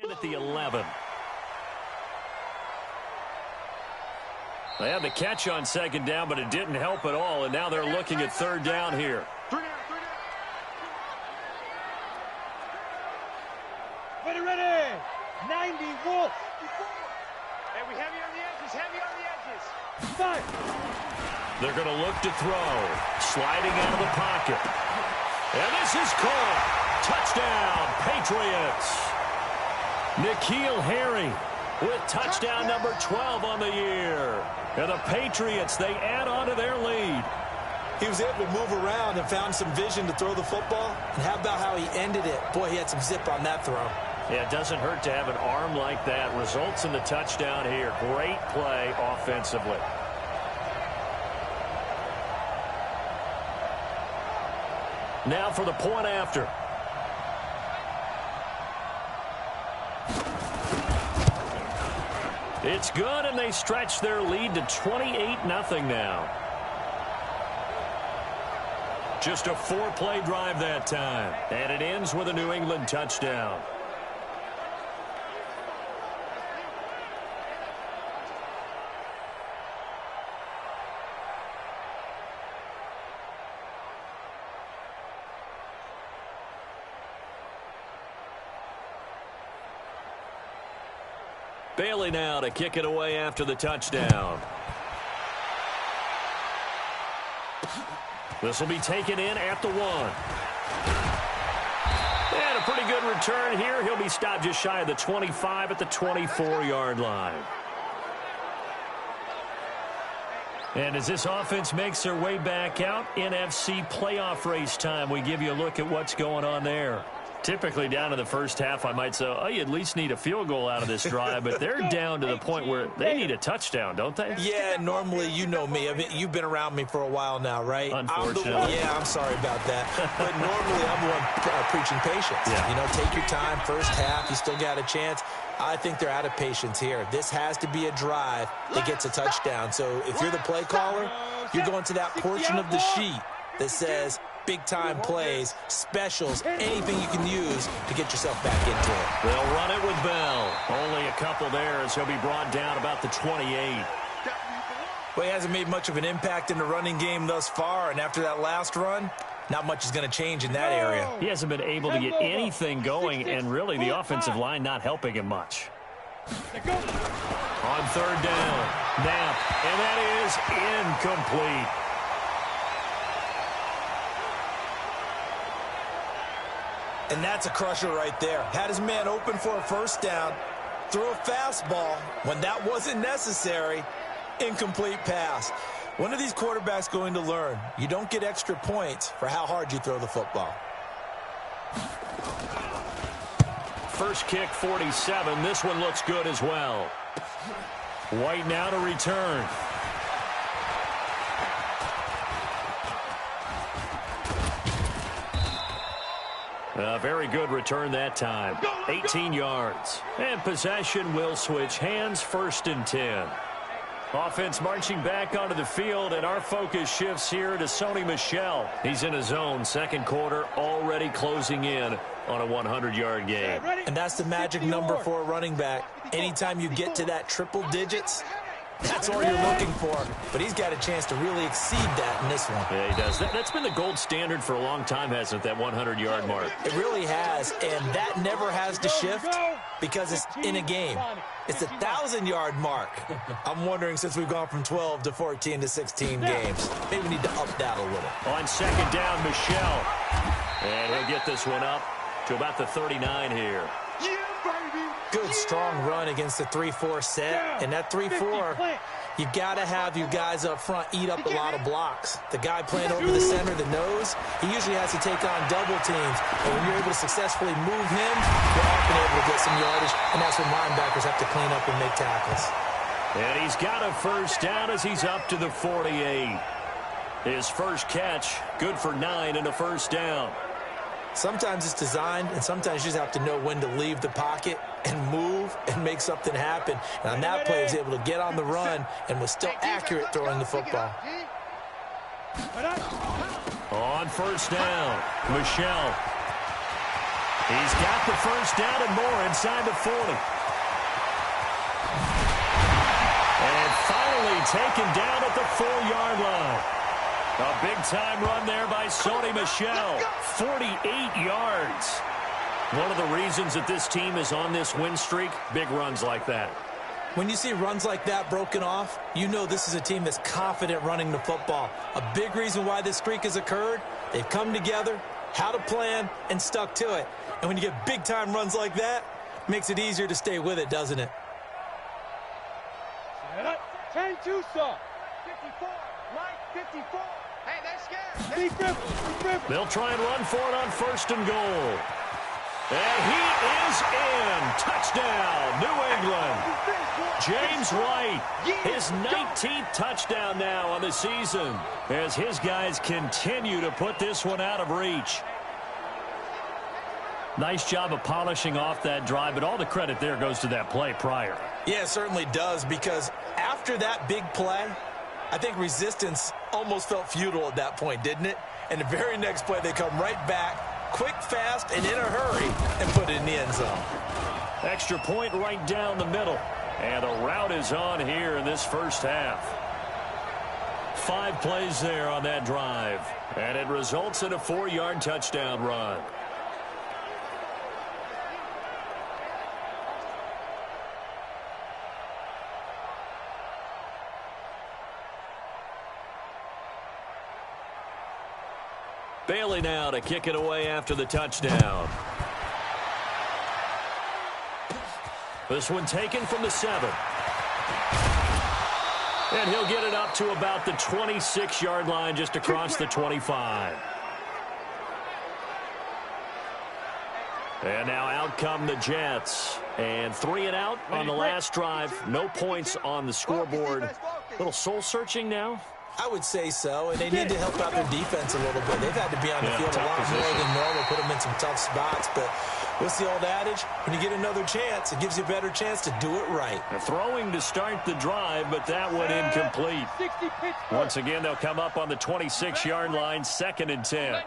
At the 11. They had the catch on second down, but it didn't help at all, and now they're looking at third down here. Ready. 90 Wolf. Hey, we heavy on the edges. 5. They're going to look to throw. Sliding out of the pocket. And this is caught. Touchdown, Patriots. N'Keal Harry with touchdown number 12 on the year. And the Patriots, they add on to their lead. He was able to move around and found some vision to throw the football. And how about how he ended it? Boy, he had some zip on that throw. Yeah, it doesn't hurt to have an arm like that. Results in the touchdown here. Great play offensively. Now for the point after. It's good, and they stretch their lead to 28-0 now. Just a 4-play drive that time, and it ends with a New England touchdown. Bailey now to kick it away after the touchdown. This will be taken in at the 1. And a pretty good return here. He'll be stopped just shy of the 25 at the 24-yard line. And as this offense makes their way back out, NFC playoff race time, we give you a look at what's going on there. Typically down in the first half, I might say, oh, you at least need a field goal out of this drive, but they're down to the point where they need a touchdown, don't they? Yeah, normally, you know me. I mean, you've been around me for a while now, right? Unfortunately. I'm sorry about that. But normally, I'm the one preaching patience. Yeah. You know, take your time, first half, you still got a chance. I think they're out of patience here. This has to be a drive that gets a touchdown. So if you're the play caller, you're going to that portion of the sheet that says big-time plays, specials, anything you can use to get yourself back into it. They'll run it with Bell. Only a couple there as he'll be brought down about the 28. Well, he hasn't made much of an impact in the running game thus far, and after that last run, not much is going to change in that area. He hasn't been able to get anything going, and really the offensive line not helping him much. On third down, Knapp, and that is incomplete. And that's a crusher right there. Had his man open for a first down, threw a fastball when that wasn't necessary, incomplete pass. When are these quarterbacks going to learn? You don't get extra points for how hard you throw the football. First kick, 47. This one looks good as well. White now to return. A very good return that time. 18 yards. And possession will switch hands, 1st and 10. Offense marching back onto the field, and our focus shifts here to Sony Michel. He's in his own second quarter, already closing in on a 100-yard game. And that's the magic number for a running back. Anytime you get to that triple digits, that's all you're looking for. But he's got a chance to really exceed that in this one. Yeah, he does. That's been the gold standard for a long time, hasn't it, that 100-yard mark? It really has, and that never has to shift because it's in a game. It's a 1,000-yard mark. I'm wondering, since we've gone from 12 to 14 to 16 games, maybe we need to up that a little. On second down, Michel. And he'll get this one up to about the 39 here. Good, strong run against the 3-4 set. And that 3-4, you got to have your guys up front eat up a lot of blocks. The guy playing over the center, the nose, he usually has to take on double teams. But when you're able to successfully move him, you're often able to get some yardage. And that's when linebackers have to clean up and make tackles. And he's got a first down as he's up to the 48. His first catch, good for 9 and a first down. Sometimes it's designed, and sometimes you just have to know when to leave the pocket and move and make something happen. And on that play, he was able to get on the run and was still accurate throwing the football. On first down, Michel. He's got the first down and more inside the 40. And finally taken down at the 4-yard line. A big-time run there by Sony Michel. 48 yards. One of the reasons that this team is on this win streak, big runs like that. When you see runs like that broken off, you know this is a team that's confident running the football. A big reason why this streak has occurred, they've come together, had a plan, and stuck to it. And when you get big-time runs like that, it makes it easier to stay with it, doesn't it? 10-2, sir. 54, Mike, 54. Hey, they're scared. They'll try and run for it on 1st and goal. And he is in. Touchdown, New England. James White, his 19th touchdown now on the season as his guys continue to put this one out of reach. Nice job of polishing off that drive, but all the credit there goes to that play prior. Yeah, it certainly does, because after that big play, I think resistance almost felt futile at that point, didn't it? And the very next play, they come right back, quick, fast, and in a hurry, and put it in the end zone. Extra point right down the middle. And a rout is on here in this first half. 5 plays there on that drive. And it results in a 4-yard touchdown run. Bailey now to kick it away after the touchdown. This one taken from the 7. And he'll get it up to about the 26-yard line, just across the 25. And now out come the Jets. And 3 and out on the last drive. No points on the scoreboard. Little soul-searching now. I would say so, and they need to help out their defense a little bit. They've had to be on the field a lot more than normal, put them in some tough spots. But what's the old adage? When you get another chance, it gives you a better chance to do it right. Throwing to start the drive, but that one incomplete. Once again, they'll come up on the 26-yard line, 2nd and 10.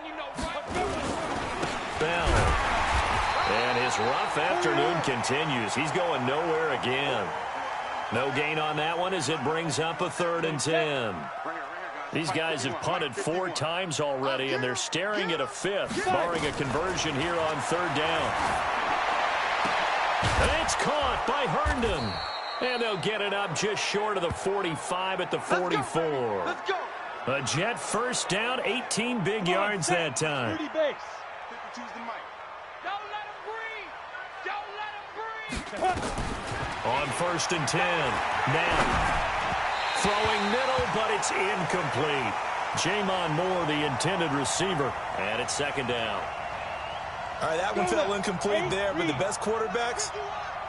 Bell. And his rough afternoon continues. He's going nowhere again. No gain on that one as it brings up a 3rd and 10. These guys have punted 4 times already, and they're staring at a 5th, barring a conversion here on 3rd down. And it's caught by Herndon. And they'll get it up just short of the 45 at the 44. A Jet first down, 18 big yards that time. Don't let him breathe. Don't let him breathe. On 1st and 10. Now throwing middle, but it's incomplete. Jamon Moore, the intended receiver, and it's 2nd down. All right, that one fell incomplete there, but the best quarterbacks,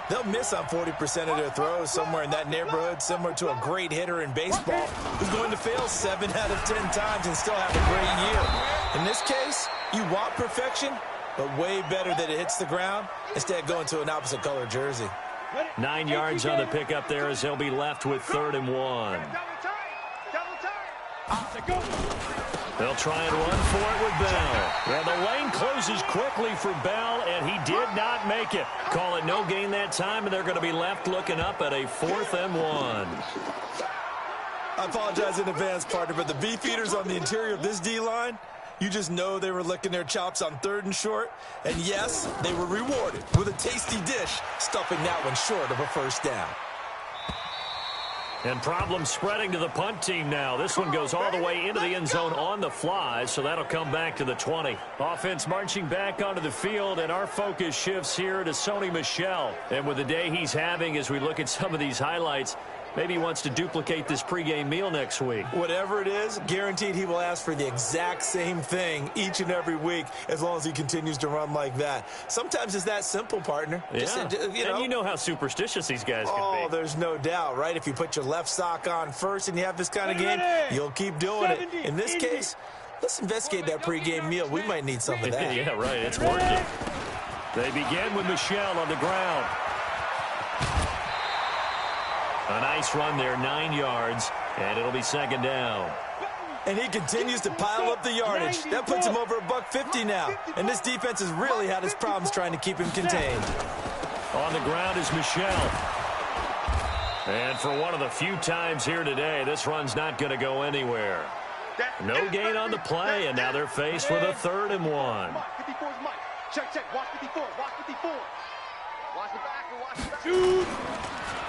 they'll miss on 40% of their throws, somewhere in that neighborhood, similar to a great hitter in baseball who's going to fail 7 out of 10 times and still have a great year. In this case, you want perfection, but way better that it hits the ground instead of going to an opposite color jersey. 9 yards on the pickup there as they'll be left with 3rd and 1. They'll try and run for it with Bell. Well, the lane closes quickly for Bell, and he did not make it. Call it no gain that time, and they're going to be left looking up at a 4th and 1. I apologize in advance, partner, but the beef eaters on the interior of this D-line, you just know they were licking their chops on 3rd and short. And yes, they were rewarded with a tasty dish, stuffing that one short of a 1st down. And problem spreading to the punt team now. This one goes all the way into the end zone on the fly, so that'll come back to the 20. Offense marching back onto the field, and our focus shifts here to Sony Michel. And with the day he's having as we look at some of these highlights, maybe he wants to duplicate this pregame meal next week. Whatever it is, guaranteed he will ask for the exact same thing each and every week as long as he continues to run like that. Sometimes it's that simple, partner. Yeah. Just, and you know how superstitious these guys can be. Oh, there's no doubt, right? If you put your left sock on first and you have this kind of game, you'll keep doing it. In this case, let's investigate that pregame meal. We might need some of that. Yeah, right. It's working. They begin with Michel on the ground. A nice run there, 9 yards, and it'll be 2nd down. And he continues to pile up the yardage. That puts him over $150 now. And this defense has really had its problems trying to keep him contained. On the ground is Michel. And for one of the few times here today, this run's not going to go anywhere. No gain on the play, and now they're faced with a 3rd and 1. Check. Watch 54. Watch 54. Watch the back and watch the back.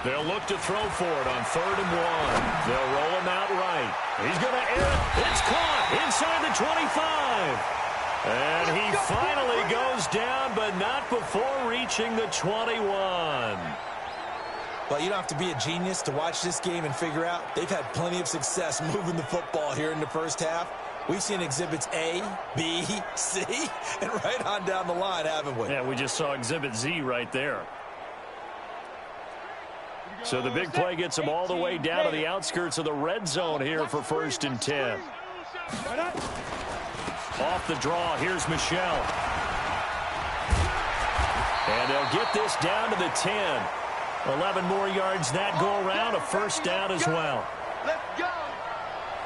They'll look to throw for it on 3rd and 1. They'll roll him out right. He's going to air it. It's caught inside the 25. And he finally goes down, but not before reaching the 21. Well, you don't have to be a genius to watch this game and figure out they've had plenty of success moving the football here in the first half. We've seen exhibits A, B, C, and right on down the line, haven't we? Yeah, we just saw exhibit Z right there. So the big play gets them all the way down to the outskirts of the red zone here for 1st and 10. Off the draw, here's Michelle. And they'll get this down to the 10. 11 more yards that go around, a 1st down as well. Let's go.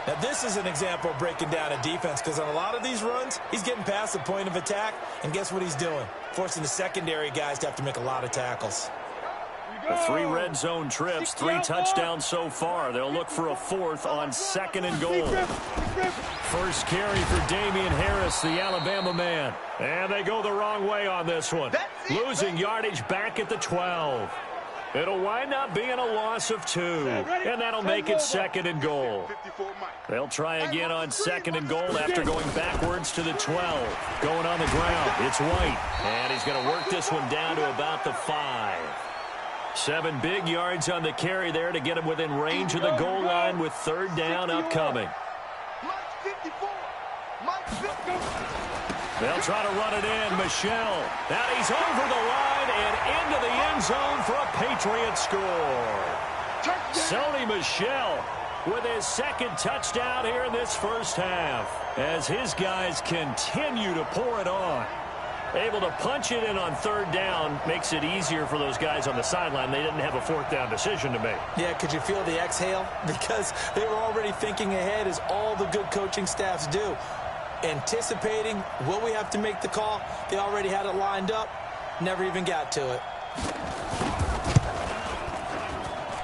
Now, this is an example of breaking down a defense, because on a lot of these runs, he's getting past the point of attack, and guess what he's doing? Forcing the secondary guys to have to make a lot of tackles. The 3 red zone trips, 3 touchdowns so far. They'll look for a 4th on 2nd and goal. First carry for Damian Harris, the Alabama man. And they go the wrong way on this one. Losing yardage back at the 12. It'll wind up being a loss of 2. And that'll make it 2nd and goal. They'll try again on 2nd and goal after going backwards to the 12. Going on the ground, it's White. And he's going to work this one down to about the 5. 7 big yards on the carry there to get him within range of the goal line with 3rd down upcoming. They'll try to run it in. Michelle. Now he's over the line and into the end zone for a Patriot score. Sony Michel with his 2nd touchdown here in this first half as his guys continue to pour it on. Able to punch it in on 3rd down makes it easier for those guys on the sideline. They didn't have a 4th down decision to make. Yeah, could you feel the exhale? Because they were already thinking ahead, as all the good coaching staffs do. Anticipating, will we have to make the call? They already had it lined up. Never even got to it.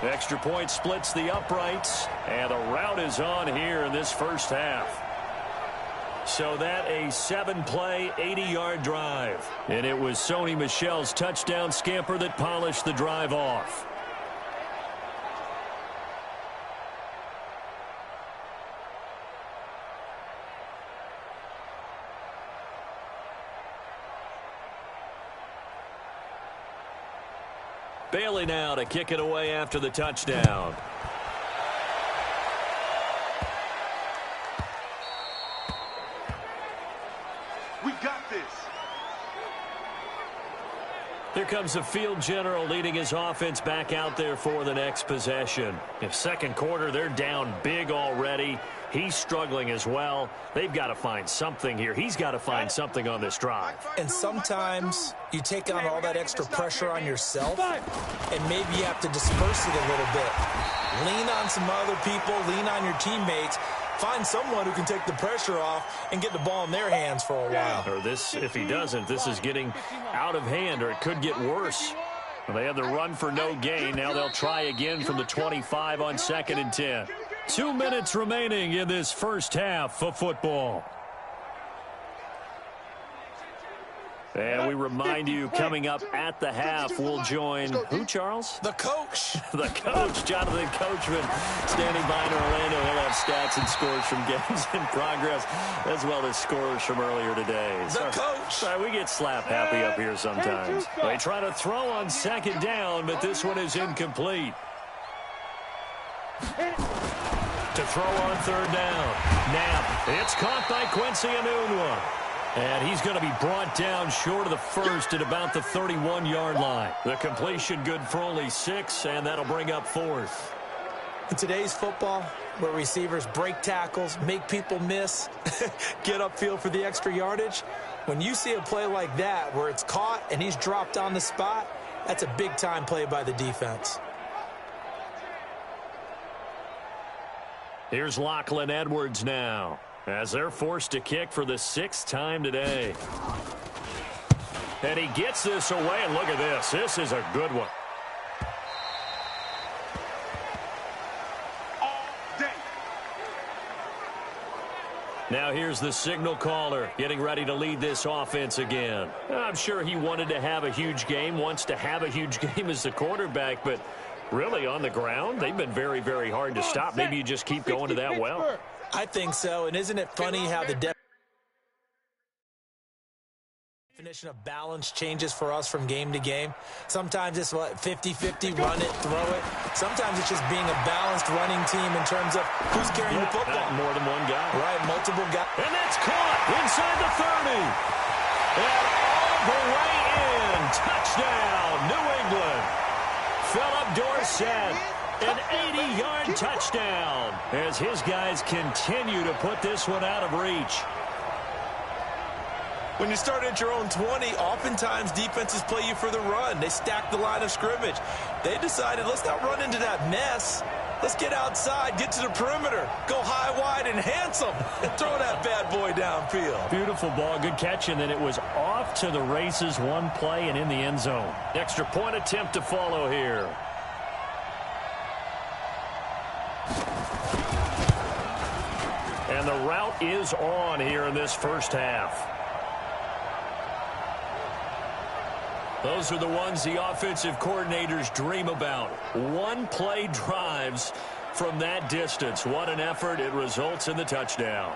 Extra point splits the uprights, and the route is on here in this first half. So that a 7-play, 80-yard drive. And it was Sony Michel's touchdown scamper that polished the drive off. Bailey now to kick it away after the touchdown. We got this. Here comes the field general leading his offense back out there for the next possession. In 2nd quarter, they're down big already. He's struggling as well. They've got to find something here. He's got to find something on this drive. And sometimes you take on all that extra pressure on yourself, and maybe you have to disperse it a little bit. Lean on some other people, lean on your teammates. Find someone who can take the pressure off and get the ball in their hands for a while. Or this, if he doesn't, this is getting out of hand, or it could get worse. Well, they had the run for no gain. Now they'll try again from the 25 on 2nd and 10. 2 minutes remaining in this first half of football. And we remind you, coming up at the half, we'll join who, Charles? The coach. The coach, Jonathan Coachman, standing by in Orlando. He'll have stats and scores from games in progress, as well as scores from earlier today. The coach. Sorry, we get slap happy up here sometimes. They try to throw on 2nd down, but this one is incomplete. To throw on 3rd down. Knapp. It's caught by Quincy Enunwa. And he's going to be brought down short of the 1st at about the 31-yard line. The completion good for only 6, and that'll bring up 4th. In today's football, where receivers break tackles, make people miss, get upfield for the extra yardage, when you see a play like that where it's caught and he's dropped on the spot, that's a big-time play by the defense. Here's Lachlan Edwards now, as they're forced to kick for the 6th time today. And he gets this away, and look at this. This is a good one. Now here's the signal caller getting ready to lead this offense again. I'm sure he wanted to have a huge game, wants to have a huge game as the quarterback, but really on the ground, they've been very, very hard to stop. Maybe you just keep going to that well. I think so, and isn't it funny how the Definition of balance changes for us from game to game. Sometimes it's 50-50, run it, throw it. Sometimes it's just being a balanced running team in terms of who's carrying the football. More than one guy. Right, multiple guys. And that's caught inside the 30. And all the way in. Touchdown, New England. Philip Dorsett, an 80-yard touchdown as his guys continue to put this one out of reach. When you start at your own 20, oftentimes defenses play you for the run. They stack the line of scrimmage. They decided, let's not run into that mess. Let's get outside, get to the perimeter, go high, wide, and handsome, and throw that bad boy downfield. Beautiful ball, good catch, and then it was off to the races, one play and in the end zone. Extra point attempt to follow here. And the route is on here in this first half. Those are the ones the offensive coordinators dream about. One-play drives from that distance. What an effort. It results in the touchdown.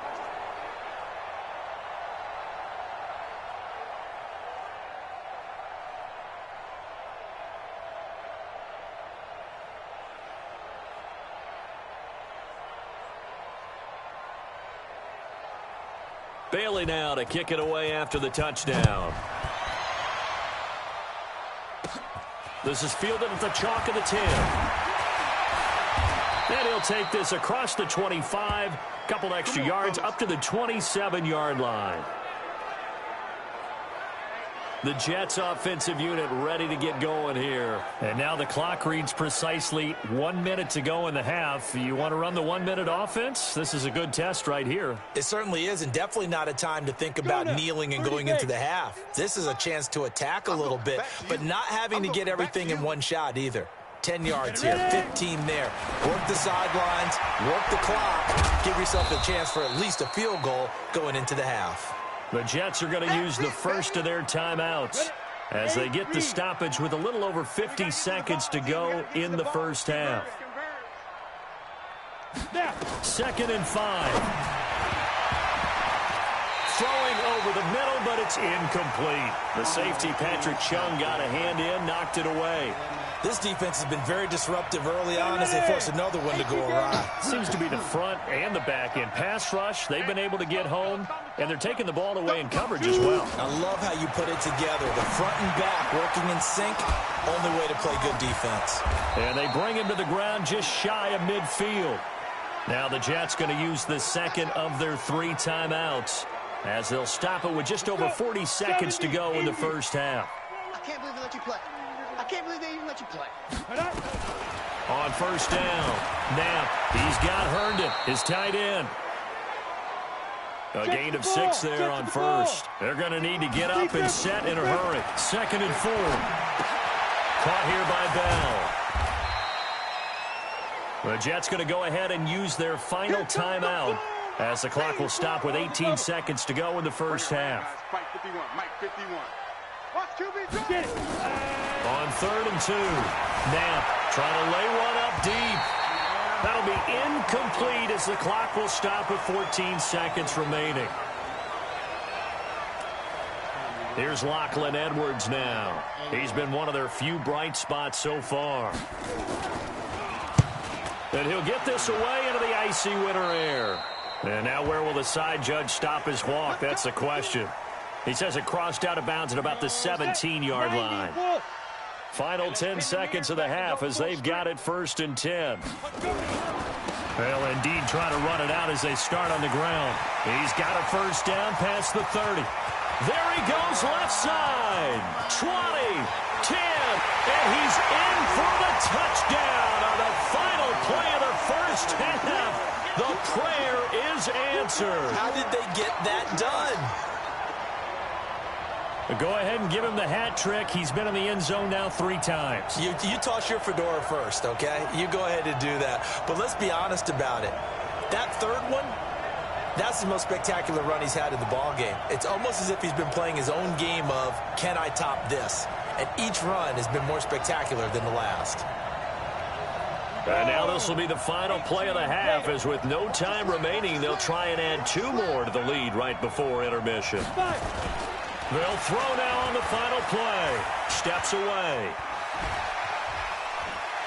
Bailey now to kick it away after the touchdown. This is fielded at the chalk of the 10. And he'll take this across the 25, couple extra yards up to the 27-yard line. The Jets offensive unit ready to get going here. And now the clock reads precisely 1 minute to go in the half. You want to run the 1 minute offense? This is a good test right here. It certainly is, and definitely not a time to think about kneeling and going into the half. This is a chance to attack a little bit, but not having to get everything in one shot either. 10 yards here, 15 there. Work the sidelines, work the clock. Give yourself a chance for at least a field goal going into the half. The Jets are going to use the first of their timeouts as they get the stoppage with a little over 50 seconds to go in the first half. 2nd and 5. Throwing over the middle, but it's incomplete. The safety, Patrick Chung, got a hand in, knocked it away. This defense has been very disruptive early on as they force another one to go awry. Seems to be the front and the back end. Pass rush, they've been able to get home, and they're taking the ball away in coverage as well. I love how you put it together. The front and back working in sync, only way to play good defense. And they bring him to the ground just shy of midfield. Now the Jets going to use the second of their 3 timeouts as they'll stop it with just over 40 seconds to go in the first half. I can't believe they let you play. I can't believe they even let you play. On first down, Knapp, he's got Herndon, his tight end. A gain of 6 there on first. They're going to need to get up and set in a hurry. 2nd and 4. Caught here by Bell. The Jets going to go ahead and use their final timeout as the clock will stop with 18 seconds to go in the first half. Mike 51, Mike 51. On 3rd and 2, Knapp trying to lay one up deep. That'll be incomplete as the clock will stop with 14 seconds remaining. Here's Lachlan Edwards now. He's been one of their few bright spots so far. And he'll get this away into the icy winter air. And now where will the side judge stop his walk? That's the question. He says it crossed out of bounds at about the 17-yard line. Final 10 seconds of the half as they've got it 1st and 10. Well, indeed, trying to run it out as they start on the ground. He's got a first down past the 30. There he goes left side. 20, 10, and he's in for the touchdown on the final play of the first half. The prayer is answered. How did they get that done? Go ahead and give him the hat trick. He's been in the end zone now 3 times. You toss your fedora first, okay? You go ahead and do that. But let's be honest about it. That 3rd one, that's the most spectacular run he's had in the ballgame. It's almost as if he's been playing his own game of, can I top this? And each run has been more spectacular than the last. And now this will be the final play of the half, as with no time remaining, they'll try and add 2 more to the lead right before intermission. They'll throw now on the final play. Steps away.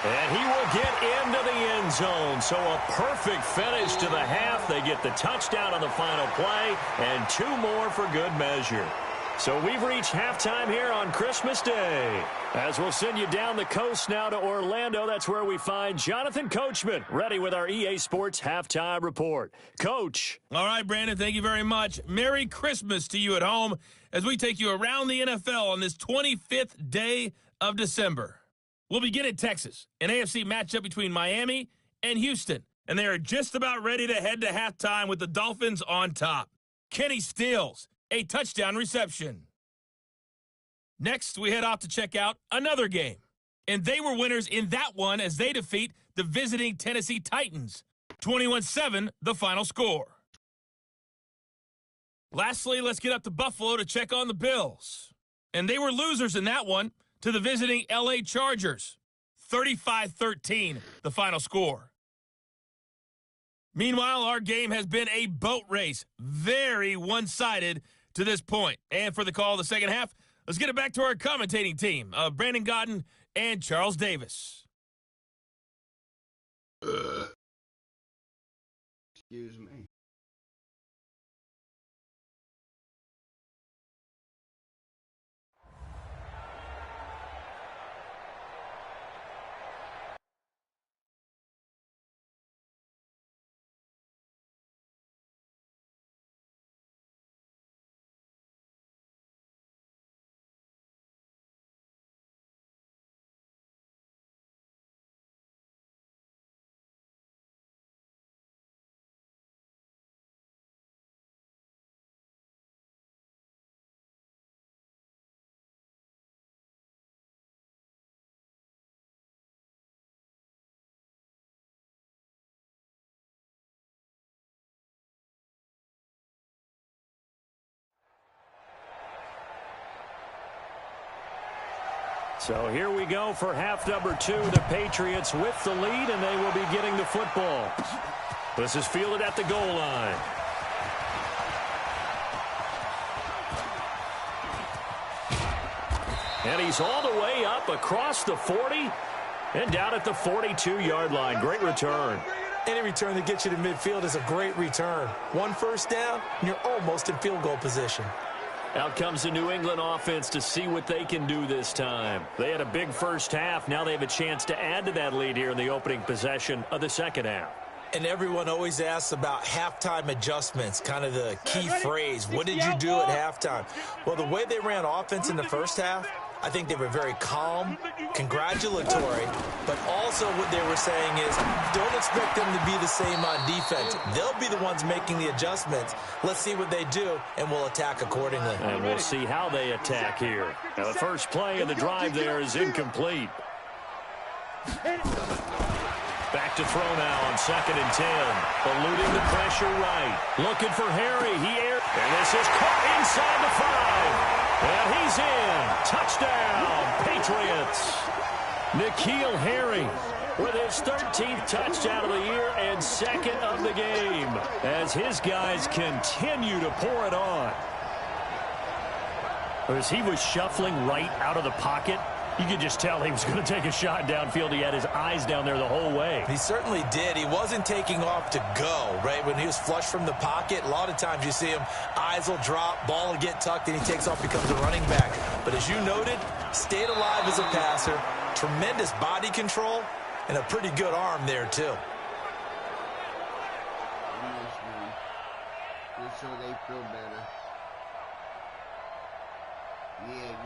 And he will get into the end zone. So a perfect finish to the half. They get the touchdown on the final play, and 2 more for good measure. So we've reached halftime here on Christmas Day. As we'll send you down the coast now to Orlando, that's where we find Jonathan Coachman, ready with our EA Sports Halftime Report. Coach. All right, Brandon, thank you very much. Merry Christmas to you at home as we take you around the NFL on this 25th day of December. We'll begin in Texas, an AFC matchup between Miami and Houston, and they are just about ready to head to halftime with the Dolphins on top. Kenny Stills, a touchdown reception. Next, we head off to check out another game, and they were winners in that one as they defeat the visiting Tennessee Titans. 21-7, the final score. Lastly, let's get up to Buffalo to check on the Bills, and they were losers in that one to the visiting LA Chargers. 35-13, the final score. Meanwhile, our game has been a boat race, very one-sided to this point. And for the call of the second half, let's get it back to our commentating team of Brandon Godden and Charles Davis. Excuse me. So here we go for half number 2. The Patriots with the lead, and they will be getting the football. This is fielded at the goal line. And he's all the way up across the 40 and down at the 42-yard line. Great return. Any return that gets you to midfield is a great return. 1 first down, and you're almost in field goal position. Out comes the New England offense to see what they can do this time. They had a big first half. Now they have a chance to add to that lead here in the opening possession of the second half. And everyone always asks about halftime adjustments, kind of the key phrase. What did you do at halftime? Well, the way they ran offense in the first half, I think they were very calm, congratulatory, but also what they were saying is don't expect them to be the same on defense. They'll be the ones making the adjustments. Let's see what they do, and we'll attack accordingly. And we'll see how they attack here. Now, the first play of the drive there is incomplete. Back to throw now on 2nd and 10. Eluding the pressure right. Looking for Harry. He aired. And this is caught inside the 5. And he's in. Touchdown, Patriots. N'Keal Harry with his 13th touchdown of the year and 2nd of the game as his guys continue to pour it on. As he was shuffling right out of the pocket, you could just tell he was going to take a shot downfield. He had his eyes down there the whole way. He certainly did. He wasn't taking off to go, right? When he was flush from the pocket, a lot of times you see him, eyes will drop, ball will get tucked, and he takes off, becomes a running back. But as you noted, stayed alive as a passer, tremendous body control, and a pretty good arm there, too. Just so they feel better. Yeah.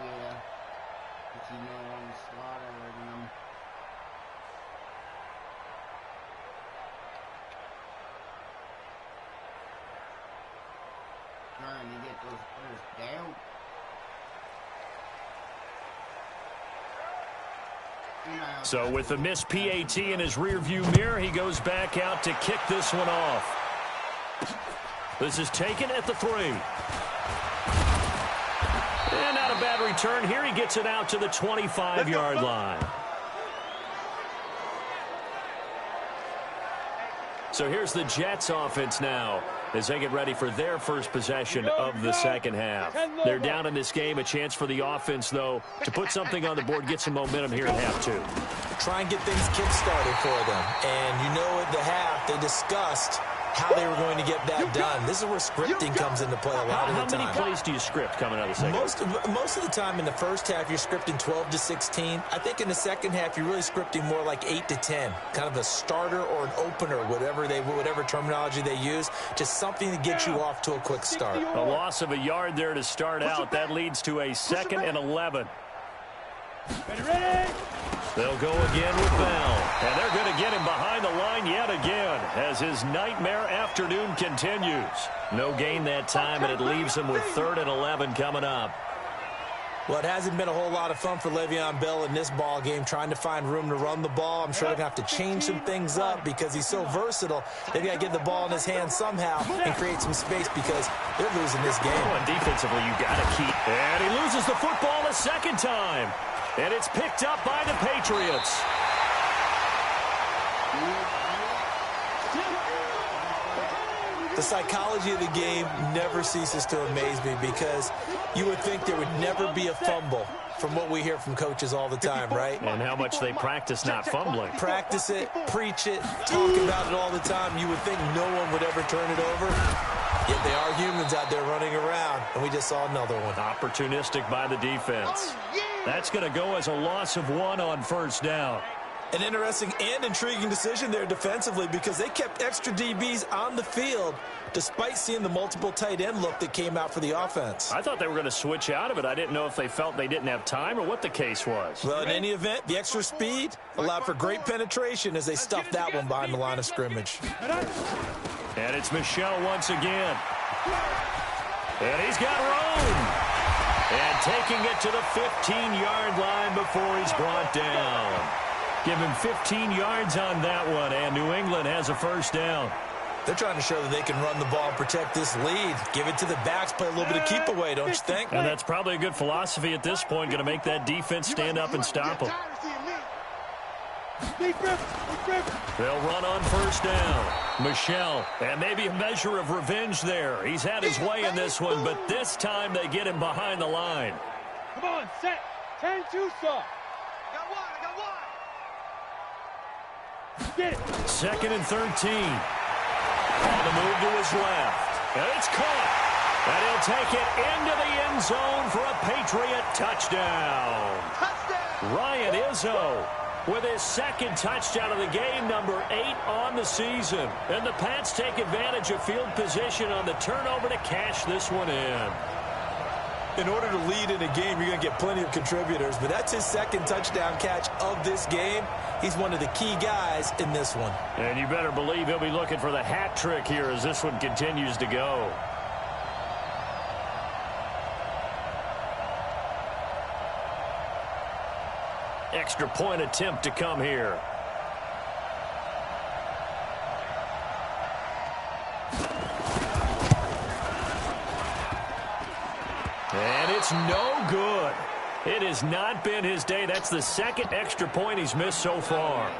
But you know I'm slaughtering them. Trying to get those first down. So with the missed PAT in his rearview mirror, he goes back out to kick this one off. This is taken at the 3. And not a bad return here. He gets it out to the 25-yard line. So here's the Jets offense now. as they get ready for their first possession of the second half. They're down in this game. A chance for the offense, though, to put something on the board, get some momentum here in half two. Try and get things kick-started for them. And you know at the half, they discussed how they were going to get that done. This is where scripting comes into play a lot of the time. How many plays do you script coming out of the second half? Most of the time in the first half, you're scripting 12 to 16. I think in the second half, you're really scripting more like 8 to 10. Kind of a starter or an opener, whatever terminology they use. Just something to get you off to a quick start. A loss of a yard there to start out. That leads to a 2nd and 11. Ready? They'll go again with Bell. And they're going to get him behind the line yet again as his nightmare afternoon continues. No gain that time, and it leaves him with 3rd and 11 coming up. Well, it hasn't been a whole lot of fun for Le'Veon Bell in this ball game, trying to find room to run the ball. I'm sure they're going to have to change some things up because he's so versatile. They've got to get the ball in his hands somehow and create some space because they're losing this game. Well, and defensively, you got to keep. And he loses the football a second time. And it's picked up by the Patriots. The psychology of the game never ceases to amaze me because you would think there would never be a fumble from what we hear from coaches all the time, right? And how much they practice not fumbling. Practice it, preach it, talk about it all the time. You would think no one would ever turn it over. Yet they are humans out there running around, and we just saw another one. Opportunistic by the defense. That's going to go as a loss of 1 on first down. An interesting and intriguing decision there defensively because they kept extra DBs on the field despite seeing the multiple tight end look that came out for the offense. I thought they were going to switch out of it. I didn't know if they felt they didn't have time or what the case was. Well, in any event, the extra speed allowed for great penetration as they stuffed that one behind the line of scrimmage. And it's Michel once again. And he's got room. And taking it to the 15-yard line before he's brought down. Give him 15 yards on that one, and New England has a first down. They're trying to show that they can run the ball and protect this lead. Give it to the backs, play a little bit of keep away, don't you think? And that's probably a good philosophy at this point, going to make that defense stand up and stop them. They'll run on first down. Michel, and maybe a measure of revenge there. He's had his way in this one, but this time they get him behind the line. Come on, set. 10-2 soft. Get it. 2nd and 13. On the move to his left. And it's caught. And he'll take it into the end zone for a Patriot touchdown. Ryan Izzo with his 2nd touchdown of the game, number 8 on the season. And the Pats take advantage of field position on the turnover to cash this one in. In order to lead in a game, you're going to get plenty of contributors, but that's his 2nd touchdown catch of this game. He's one of the key guys in this one. And you better believe he'll be looking for the hat trick here as this one continues to go. Extra point attempt to come here. And it's no good. It has not been his day. That's the 2nd extra point he's missed so far.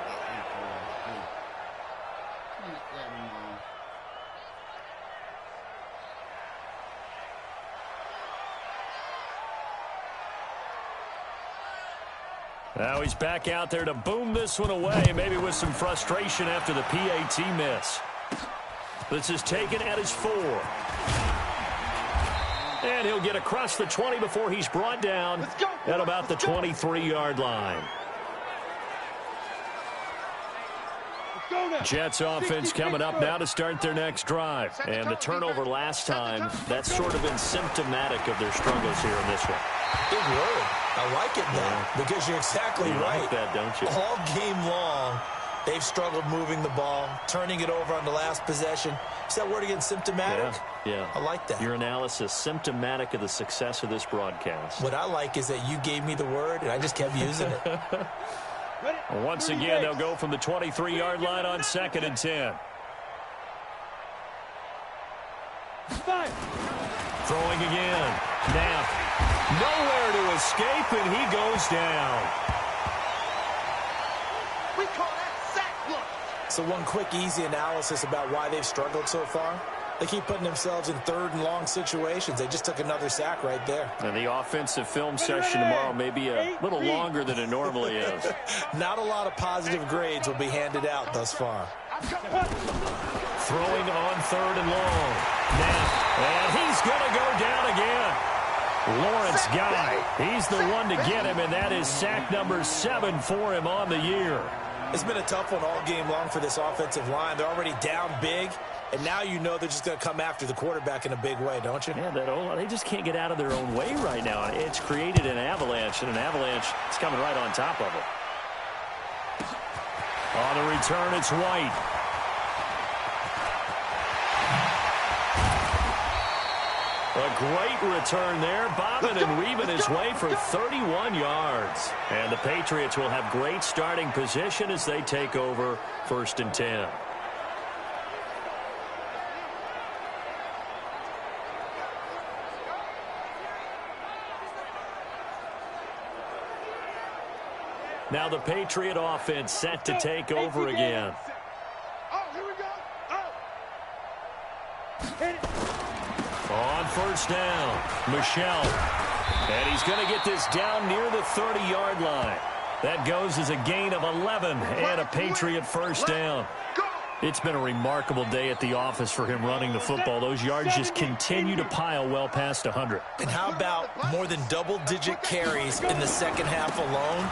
Now he's back out there to boom this one away, maybe with some frustration after the PAT miss. This is taken at his 4. And he'll get across the 20 before he's brought down at about the 23-yard line. Jets offense coming up now to start their next drive. And the turnover last time, that's sort of been symptomatic of their struggles here in this one. Big word. I like it now because you're exactly right. You like that, don't you? All game long, they've struggled moving the ball, turning it over on the last possession. Is that word again, symptomatic? Yeah. I like that. Your analysis, symptomatic of the success of this broadcast. What I like is that you gave me the word, and I just kept using it. Once again, they'll go from the 23-yard line on 2nd and 10. Throwing again. Knapp. Nowhere to escape, and he goes down. We call that sack look. So one quick, easy analysis about why they've struggled so far. They keep putting themselves in third and long situations. They just took another sack right there. And the offensive film session tomorrow may be a little longer than it normally is. Not a lot of positive grades will be handed out thus far. Throwing on third and long. And he's going to go down again. Lawrence Guy, he's the one to get him, and that is sack number 7 for him on the year. It's been a tough one all game long for this offensive line. They're already down big, and now you know they're just going to come after the quarterback in a big way, don't you? Yeah, they just can't get out of their own way right now. It's created an avalanche, and an avalanche is coming right on top of it. On the return, it's White. A great return there, bobbing and weaving his way for 31 yards. And the Patriots will have great starting position as they take over 1st and 10. Now the Patriot offense set to take over again. Oh, here we go. Oh. Hit it. On 1st down, Michelle. And he's going to get this down near the 30-yard line. That goes as a gain of 11 and a Patriot 1st down. It's been a remarkable day at the office for him running the football. Those yards just continue to pile well past 100. And how about more than double-digit carries in the second half alone?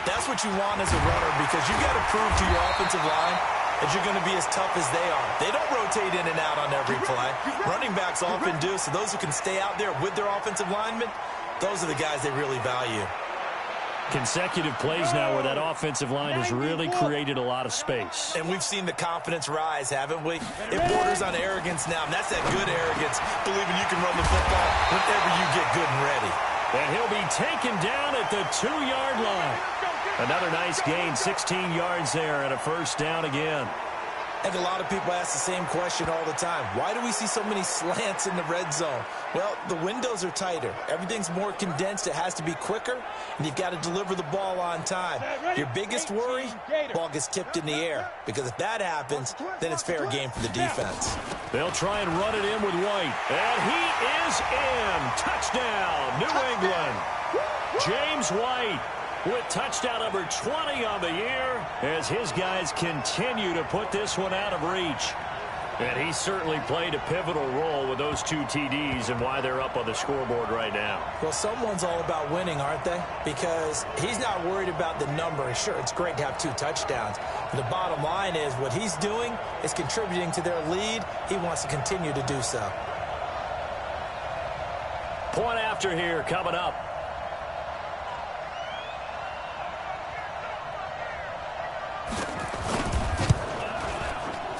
That's what you want as a runner, because you got to prove to your offensive line that you're going to be as tough as they are. They don't rotate in and out on every play. Running backs often do, so those who can stay out there with their offensive linemen, those are the guys they really value. Consecutive plays now where that offensive line has really created a lot of space. And we've seen the confidence rise, haven't we? It borders on arrogance now, and that's that good arrogance, believing you can run the football whenever you get good and ready. And he'll be taken down at the 2-yard line. Another nice gain, 16 yards there, and a 1st down again. And a lot of people ask the same question all the time. Why do we see so many slants in the red zone? Well, the windows are tighter. Everything's more condensed. It has to be quicker, and you've got to deliver the ball on time. Your biggest worry, ball gets tipped in the air, because if that happens, then it's fair game for the defense. They'll try and run it in with White. And he is in. Touchdown, New England. James White with touchdown number 20 on the year as his guys continue to put this one out of reach. And he certainly played a pivotal role with those 2 TDs and why they're up on the scoreboard right now. Well, someone's all about winning, aren't they? Because he's not worried about the number. Sure, it's great to have 2 touchdowns. But the bottom line is what he's doing is contributing to their lead. He wants to continue to do so. Point after here coming up.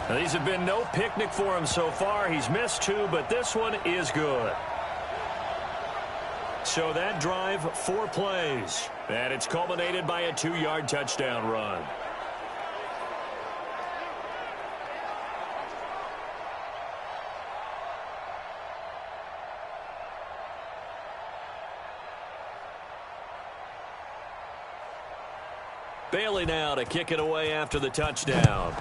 Now, these have been no picnic for him so far. He's missed 2, but this one is good. So that drive, 4 plays. And it's culminated by a 2-yard touchdown run. Bailey now to kick it away after the touchdown.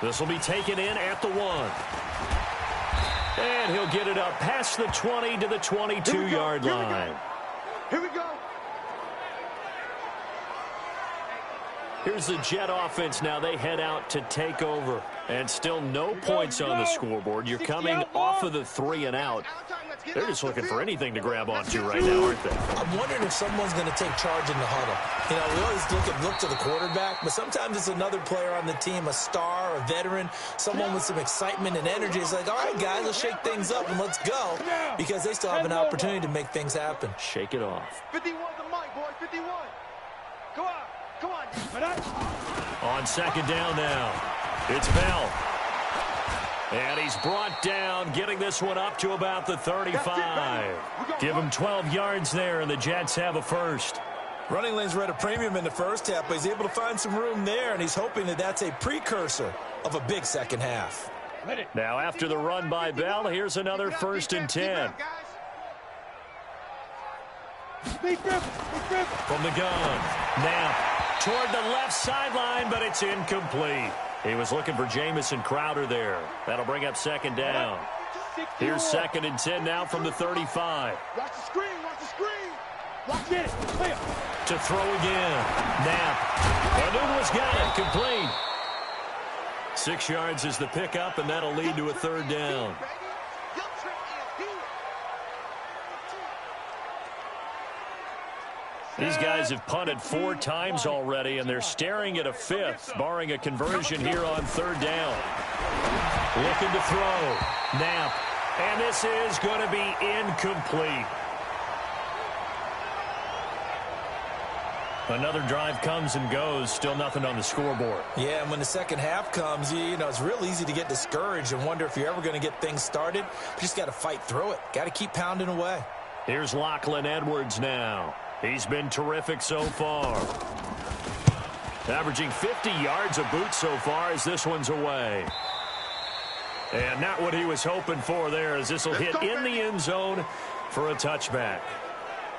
This will be taken in at the 1. And he'll get it up past the 20 to the 22-yard line. Here we go. Here's the Jet offense now. They head out to take over. And still no points on the scoreboard. You're coming off of the 3 and out. They're just looking for anything to grab onto right now, aren't they? I'm wondering if someone's going to take charge in the huddle. You know, we always look to the quarterback, but sometimes it's another player on the team, a star, a veteran, someone with some excitement and energy. It's like, all right, guys, let's shake things up and let's go, because they still have an opportunity to make things happen. Shake it off. 51 the mic, boy. 51. Go on. Come on. On 2nd down now, it's Bell. And he's brought down, getting this one up to about the 35. Give him 12 yards there, and the Jets have a 1st. Running lanes were at a premium in the first half, but he's able to find some room there, and he's hoping that that's a precursor of a big second half. Now, after the run by Bell, here's another 1st and 10. From the gun. Now, toward the left sideline, but it's incomplete. He was looking for Jamison Crowder there. That'll bring up second down. Here's 2nd and 10 now from the 35. Watch the screen, watch the screen. Watch it, clear. To throw again. Knapp. Anuma's got it, complete. 6 yards is the pickup, and that'll lead to a 3rd down. These guys have punted 4 times already, and they're staring at a 5th, barring a conversion here on 3rd down. Looking to throw. Knapp. And this is going to be incomplete. Another drive comes and goes. Still nothing on the scoreboard. Yeah, and when the second half comes, you know, it's real easy to get discouraged and wonder if you're ever going to get things started. You just got to fight through it. Got to keep pounding away. Here's Lachlan Edwards now. He's been terrific so far. Averaging 50 yards a boot so far as this one's away. And not what he was hoping for there, as this will hit in the end zone for a touchback.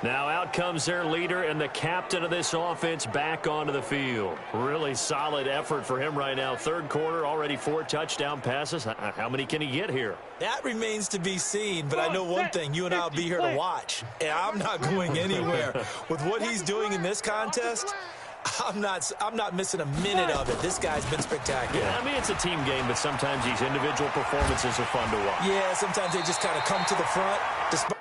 Now out comes their leader and the captain of this offense back onto the field. Really solid effort for him right now. 3rd quarter, already 4 touchdown passes. How many can he get here? That remains to be seen, but I know one thing. You and I will be here to watch, and I'm not going anywhere. With what he's doing in this contest, I'm not missing a minute of it. This guy's been spectacular. Yeah, I mean, it's a team game, but sometimes these individual performances are fun to watch. Yeah, sometimes they just kind of come to the front despite